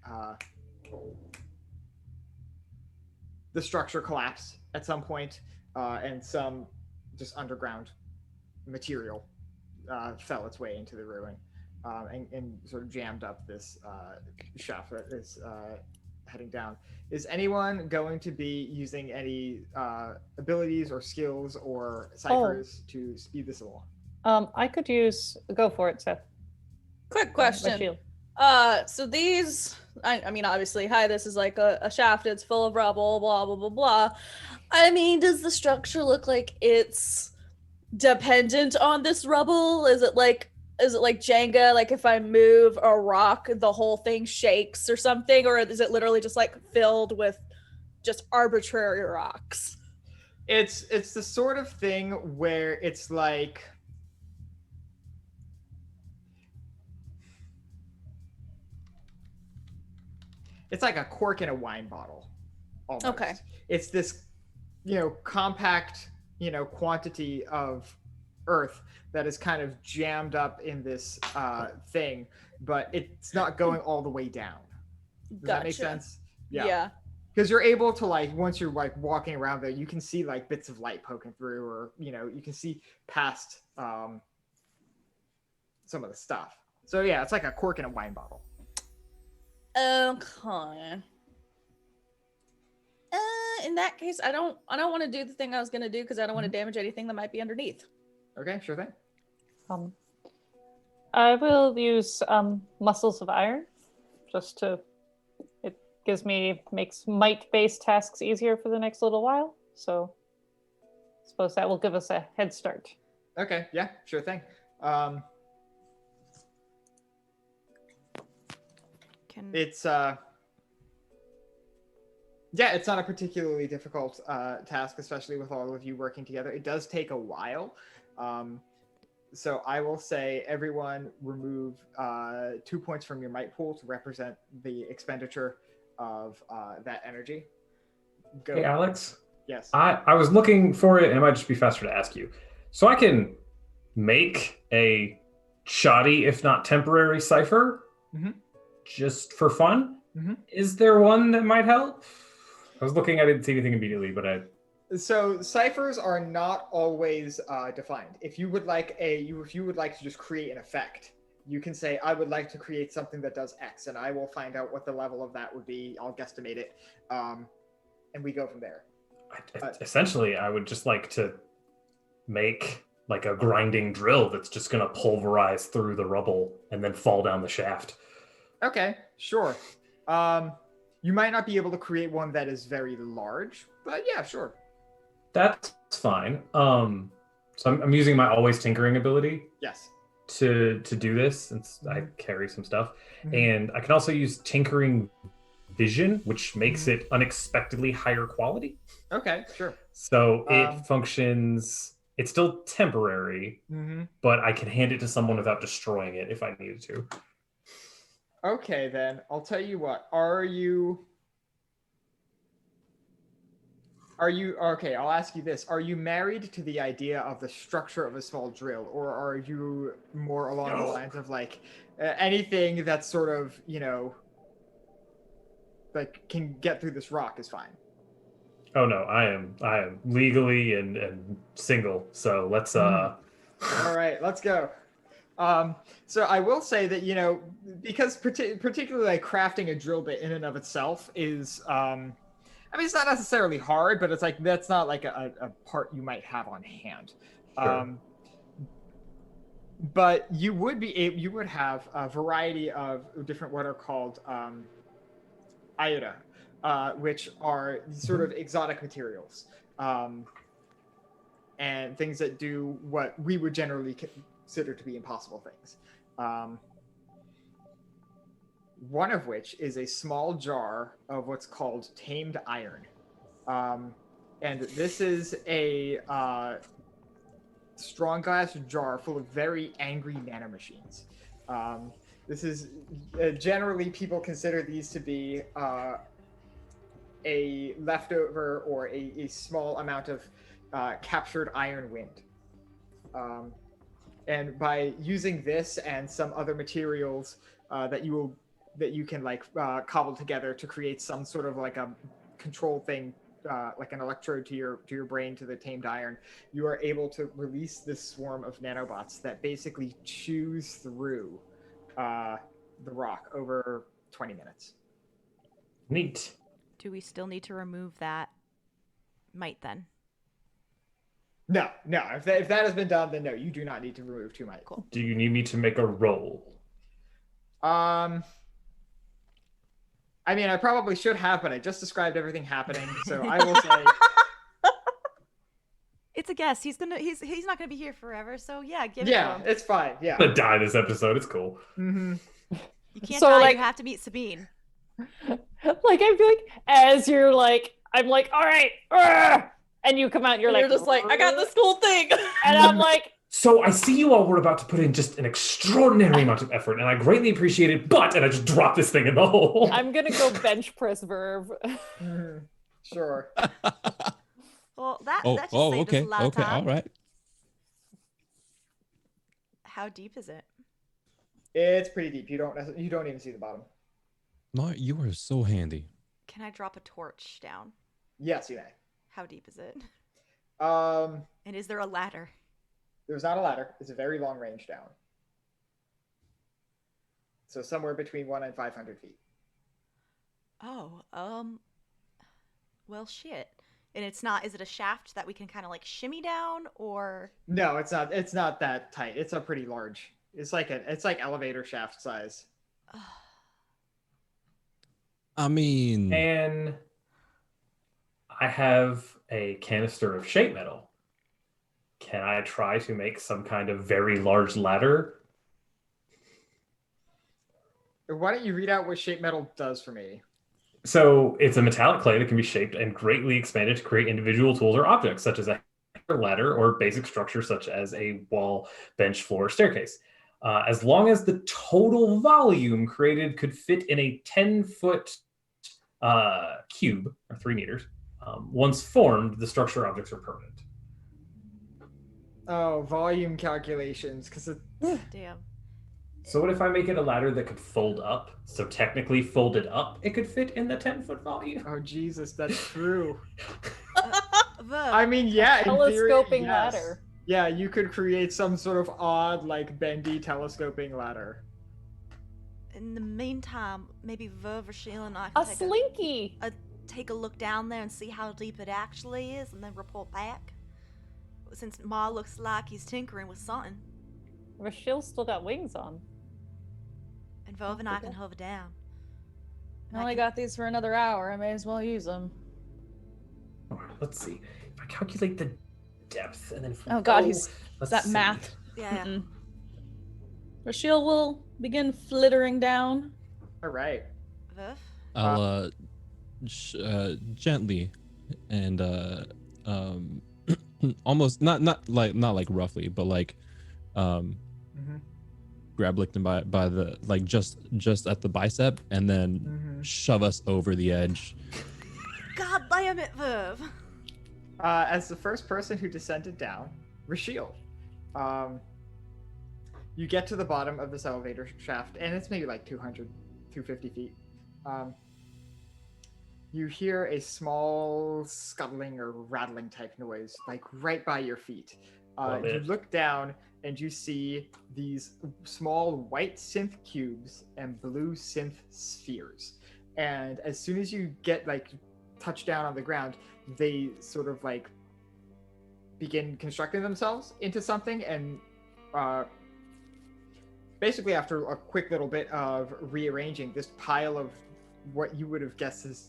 structure collapsed at some point, and some just underground material fell its way into the ruin, and sort of jammed up this shaft that is heading down. Is anyone going to be using any abilities or skills or ciphers to speed this along? I could use. Go for it, Seth. Quick My question. shield. So these, I mean, obviously, hi, this is like a shaft. It's full of rubble, blah, blah, blah, blah. I mean, does the structure look like it's dependent on this rubble? Is it like Jenga? Like if I move a rock, the whole thing shakes or something? Or is it literally just like filled with just arbitrary rocks? It's the sort of thing where it's like a cork in a wine bottle. Almost. Okay. It's this, compact, quantity of earth that is kind of jammed up in this thing, but it's not going all the way down. Does that make sense? Yeah. Because you're able to once you're walking around there, you can see bits of light poking through, or you can see past some of the stuff. So yeah, it's like a cork in a wine bottle. Okay. In that case, I don't want to do the thing I was gonna do because I don't want to damage anything that might be underneath. Okay, sure thing. I will use muscles of iron, just to. It makes might-based tasks easier for the next little while. So, I suppose that will give us a head start. Okay, yeah, sure thing. It's it's not a particularly difficult task, especially with all of you working together. It does take a while. So I will say everyone remove 2 points from your might pool to represent the expenditure of that energy. Go. Hey, Alex. Yes. I was looking for it, and it might just be faster to ask you. So I can make a shoddy, if not temporary, cipher just for fun. Is there one that might help? I was looking, I didn't see anything immediately, but So ciphers are not always defined. If you would like to just create an effect, you can say, I would like to create something that does X, and I will find out what the level of that would be. I'll guesstimate it, and we go from there. essentially, I would just like to make like a grinding drill that's just going to pulverize through the rubble and then fall down the shaft. Okay, sure. You might not be able to create one that is very large, but yeah, sure. That's fine. So I'm using my always tinkering ability. Yes. To do this, since I carry some stuff, and I can also use tinkering vision, which makes it unexpectedly higher quality. Okay, sure. So it functions. It's still temporary, but I can hand it to someone without destroying it if I needed to. Okay, then I'll tell you what. Okay, I'll ask you this. Are you married to the idea of the structure of a small drill, or are you more along the lines of like anything that's sort of, like can get through this rock is fine? Oh no, I am legally and single. So let's All right, let's go. So I will say that, because particularly like crafting a drill bit in and of itself is, it's not necessarily hard, but it's like, that's not like a part you might have on hand. Sure. But you would have a variety of different what are called iota, which are sort of exotic materials, and things that do what we would generally consider to be impossible things. One of which is a small jar of what's called Tamed Iron. And this is a strong glass jar full of very angry nanomachines. This is generally people consider these to be a leftover or a small amount of captured iron wind. And by using this and some other materials that you can like cobble together to create some sort of like a control thing, like an electrode to your brain, to the Tamed Iron, you are able to release this swarm of nanobots that basically chews through the rock over 20 minutes. Neat. Do we still need to remove that mite then? No. If that has been done, then no, you do not need to remove 2 might. Cool. Do you need me to make a roll? I mean, I probably should have, but I just described everything happening, so I will say. It's a guess. He's not gonna be here forever. So yeah, give it Yeah, to him. it's fine. Yeah. I'm gonna die this episode. It's cool. Mm-hmm. You can't So, die. like- You have to meet Sabine. Like, I feel like as you're like, I'm like, all right, and you come out and you're like, just like, I got this cool thing. and I'm like, So I see you all were about to put in just an extraordinary amount of effort, and I greatly appreciate it, and I just dropped this thing in the hole. I'm gonna go bench press Verve. Sure. Well, that Oh, just oh, saved okay, us a lot of okay, time. all right. How deep is it? It's pretty deep. You don't even see the bottom. Mar, you are so handy. Can I drop a torch down? Yes, you may. How deep is it? Um, And is there a ladder? there's not a ladder. It's a very long range down. So somewhere between 1 and 500 feet. Oh, well, shit. And it's not. Is it a shaft that we can kind of like shimmy down, or? No, it's not. It's not that tight. It's a pretty large. It's like elevator shaft size. I mean, And I have a canister of shape metal. Can I try to make some kind of very large ladder? Why don't you read out what shape metal does for me? So it's a metallic clay that can be shaped and greatly expanded to create individual tools or objects, such as a ladder or basic structure such as a wall, bench, floor, staircase. As long as the total volume created could fit in a 10-foot cube, or 3 meters. Once formed, the structure objects are permanent. Oh, volume calculations, because it. Damn. So what if I make it a ladder that could fold up? So technically folded up, it could fit in the 10-foot volume. Oh Jesus, that's true. Verve, I mean, yeah, in theory, Telescoping yes. ladder. Yeah, you could create some sort of odd, like bendy telescoping ladder. in the meantime, maybe Verve or Sheila and I A can slinky. take a look down there and see how deep it actually is, and then report back. Since Ma looks like he's tinkering with something, Rochelle's still got wings on. and Verve and I can hover down. I only got these for another hour. I may as well use them. All right, let's see. If I calculate the depth and then if we Oh god, go, he's let's that see. math. Yeah. Mm-mm. Rochelle will begin flittering down. All right. Verve? I'll gently and almost not like roughly, but like grab Lichten by the like just at the bicep and then shove us over the edge. God damn it, Verve! As the first person who descended down, Rashiel, you get to the bottom of this elevator shaft, and it's maybe like 200, 250 feet. You hear a small scuttling or rattling type noise, like right by your feet. You look down and you see these small white synth cubes and blue synth spheres. And as soon as you get like touch down on the ground, they sort of like begin constructing themselves into something and basically, after a quick little bit of rearranging, this pile of what you would have guessed as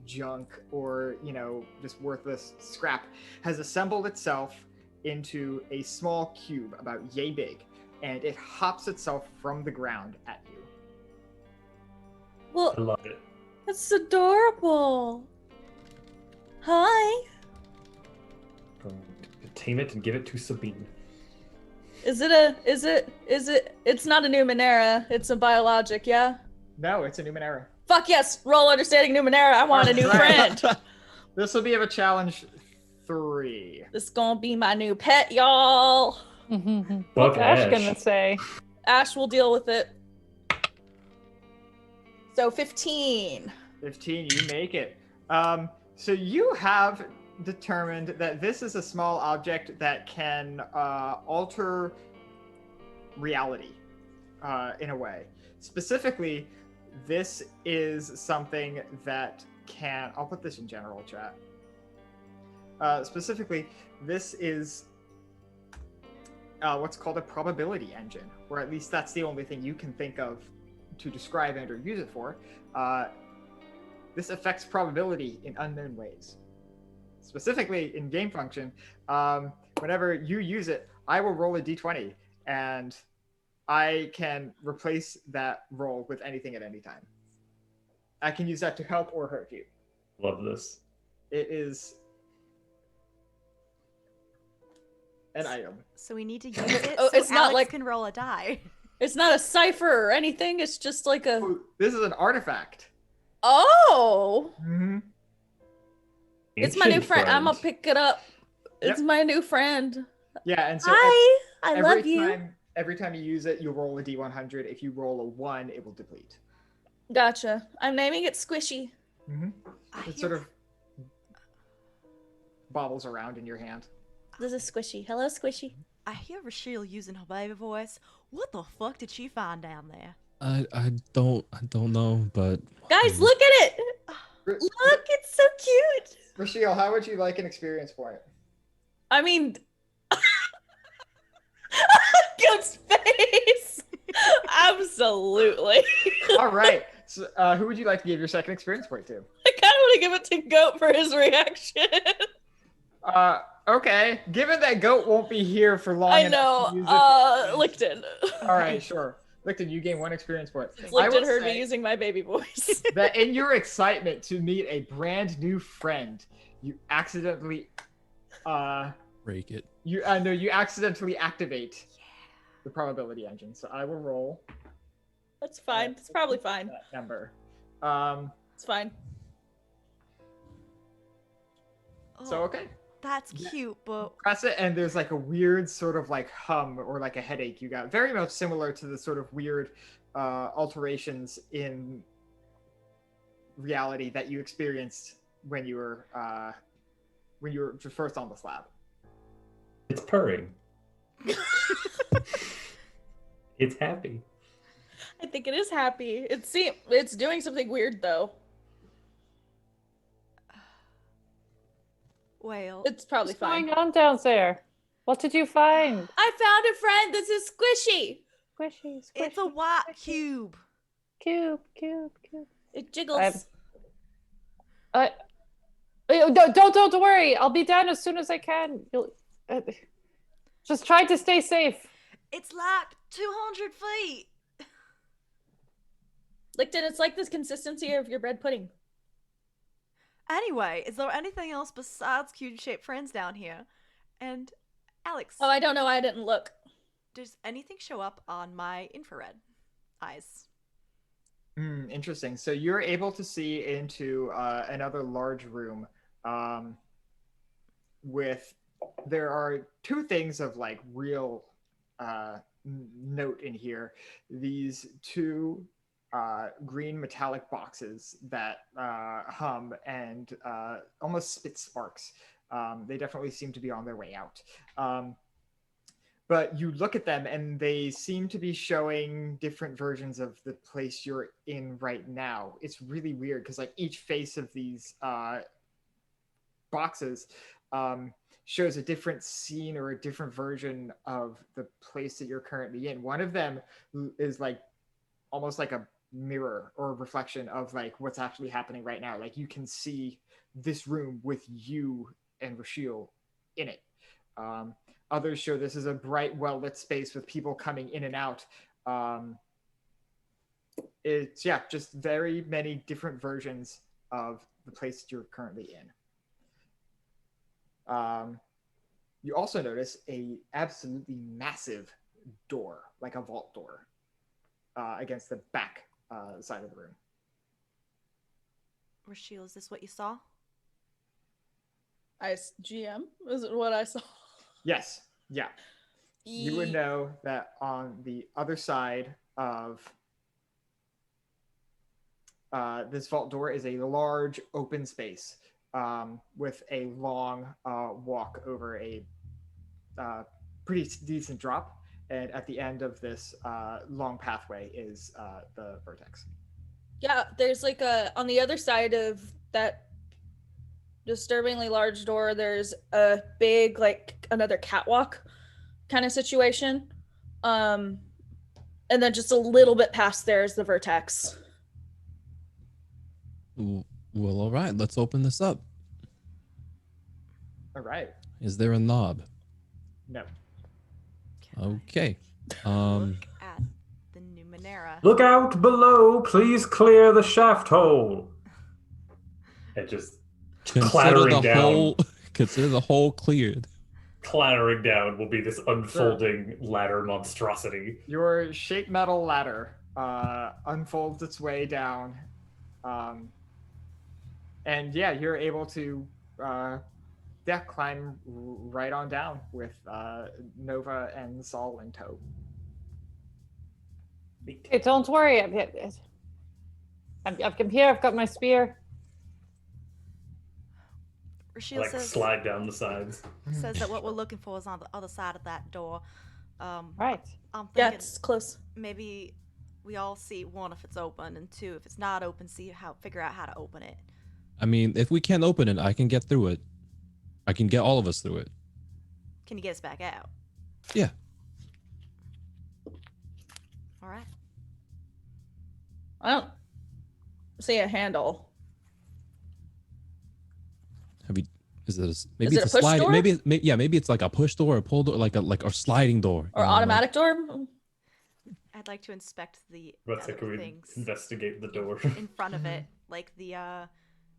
junk or, just worthless scrap has assembled itself into a small cube about yay big, and it hops itself from the ground at you. I Well, love it. that's adorable. Hi. Tame it and give it to Sabine. It's not a Numenera, it's a biologic, yeah? No, it's a Numenera. Fuck yes, roll understanding Numenera, I want a new Right. friend. This will be of a challenge 3. This gonna be my new pet, y'all. What's Ash Ash. gonna say? Ash will deal with it. So 15. 15, you make it. So you have determined that this is a small object that can alter reality in a way. Specifically, this is something that can... I'll put this in general chat. Specifically, this is what's called a probability engine, or at least that's the only thing you can think of to describe and or use it for. This affects probability in unknown ways. Specifically in game function, whenever you use it, I will roll a d20 and I can replace that roll with anything at any time. I can use that to help or hurt you. Love this. It is an item. So we need to use it. Oh, so it's not Alex like- can roll a die. It's not a cipher or anything, it's just like a... Oh, this is an artifact. Oh! Mm-hmm. It's my new Ancient friend. I'm gonna pick it up. It's Yep. my new friend. Yeah, and so Hi! I love you. Every time you use it, you roll a d100. If you roll a 1, it will deplete. Gotcha. I'm naming it Squishy. Mm-hmm. I It hear, sort of bobbles around in your hand. This is Squishy. Hello, Squishy. I hear Rachel using her baby voice. What the fuck did she find down there? I don't know, but Guys, look at it! R- Look, it's so cute! Rachel, how would you like an experience point? I mean... Goat's face! Absolutely. All right. So, who would you like to give your second experience point to? I kind of want to give it to Goat for his reaction. Okay. Given that Goat won't be here for long I enough to use know. it- Licton. All right, sure. Licton, you gain 1 experience point. I Licton will heard say me using my baby voice. that in your excitement to meet a brand new friend, you accidentally, break it. you accidentally activate the probability engine. So I will roll That's fine. It's probably fine. that number. It's fine. So okay. That's cute, but Press it, and there's like a weird sort of like hum or like a headache you got. Very much similar to the sort of weird alterations in reality that you experienced when you were first on the slab. It's purring. It's happy. I think it is happy. It's doing something weird though. well, It's probably What's fine. going on down there? What did you find? I found a friend. This is Squishy. Squishy, squishy. it's a white cube. Cube. It jiggles. Don't worry. I'll be down as soon as I can. Just try to stay safe. It's like 200 feet. Licton, it's like this consistency of your bread pudding. Anyway, is there anything else besides cube-shaped friends down here? And Alex, Oh, I don't know. I didn't look. does anything show up on my infrared eyes? Interesting. So you're able to see into another large room there are 2 things of like real note in here. These 2 green metallic boxes that hum and almost spit sparks. They definitely seem to be on their way out. But you look at them and they seem to be showing different versions of the place you're in right now. It's really weird because like each face of these boxes shows a different scene or a different version of the place that you're currently in. One of them is like almost like a mirror or a reflection of like what's actually happening right now. Like you can see this room with you and Rashiel in it. Others show this as a bright, well-lit space with people coming in and out. It's just very many different versions of the place that you're currently in. You also notice a absolutely massive door, like a vault door, against the back side of the room. Rashiel, is this what you saw? GM, is it what I saw? Yes. Yeah. You would know that on the other side of this vault door is a large open space with a long walk over a pretty decent drop. And at the end of this long pathway is the vertex. Yeah, there's like on the other side of that disturbingly large door, there's a big, like, another catwalk kind of situation. And then just a little bit past there is the vertex. Well, all right, let's open this up. All right. Is there a knob? No. Okay. Look at the Numenera. Look out below, please clear the shaft hole. It just clattering down. Consider the hole cleared. Clattering down will be this unfolding ladder monstrosity. Your shape metal ladder unfolds its way down. And yeah, you're able to climb right on down with Nova and Saul in tow. Hey, don't worry. I'm here. I've got my spear. Rashiel Like says, slide down the sides. says that what we're looking for is on the other side of that door. Right. I'm Yeah, thinking it's close. maybe we all see, one, if it's open, and two, if it's not open, figure out how to open it. I mean, if we can't open it, I can get through it. I can get all of us through it. Can you get us back out? Yeah. All right. I don't see a handle. Have you? Is it a, maybe Is it's it a push sliding? door? Maybe it's like a push door or pull door, like a sliding door Or you know, automatic door? I'd like to inspect the Let's other can we things investigate the door? in front of it, like the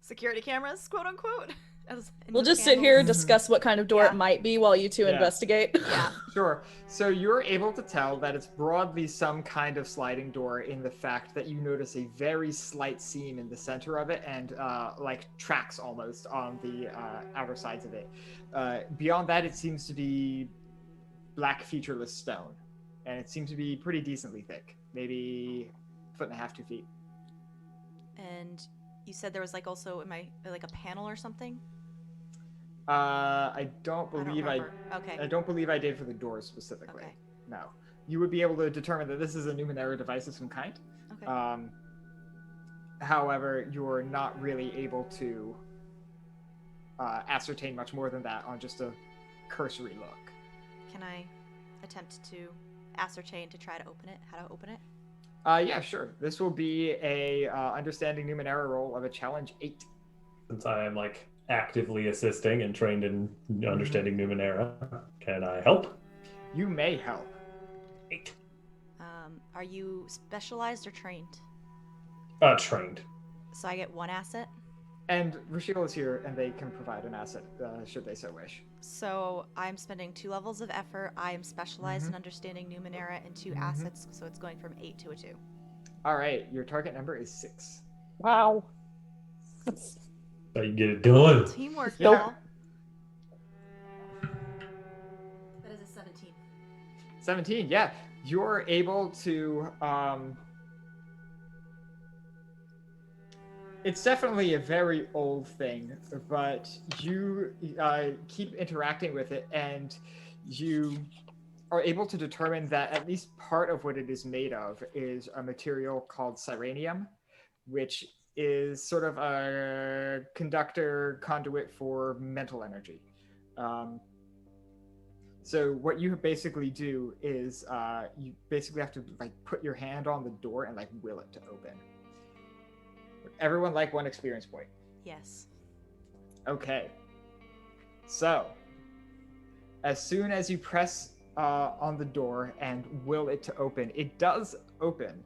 security cameras, quote unquote. We'll just sit here and and discuss what kind of door Yeah. it might be while you two Yeah. investigate. Yeah. Sure. So you're able to tell that it's broadly some kind of sliding door in the fact that you notice a very slight seam in the center of it and like tracks almost on the outer sides of it. Beyond that, it seems to be black featureless stone. And it seems to be pretty decently thick, maybe 1.5 feet, 2 feet. And you said there was like also like a panel or something? I don't believe I Okay. don't believe I did for the doors specifically. Okay. No. You would be able to determine that this is a Numenera device of some kind. Okay. However, you're not really able to ascertain much more than that on just a cursory look. Can I attempt to ascertain to try to open it? How to open it? Yeah, sure. This will be a understanding Numenera roll of a challenge 8. Since I am like actively assisting and trained in understanding Numenera, can I help? You may help. 8. Are you specialized or trained? Trained. So I get 1 asset. And Rashiel is here, and they can provide an asset should they so wish. So I'm spending 2 levels of effort. I am specialized in understanding Numenera and 2 assets, so it's going from 8 to a 2. All right, your target number is 6. Wow. So you get it done. Teamwork, Yeah. y'all. That is a 17. 17, yeah. You're able to it's definitely a very old thing, but you keep interacting with it, and you are able to determine that at least part of what it is made of is a material called sirenium, which is sort of a conductor conduit for mental energy. So what you basically do is you basically have to like put your hand on the door and like will it to open. Everyone like 1 experience point. Yes. Okay. So as soon as you press on the door and will it to open, it does open.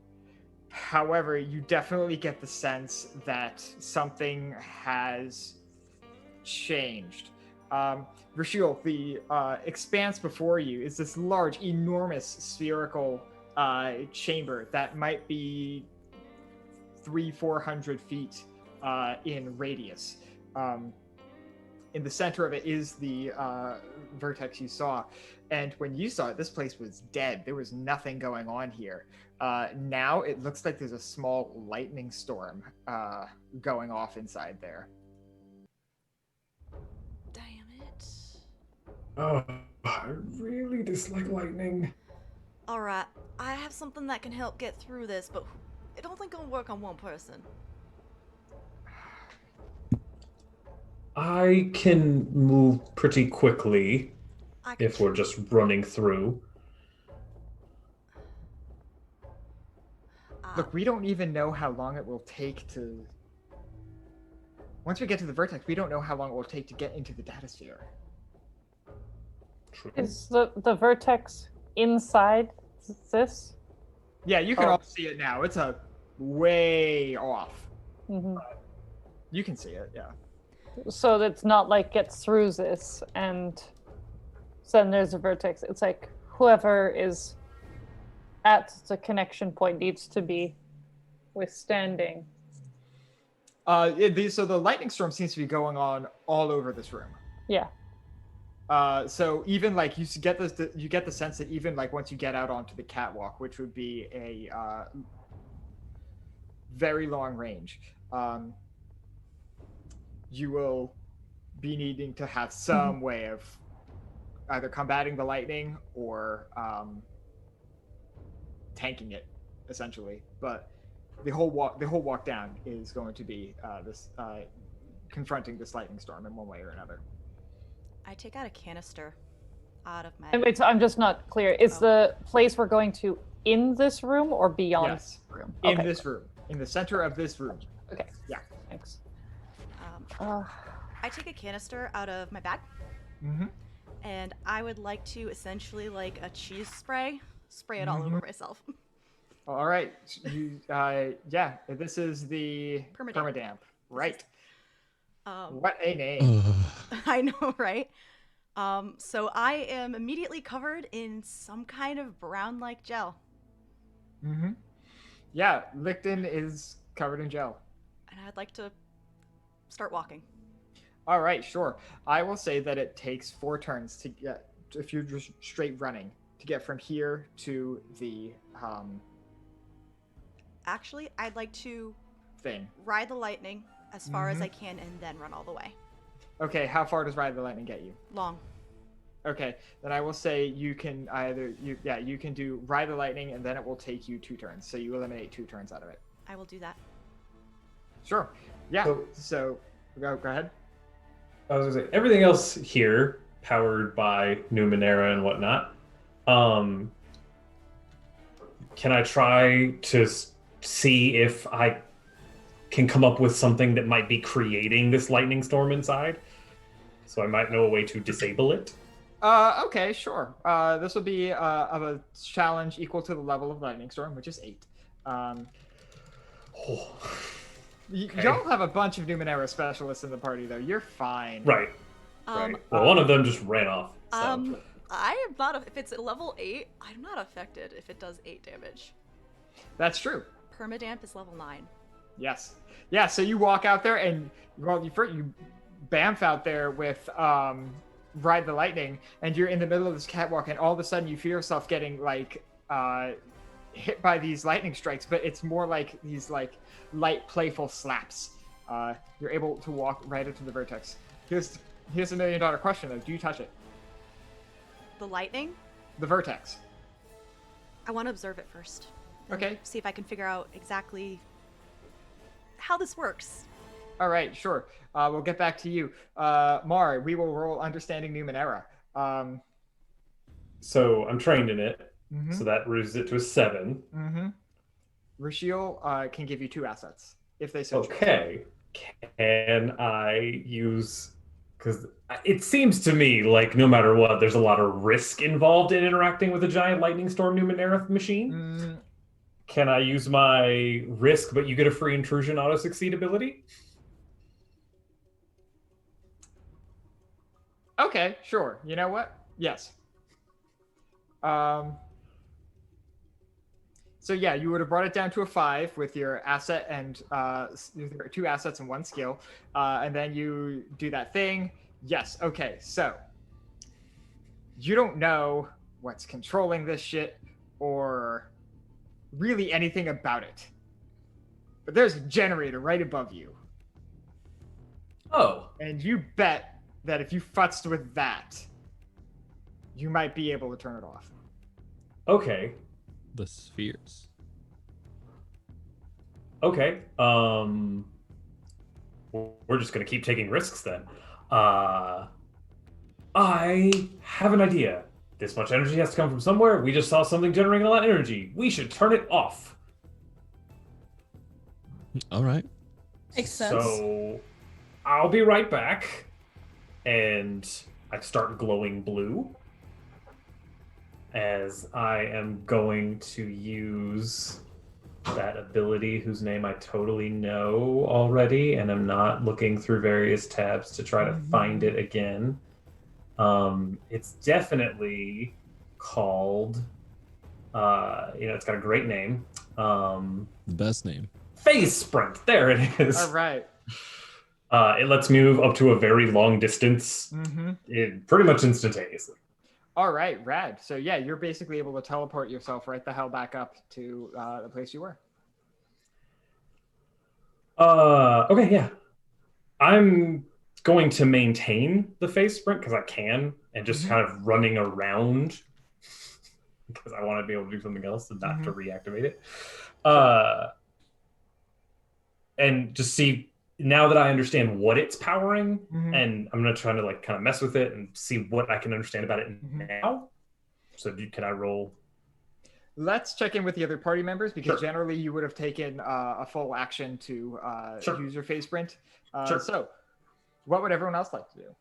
However, you definitely get the sense that something has changed. Rashil, the expanse before you is this large, enormous spherical chamber that might be 300-400 feet in radius. In the center of it is the vertex you saw. And when you saw it, this place was dead. There was nothing going on here. Now it looks like there's a small lightning storm going off inside there. Damn it. Oh, I really dislike lightning. Alright, I have something that can help get through this, but I don't think it'll work on one person. I can move pretty quickly if we're just running through. Look, we don't even know how long it will take to... Once we get to the vertex, we don't know how long it will take to get into the datasphere. True. Is the vertex inside this? Yeah, you can all see it now. It's a way off. Mm-hmm. You can see it, yeah. So it's not like gets through this and then there's a vertex. It's like whoever is at the connection point needs to be withstanding. So the lightning storm seems to be going on all over this room. Yeah. So even like you get the sense that even like once you get out onto the catwalk, which would be a very long range, you will be needing to have some way of either combating the lightning or tanking it, essentially. But the whole walk down is going to be this confronting this lightning storm in one way or another. I take out a canister out of my... Wait, so I'm just not clear. Is the place we're going to in this room or beyond Yes. this room? In this room. In the center of this room. Okay. Yeah. Thanks. I take a canister out of my bag, Mm-hmm. and I would like to essentially, like a cheese spray it all over myself. All right. Yeah, this is the Permadamp. Permadamp. Right. Um, What a name. I know, right? So I am immediately covered in some kind of brown-like gel. Mm-hmm. Yeah, Licton is covered in gel. And I'd like to start walking. All right, sure. I will say that it takes 4 turns to get, if you're just straight running, to get from here to the Actually, I'd like to thing. ride the lightning as far as I can and then run all the way. Okay, how far does Ride the Lightning get you? Long. Okay, then I will say you can you can do Ride the Lightning and then it will take you 2 turns. So you eliminate 2 turns out of it. I will do that. Sure. Yeah. So go ahead. I was gonna say everything else here powered by Numenera and whatnot. Can I try to see if I can come up with something that might be creating this lightning storm inside? So I might know a way to disable it. Okay, sure. This will be of a challenge equal to the level of Lightning Storm, which is 8. Y'all have a bunch of Numenera specialists in the party, though. You're fine. Right. Right. Well, one of them just ran off. So. I am not. If it's at level 8, I'm not affected if it does 8 damage. That's true. Permadamp is level 9. Yes. Yeah. So you walk out there, and you bamf out there with Ride the Lightning, and you're in the middle of this catwalk, and all of a sudden you feel yourself getting like hit by these lightning strikes, but it's more like these like light, playful slaps. You're able to walk right into the vertex. Here's a $1 million question though: do you touch it? The lightning? The vertex. I want to observe it first. Okay. See if I can figure out exactly how this works. All right, sure. We'll get back to you. Mar, we will roll Understanding Numenera. So I'm trained in it, Mhm. so that raises it to a 7. Rashiel can give you 2 assets if they so choose. Okay. Can I use... Because it seems to me like no matter what, there's a lot of risk involved in interacting with a giant lightning storm Numenera machine. Can I use my risk, but you get a free intrusion auto-succeed ability? Okay, sure. You know what? Yes. So yeah, you would have brought it down to a 5 with your asset and 2 assets and 1 skill, and then you do that thing. Yes. Okay. So you don't know what's controlling this shit or really anything about it, but there's a generator right above you. Oh. And you bet that if you futzed with that, you might be able to turn it off. Okay. The spheres. Okay. We're just gonna keep taking risks then. I have an idea. This much energy has to come from somewhere. We just saw something generating a lot of energy. We should turn it off. All right. Makes sense. So I'll be right back. And I start glowing blue as I am going to use that ability whose name I totally know already, and I'm not looking through various tabs to try to find it again. It's definitely called, it's got a great name. The best name. Phase Sprint. There it is. All right. It lets me move up to a very long distance, pretty much instantaneously. All right, rad. So yeah, you're basically able to teleport yourself right the hell back up to the place you were. Okay, yeah. I'm going to maintain the phase sprint because I can, and just kind of running around because I want to be able to do something else and not to reactivate it. And just see, now that I understand what it's powering, and I'm gonna try to like kind of mess with it and see what I can understand about it now. So can I roll? Let's check in with the other party members because generally you would have taken a full action to use your phase sprint. So what would everyone else like to do?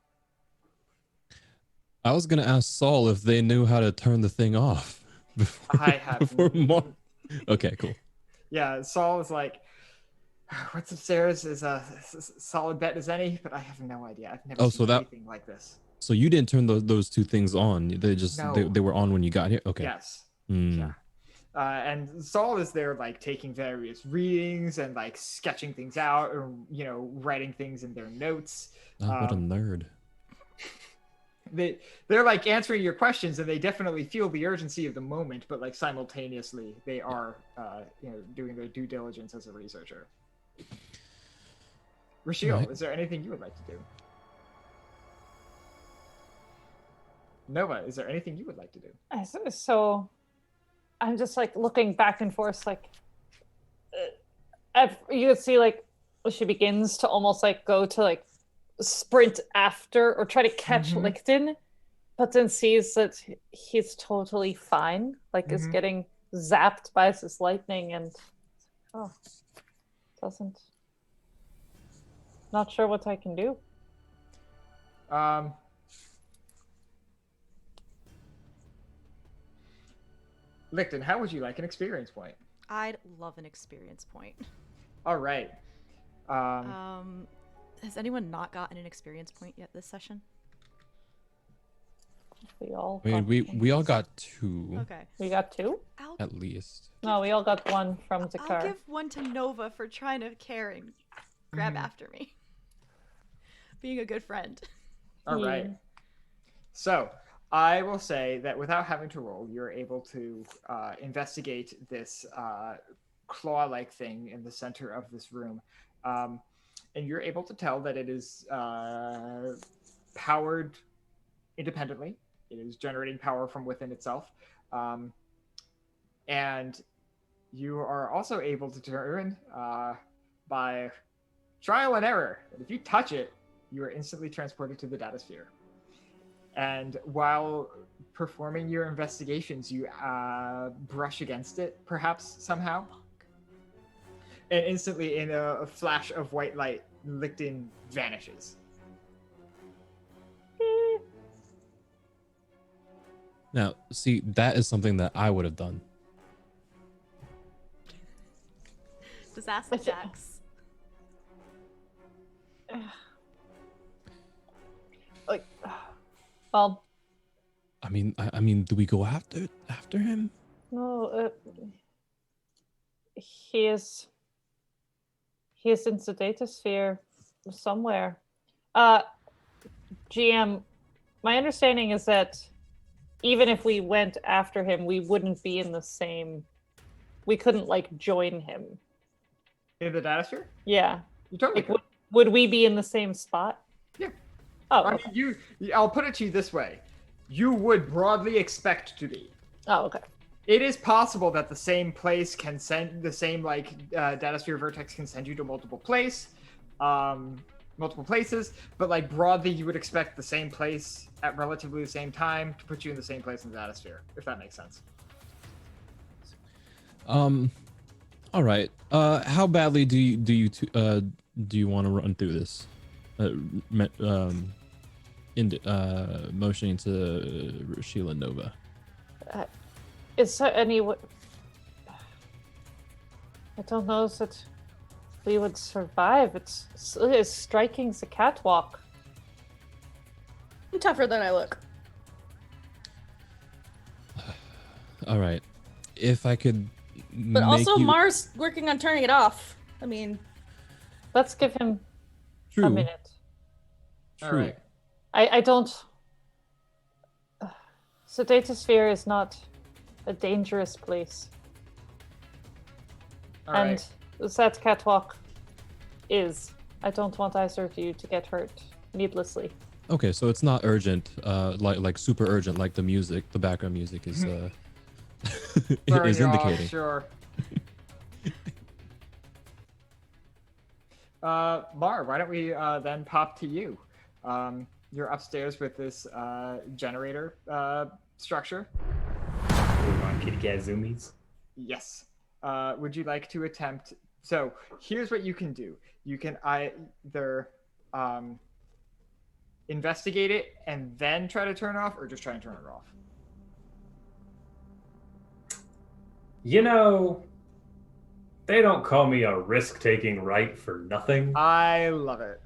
I was gonna ask Saul if they knew how to turn the thing off. I have. Okay, cool. Yeah, Saul is like, what's upstairs is a solid bet as any, but I have no idea. I've never seen anything like this. So you didn't turn those 2 things on. They just they were on when you got here. Okay. Yes. Yeah. And Saul is there like taking various readings and like sketching things out or writing things in their notes. What a nerd. They're like answering your questions and they definitely feel the urgency of the moment, but like simultaneously they are doing their due diligence as a researcher. Rashiel, is there anything you would like to do? Nova, is there anything you would like to do? So I'm just like looking back and forth, like you could see like she begins to almost like go to like sprint after or try to catch Licton, but then sees that he's totally fine, like is getting zapped by this lightning and not sure what I can do. Licton, how would you like an experience point? I'd love an experience point. All right. Has anyone not gotten an experience point yet this session? We all. I mean, we all got 2. Okay. We got 2? At least. No, we all got 1 from Zakar. I'll give one to Nova for trying to care and grab after me. Being a good friend. All right. So I will say that without having to roll, you're able to investigate this claw-like thing in the center of this room. And you're able to tell that it is powered independently. It is generating power from within itself. And you are also able to determine by trial and error. But if you touch it, you are instantly transported to the data sphere. And while performing your investigations, you brush against it, perhaps somehow. And instantly, in a flash of white light, Licton vanishes. Now, see, that is something that I would have done. Disaster Jax. Like, well, I mean, do we go after him? no, he is in the data sphere somewhere. GM, my understanding is that even if we went after him, we wouldn't be in the same. We couldn't like join him. In the data sphere? Yeah. You totally Like, would we be in the same spot? Yeah. Oh, I okay. mean, I'll put it to you this way. You would broadly expect to be. Oh, okay. It is possible that the same place can send the same data sphere vertex can send you to multiple places, but like broadly you would expect the same place at relatively the same time to put you in the same place in the data sphere, if that makes sense. All right. How badly do you want to run through this? Motioning to Sheila Nova. Is there any way? I don't know that we would survive. It's striking the catwalk. I'm tougher than I look. All right. If I could. But also, Mars working on turning it off. I mean, let's give him a minute. All right. I don't. The data sphere is not a dangerous place. All and right. that catwalk is. I don't want either of you to get hurt needlessly. Okay, so it's not urgent, like super urgent, like the music, the background music is is indicating. Sure. Mar, why don't we then pop to you? You're upstairs with this generator structure. Kitty cat zoomies. Yes. Would you like to attempt? So here's what you can do. You can either investigate it and then try to turn it off, or just try and turn it off. You know, they don't call me a risk-taking right for nothing. I love it.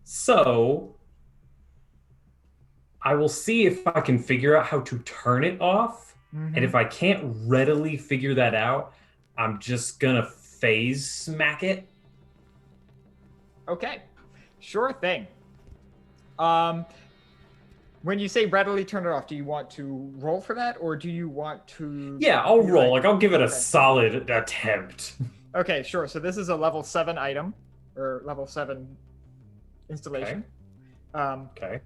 So I will see if I can figure out how to turn it off. Mm-hmm. And if I can't readily figure that out, I'm just gonna phase smack it. Okay, sure thing. When you say readily turn it off, do you want to roll for that, or do you want to? Yeah, I'll roll. Like I'll give it a solid attempt. Okay, sure. So this is a level 7 item, or level 7 installation. Okay.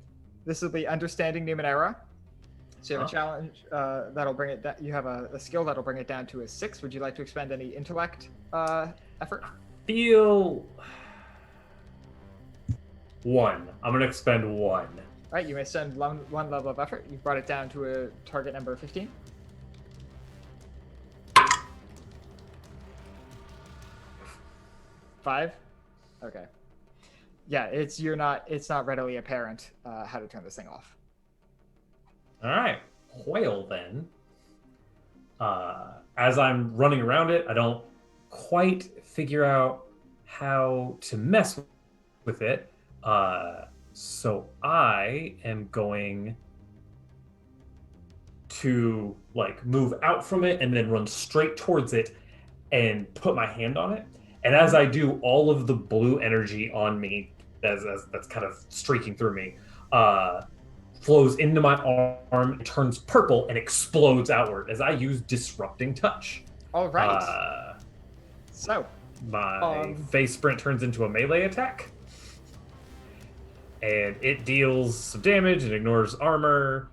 This will be Understanding Numenera. So you have a challenge that'll bring it. You have a skill that'll bring it down to a 6. Would you like to expend any intellect effort? Feel 1. I'm gonna expend 1. All right, you may spend one level of effort. You've brought it down to a target number of 15. Five. Okay. Yeah, it's not readily apparent how to turn this thing off. All right. Well then, as I'm running around it, I don't quite figure out how to mess with it. So I am going to like move out from it and then run straight towards it and put my hand on it. And as I do, all of the blue energy on me, as that's kind of streaking through me, flows into my arm, turns purple, and explodes outward as I use Disrupting Touch. All right. So my phase sprint turns into a melee attack. And it deals some damage and ignores armor,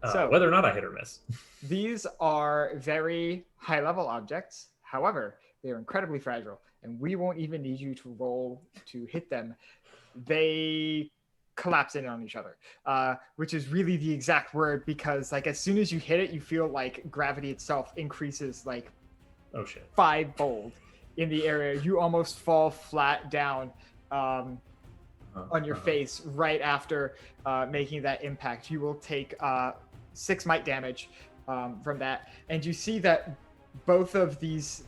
whether or not I hit or miss. These are very high-level objects. However, they are incredibly fragile. and we won't even need you to roll to hit them. They collapse in on each other, which is really the exact word, because like as soon as you hit it, you feel like gravity itself increases like Oh shit. 5-fold in the area. You almost fall flat down on your face right after making that impact. You will take 6 might damage from that, and you see that both of these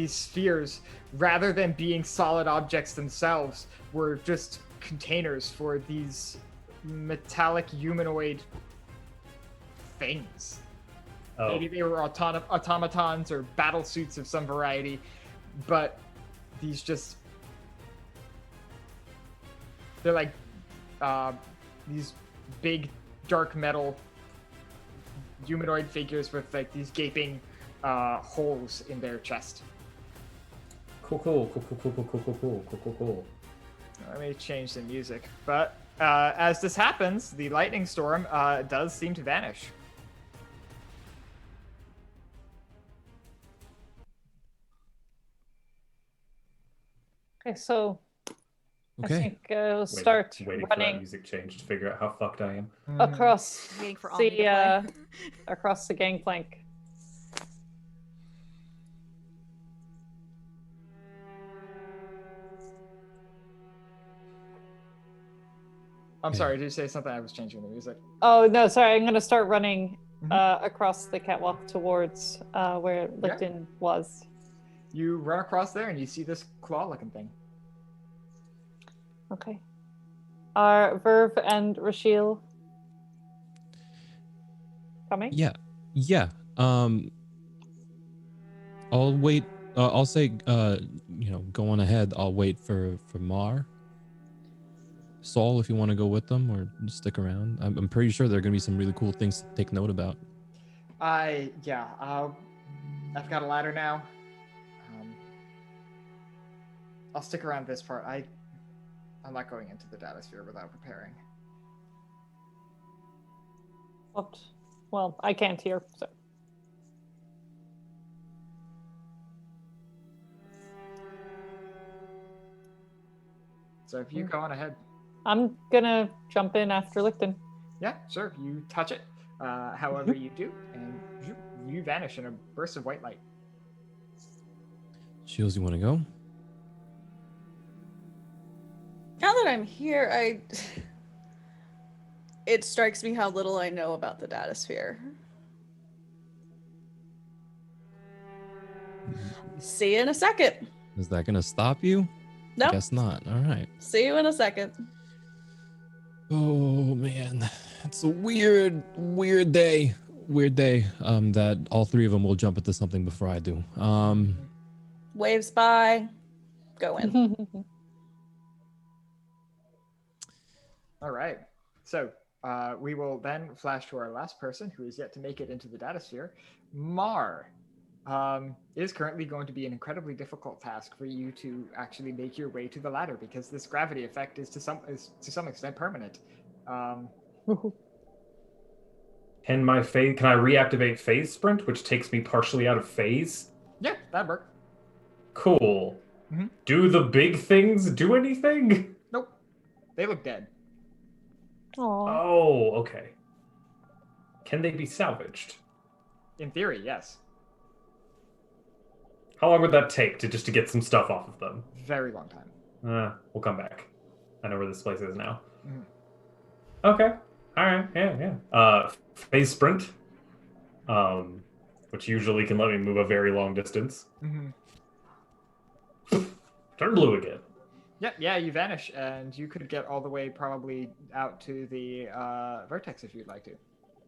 spheres, rather than being solid objects themselves, were just containers for these metallic humanoid things. Oh. Maybe they were automatons or battle suits of some variety, but these just, they're like these big dark metal humanoid figures with like these gaping holes in their chest. Cool. Let me change the music. But as this happens, the lightning storm does seem to vanish. Okay, so I Okay. think we'll start Waiting for that running music change to figure out how fucked I am. across Waiting for Omni to play. across the gangplank. I'm sorry, did you say something? I was changing the music. Oh no, sorry. I'm gonna start running Mhm. across the catwalk towards where Licton was. You run across there and you see this claw-looking thing. Okay. Are Verve and Rashiel coming? Yeah. I'll wait. I'll say, go on ahead. I'll wait for Mar. Saul, if you want to go with them or stick around. I'm pretty sure there are going to be some really cool things to take note about. I've got a ladder now. I'll stick around this part. I'm not going into the data sphere without preparing. Well, I can't hear, so. So if you go on ahead. I'm gonna jump in after Licton. Yeah, sure. You touch it, however you do, and you vanish in a burst of white light. Shields, you want to go? Now that I'm here, it strikes me how little I know about the data sphere. See you in a second. Is that going to stop you? No, Guess not. All right. see you in a second. Oh man, it's a weird day. That all three of them will jump into something before I do. Waves by. Go in. All right. So we will then flash to our last person who is yet to make it into the data sphere. Mar. It is currently going to be an incredibly difficult task for you to actually make your way to the ladder, because this gravity effect is to some extent permanent. Can I reactivate phase sprint, which takes me partially out of phase? Yeah, that'd work. Cool. Mhm. Do the big things do anything? Nope. They look dead. Aww. Oh, okay. Can they be salvaged? In theory, yes. How long would that take to get some stuff off of them? Very long time. We'll come back. I know where this place is now. Mhm. Okay. All right. Yeah. Phase sprint, which usually can let me move a very long distance. Mm-hmm. Turn blue again. Yeah, you vanish, and you could get all the way probably out to the vertex if you'd like to.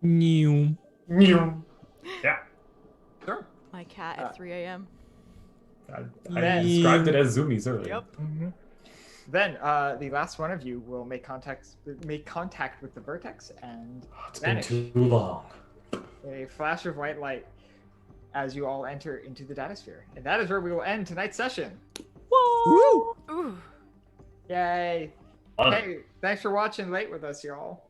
New. Yeah. Sure. My cat at 3 a.m. I described it as zoomies earlier. Yep. Mm-hmm. Then the last one of you will make contact with the vertex and It's vanish. been too long. A flash of white light as you all enter into the data sphere. And that is where we will end tonight's session. Whoa! Ooh. Yay! Fun. Hey, thanks for watching late with us, y'all.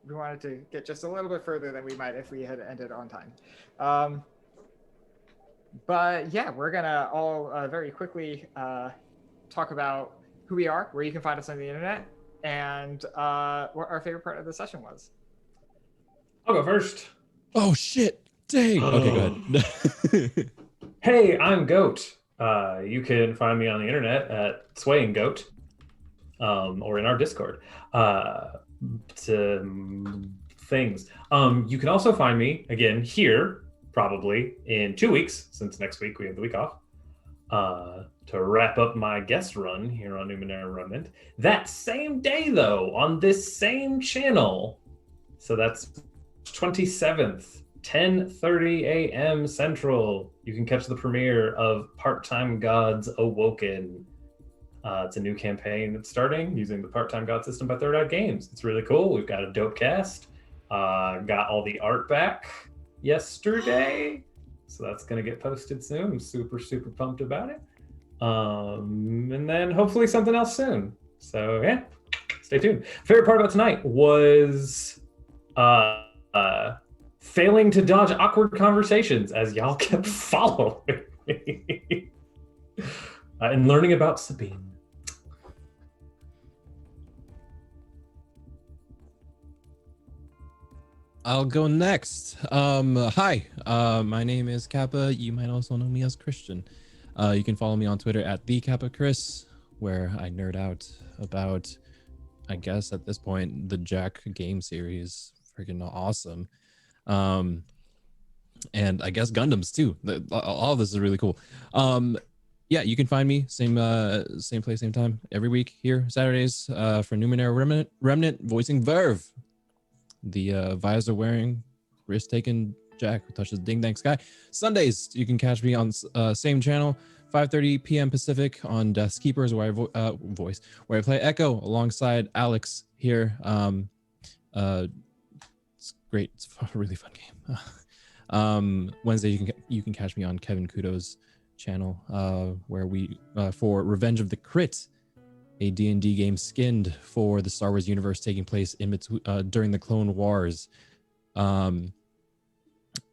We wanted to get just a little bit further than we might if we had ended on time. But yeah, we're gonna all very quickly talk about who we are, where you can find us on the internet, and what our favorite part of the session was. I'll go first. Oh shit! Dang. Okay, go ahead. Hey, I'm Goat. You can find me on the internet at Swaying Goat, or in our Discord. Things. You can also find me again here, probably in 2 weeks, since next week we have the week off, to wrap up my guest run here on Numenera Remnant. That same day, though, on this same channel. So that's 27th. 10:30 a.m. Central. You can catch the premiere of Part-Time Gods Awoken. It's a new campaign that's starting using the Part-Time God system by Third Eye Games. It's really cool. We've got a dope cast. Got all the art back yesterday, so that's gonna get posted soon. I'm super pumped about it. And then hopefully something else soon. So yeah, stay tuned. Favorite part about tonight was failing to dodge awkward conversations as y'all kept following me. And learning about Sabine. I'll go next. Hi, my name is Kappa. You might also know me as Christian. You can follow me on Twitter at @TheKappaChris, where I nerd out about, I guess at this point, the Jack game series. Freaking awesome. And I guess Gundams too. All of this is really cool. Yeah, you can find me same place, same time every week here Saturdays for Numenera Remnant, voicing Verve, the visor wearing, risk taking Jack who touches ding dang sky. Sundays you can catch me on same channel, 5:30 p.m. Pacific on Death's Keepers, where I where I play Echo alongside Alex here. It's great. It's a really fun game. Wednesday you can catch me on Kevin Kudo's channel, where we for Revenge of the Crit, a D&D game skinned for the Star Wars universe taking place in between during the Clone Wars.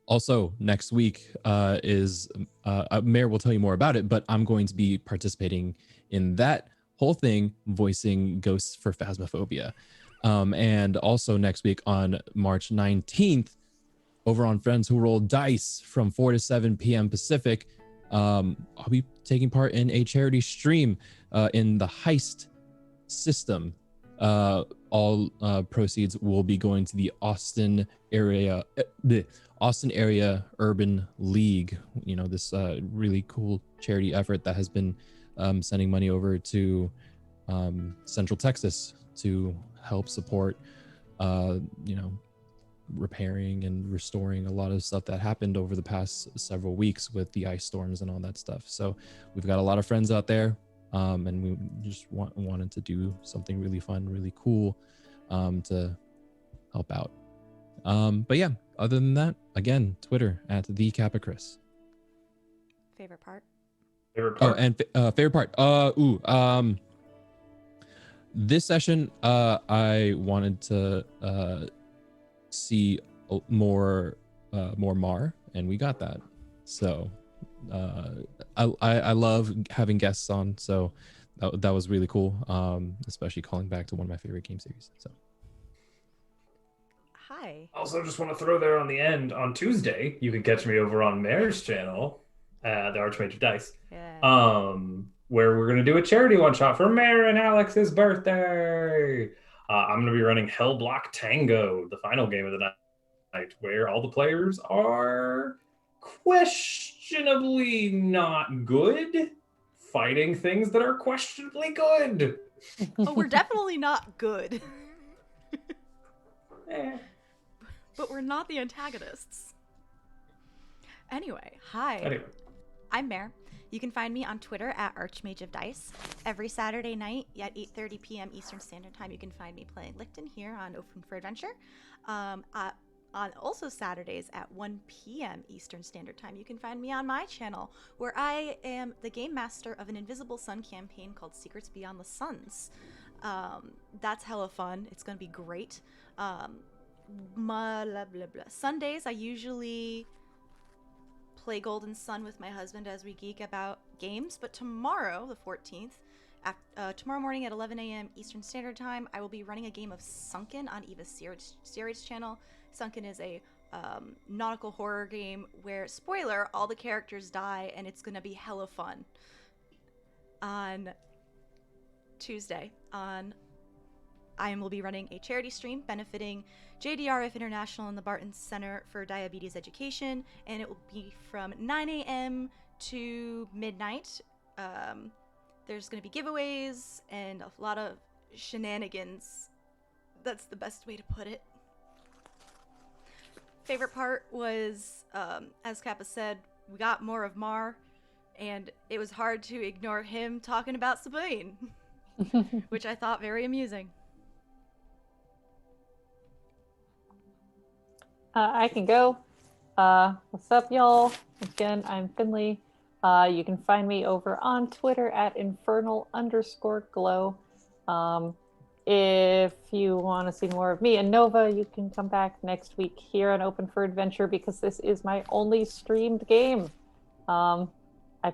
Also next week is Mayor will tell you more about it, but I'm going to be participating in that whole thing, voicing ghosts for Phasmophobia. And also next week on March 19th, over on Friends Who Roll Dice from 4 to 7 p.m. Pacific, I'll be taking part in a charity stream in the Heist system. All proceeds will be going to the Austin area Urban League. You know, this really cool charity effort that has been sending money over to Central Texas to help support, repairing and restoring a lot of stuff that happened over the past several weeks with the ice storms and all that stuff. So we've got a lot of friends out there, and we just wanted to do something really fun, really cool, to help out. But yeah, other than that, again, Twitter at @TheKappaChris. Favorite part? Oh, and favorite part. This session, I wanted to see more Mar, and we got that. So I love having guests on, so that was really cool, especially calling back to one of my favorite game series. So Hi. Also, just want to throw there on the end, on Tuesday, you can catch me over on Mayor's channel, the Archmage of Dice, where we're going to do a charity one-shot for Mayor and Alex's birthday. I'm going to be running Hellblock Tango, the final game of the night, where all the players are questionably not good, fighting things that are questionably good. Oh, we're definitely not good. But we're not the antagonists. Anyway, hi. I'm Mare. You can find me on Twitter at Archmage of Dice. Every Saturday night at 8:30 p.m. Eastern Standard Time, you can find me playing Licton here on Open for Adventure. On also Saturdays at 1 p.m. Eastern Standard Time, you can find me on my channel, where I am the game master of an Invisible Sun campaign called Secrets Beyond the Suns. That's hella fun. It's going to be great. Sundays, I usually play Golden Sun with my husband as we geek about games. But tomorrow, the 14th, tomorrow morning at 11 a.m. Eastern Standard Time, I will be running a game of Sunken on Eva's series channel. Sunken is a nautical horror game where, spoiler, all the characters die, and it's gonna be hella fun. On Tuesday, I will be running a charity stream benefiting JDRF International and the Barton Center for Diabetes Education, and it will be from 9 a.m. to midnight. There's going to be giveaways and a lot of shenanigans. That's the best way to put it. Favorite part was, as Kappa said, we got more of Mar, and it was hard to ignore him talking about Sabine, which I thought very amusing. I can go. What's up, y'all? Again, I'm Finley. You can find me over on Twitter at infernal_glow. If you want to see more of me and Nova, you can come back next week here on Open for Adventure, because this is my only streamed game. I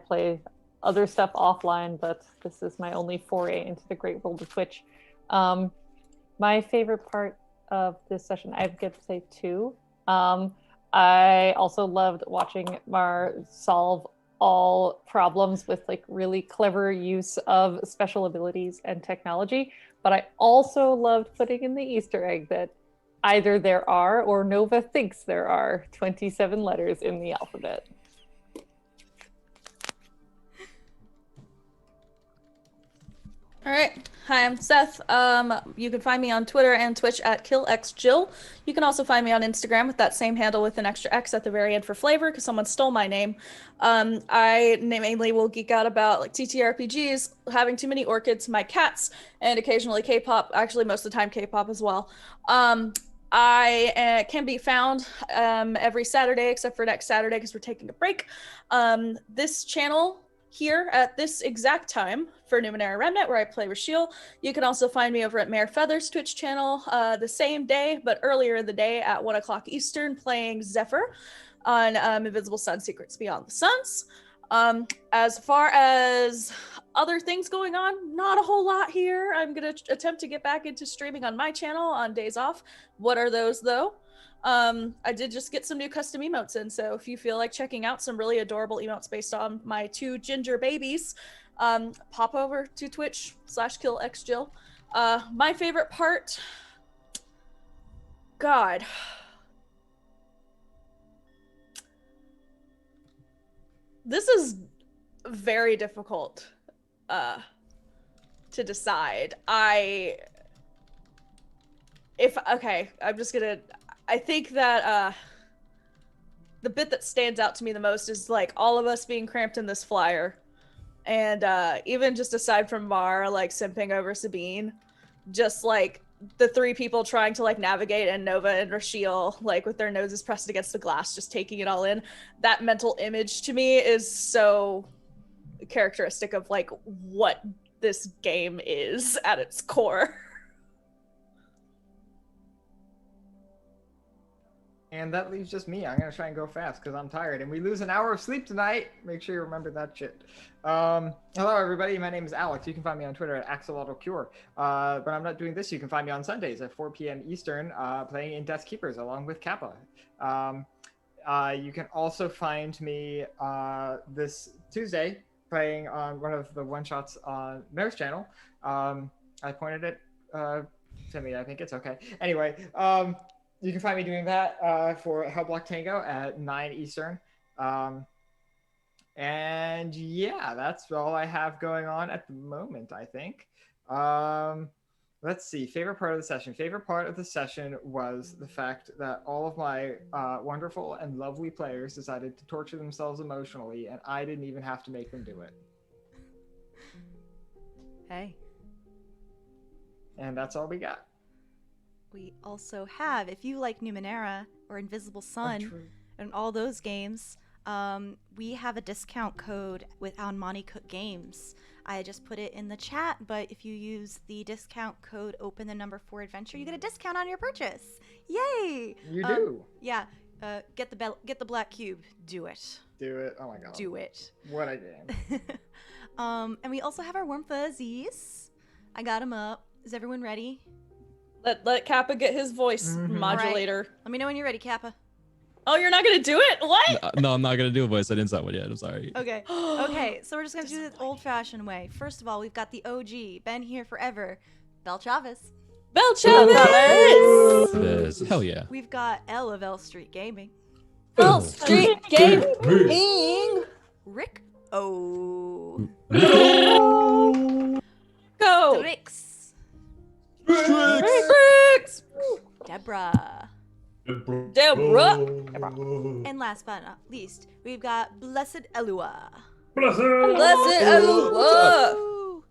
play other stuff offline, but this is my only foray into the great world of Twitch. My favorite part of this session, I get to say two. I also loved watching Mar solve all problems with like really clever use of special abilities and technology, but I also loved putting in the Easter egg that either there are, or Nova thinks there are, 27 letters in the alphabet. All right. Hi, I'm Seth. You can find me on Twitter and Twitch at KillXJill. You can also find me on Instagram with that same handle with an extra X at the very end for flavor, because someone stole my name. I mainly will geek out about like TTRPGs, having too many orchids, my cats, and occasionally K-pop. Actually, most of the time K-pop as well. I can be found every Saturday except for next Saturday because we're taking a break. This channel here at this exact time for Numenera Remnant, where I play Rashiel. You can also find me over at Mare Feather's Twitch channel the same day, but earlier in the day at 1 o'clock Eastern, playing Zephyr on Invisible Sun Secrets Beyond the Suns. As far as other things going on, not a whole lot here. I'm going to attempt to get back into streaming on my channel on days off. What are those, though? I did just get some new custom emotes in, so if you feel like checking out some really adorable emotes based on my two ginger babies, pop over to Twitch/KillXJill. My favorite part, God. This is very difficult to decide. I'm just gonna, I think that the bit that stands out to me the most is like all of us being cramped in this flyer, and even just aside from Mar like simping over Sabine, just like the three people trying to like navigate, and Nova and Rashiel like with their noses pressed against the glass, just taking it all in. That mental image to me is so characteristic of like what this game is at its core. And that leaves just me. I'm going to try and go fast because I'm tired. And we lose an hour of sleep tonight. Make sure you remember that shit. Hello, everybody. My name is Alex. You can find me on Twitter at AxolotlCure. But I'm not doing this. You can find me on Sundays at 4 p.m. Eastern playing in Death Keepers along with Kappa. You can also find me this Tuesday playing on one of the one-shots on Mare's channel. I pointed it to me. I think it's okay. Anyway, you can find me doing that for Hellblock Tango at 9 Eastern. And yeah, that's all I have going on at the moment, I think. Let's see. Favorite part of the session. Favorite part of the session was the fact that all of my wonderful and lovely players decided to torture themselves emotionally, and I didn't even have to make them do it. Hey. And that's all we got. We also have, if you like Numenera or Invisible Sun and all those games, we have a discount code on Monty Cook Games. I just put it in the chat, but if you use the discount code OPEN4 Adventure, you get a discount on your purchase. Yay! You do. Yeah. Get the black cube. Do it. Do it. Oh my god. Do it. What a game. And we also have our warm fuzzies. I got them up. Is everyone ready? Let Kappa get his voice modulator. Let me know when you're ready, Kappa. Oh, you're not gonna do it? What? No, I'm not gonna do a voice. I didn't start one yet. I'm sorry. Okay. Okay, so we're just gonna do it the old-fashioned way. First of all, we've got the OG, been here forever, Bel Chavez. Bel Chavez! Yes. Hell yeah. We've got L of L Street Gaming. L Street Gaming! Rick O. Go! Strix. Strix! Deborah. Deborah! And last but not least, we've got Blessed Elua. Blessed Elua! Woo!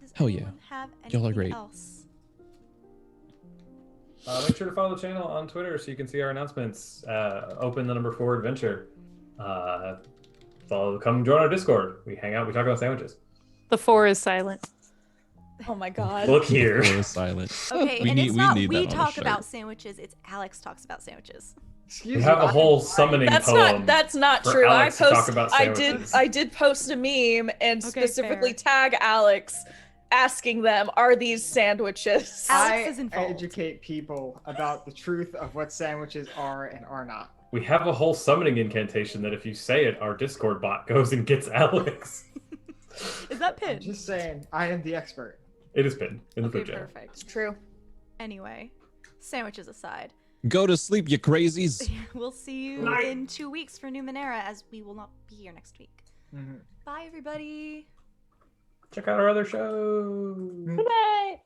Does Hell yeah. anyone have Y'all are anything great. else? Make sure to follow the channel on Twitter so you can see our announcements. Open the number 4 adventure. Come join our Discord. We hang out. We talk about sandwiches. The 4 is silent. Oh my god. Look here. Or silent. Okay, We and need- it's we not need we that on a talk shirt. about sandwiches, it's Alex talks about sandwiches. Excuse We me. have a I'm whole lying. summoning That's poem. not for true. Alex to talk about I did sandwiches. I did post a meme and Okay, specifically fair. tag Alex asking them, are these sandwiches? Alex I is involved. educate people about the truth of what sandwiches are and are not. We have a whole summoning incantation that if you say it, our Discord bot goes and gets Alex. Is that I'm pinned? just saying, I am the expert. It is pinned in the Okay, food channel. perfect. It's true. Anyway, sandwiches aside, Go to sleep, you crazies. we'll see you Night. in 2 weeks for Numenera, as we will not be here next week. Mhm. Bye, everybody. Check out our other shows. Good night.